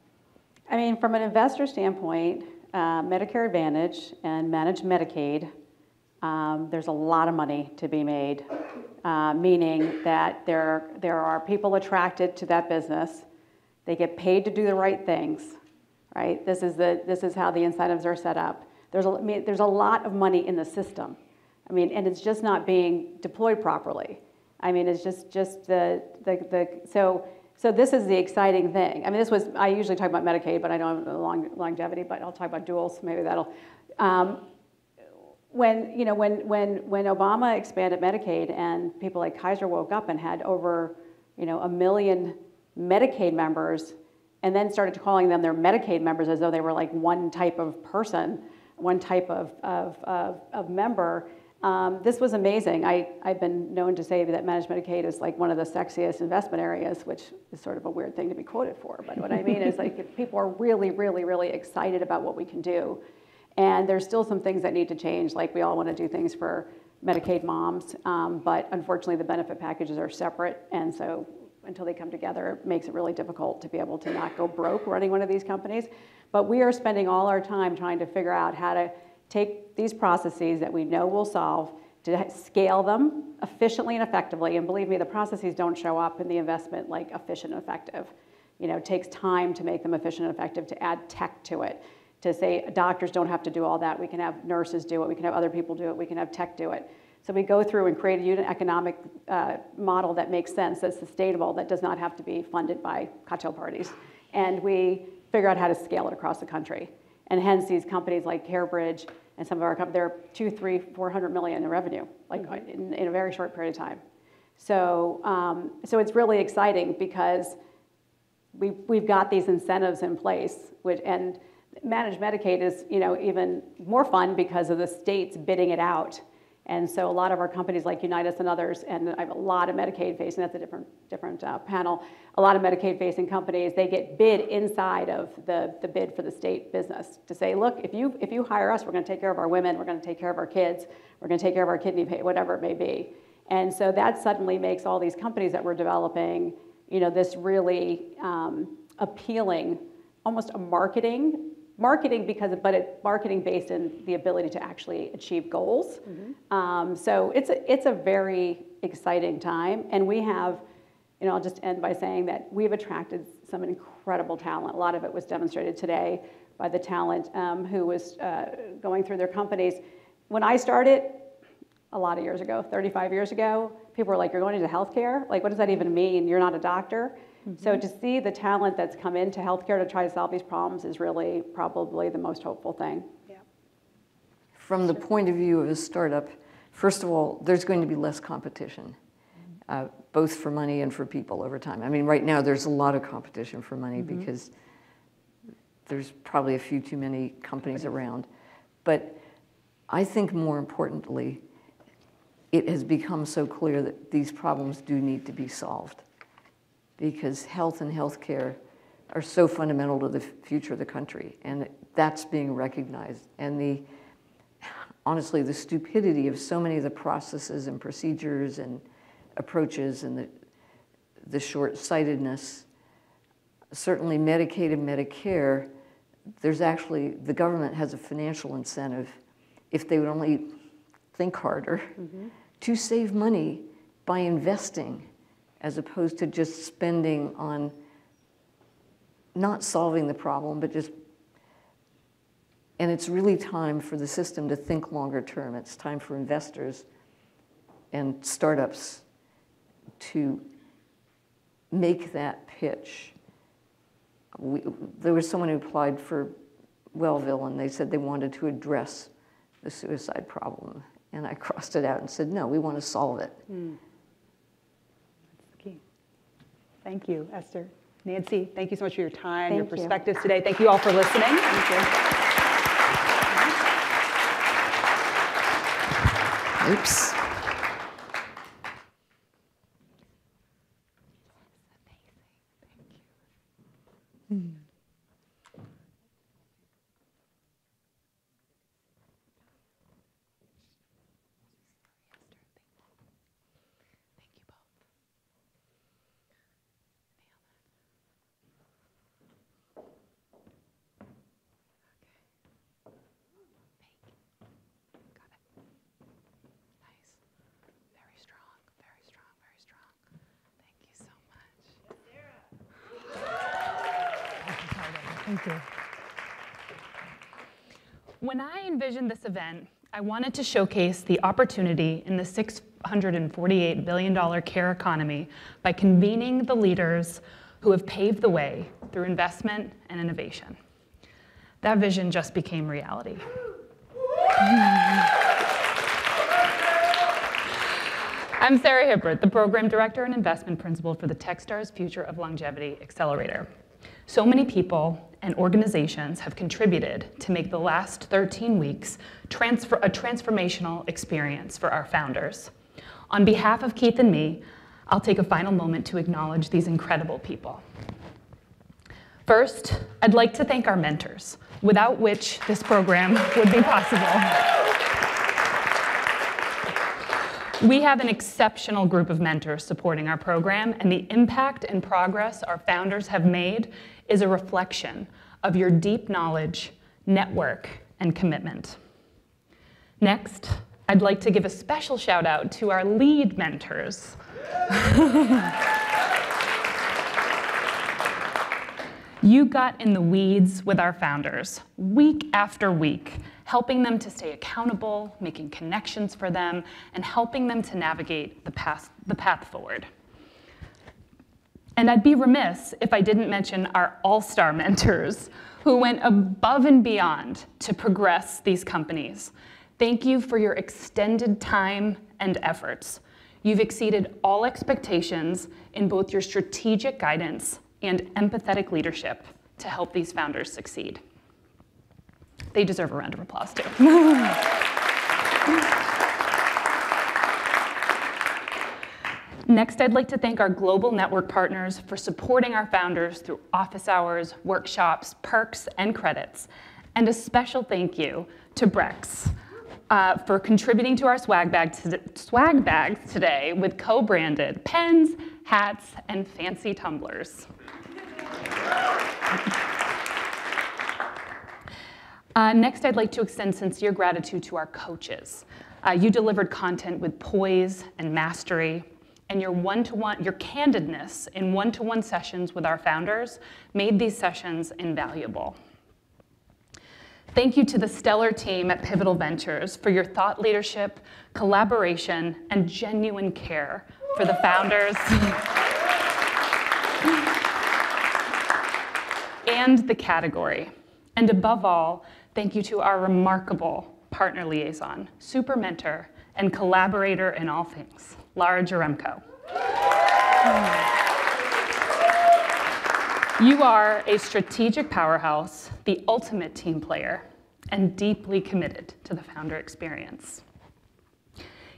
I mean, from an investor standpoint, Medicare Advantage and managed Medicaid, there's a lot of money to be made, meaning that there are people attracted to that business. They get paid to do the right things, right? This is how the incentives are set up. There's a lot of money in the system. I mean, and it's just not being deployed properly. I mean, it's just so this is the exciting thing. I mean, I usually talk about Medicaid, but I don't have longevity, but I'll talk about duals, maybe that'll. When Obama expanded Medicaid and people like Kaiser woke up and had over, 1 million Medicaid members, and then started calling them their Medicaid members as though they were like one type of person, one type of member. This was amazing. I've been known to say that managed Medicaid is like one of the sexiest investment areas, which is sort of a weird thing to be quoted for. But what I mean is like if people are really, really, really excited about what we can do. And there's still some things that need to change, like we all want to do things for Medicaid moms, but unfortunately the benefit packages are separate, and so until they come together, it makes it really difficult to be able to not go broke running one of these companies. But we are spending all our time trying to figure out how to take these processes that we know will solve, to scale them efficiently and effectively. And believe me, the processes don't show up in the investment like efficient and effective. It takes time to make them efficient and effective, to add tech to it. To say doctors don't have to do all that. We can have nurses do it. We can have other people do it. We can have tech do it. So we go through and create a unit economic model that makes sense, that's sustainable, that does not have to be funded by cocktail parties. And we figure out how to scale it across the country. And hence these companies like CareBridge and some of our companies, they're 200, 300, 400 million in revenue, like in a very short period of time. So, so it's really exciting because we've got these incentives in place, and managed Medicaid is, even more fun because of the states bidding it out. And so a lot of our companies like Unitas and others, and I have a lot of Medicaid facing, that's a different panel, a lot of Medicaid facing companies, they get bid inside of the bid for the state business to say, look, if you hire us, we're going to take care of our women, we're going to take care of our kids, we're going to take care of our kidney, whatever it may be. And so that suddenly makes all these companies that we're developing, this really appealing, almost a marketing but it's marketing based in the ability to actually achieve goals. So it's a very exciting time, and we have, I'll just end by saying that we've attracted some incredible talent. A lot of it was demonstrated today. by the talent who was going through their companies. When I started, a lot of years ago, 35 years ago, people were like, you're going into healthcare? Like, what does that even mean? You're not a doctor? Mm-hmm. So to see the talent that's come into healthcare to try to solve these problems is really probably the most hopeful thing. Yeah. From the point of view of a startup, first of all, there's going to be less competition, both for money and for people over time. I mean, right now there's a lot of competition for money because there's probably a few too many companies around. But I think more importantly, it has become so clear that these problems do need to be solved because health and healthcare are so fundamental to the future of the country, and that's being recognized. And honestly, the stupidity of so many of the processes and procedures and approaches and the short-sightedness, certainly Medicaid and Medicare, there's actually, the government has a financial incentive, if they would only think harder, to save money by investing as opposed to just spending on not solving the problem, but just, and it's really time for the system to think longer term. It's time for investors and startups to make that pitch. There was someone who applied for Wellville and they said they wanted to address the suicide problem. And I crossed it out and said, no, we want to solve it. That's the key. Thank you, Esther. Nancy, thank you so much for your time, your Thank you. perspectives today. Thank you all for listening. Thank you. Oops. Thank you. When I envisioned this event, I wanted to showcase the opportunity in the $648 billion care economy by convening the leaders who have paved the way through investment and innovation. That vision just became reality. I'm Sarah Hibbert, the Program Director and Investment Principal for the Techstars Future of Longevity Accelerator. So many people and organizations have contributed to make the last 13 weeks a transformational experience for our founders. On behalf of Keith and me, I'll take a final moment to acknowledge these incredible people. First, I'd like to thank our mentors, without which this program would be possible. We have an exceptional group of mentors supporting our program, and the impact and progress our founders have made is a reflection of your deep knowledge, network, and commitment. Next, I'd like to give a special shout out to our lead mentors. You got in the weeds with our founders, week after week, helping them to stay accountable, making connections for them, and helping them to navigate the path forward. And I'd be remiss if I didn't mention our all-star mentors who went above and beyond to progress these companies. Thank you for your extended time and efforts. You've exceeded all expectations in both your strategic guidance and empathetic leadership to help these founders succeed. They deserve a round of applause too. Next, I'd like to thank our global network partners for supporting our founders through office hours, workshops, perks, and credits. And a special thank you to Brex for contributing to our swag bags today with co-branded pens, hats, and fancy tumblers. Next, I'd like to extend sincere gratitude to our coaches. You delivered content with poise and mastery, and your candidness in one-to-one sessions with our founders made these sessions invaluable. Thank you to the stellar team at Pivotal Ventures for your thought leadership, collaboration, and genuine care for the founders and the category. And above all, thank you to our remarkable partner liaison, super mentor, and collaborator in all things, Lara Jaremko. You are a strategic powerhouse, the ultimate team player, and deeply committed to the founder experience.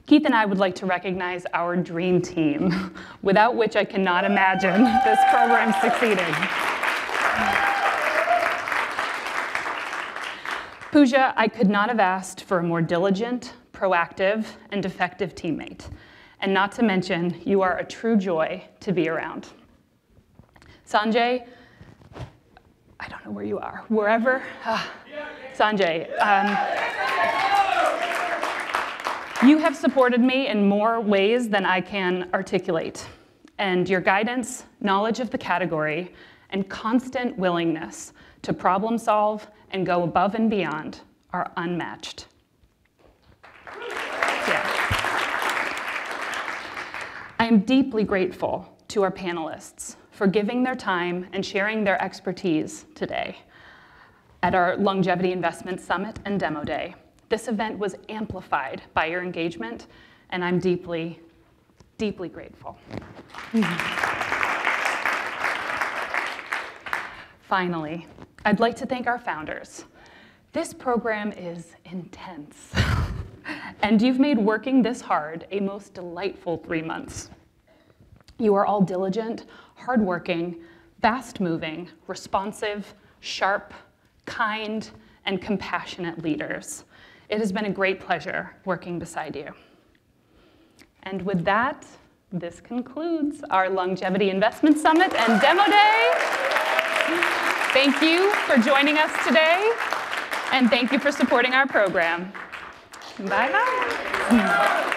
Keith and I would like to recognize our dream team, without which I cannot imagine this program succeeding. Pooja, I could not have asked for a more diligent, proactive, and effective teammate. And not to mention, you are a true joy to be around. Sanjay, I don't know where you are, wherever. Sanjay, you have supported me in more ways than I can articulate. And your guidance, knowledge of the category, and constant willingness to problem solve and go above and beyond are unmatched. Yeah. I am deeply grateful to our panelists for giving their time and sharing their expertise today at our Longevity Investment Summit and Demo Day. This event was amplified by your engagement, and I'm deeply, deeply grateful. Finally, I'd like to thank our founders. This program is intense, and you've made working this hard a most delightful 3 months. You are all diligent, hardworking, fast-moving, responsive, sharp, kind, and compassionate leaders. It has been a great pleasure working beside you. And with that, this concludes our Longevity Investment Summit and Demo Day. Thank you for joining us today, and thank you for supporting our program. Bye-bye.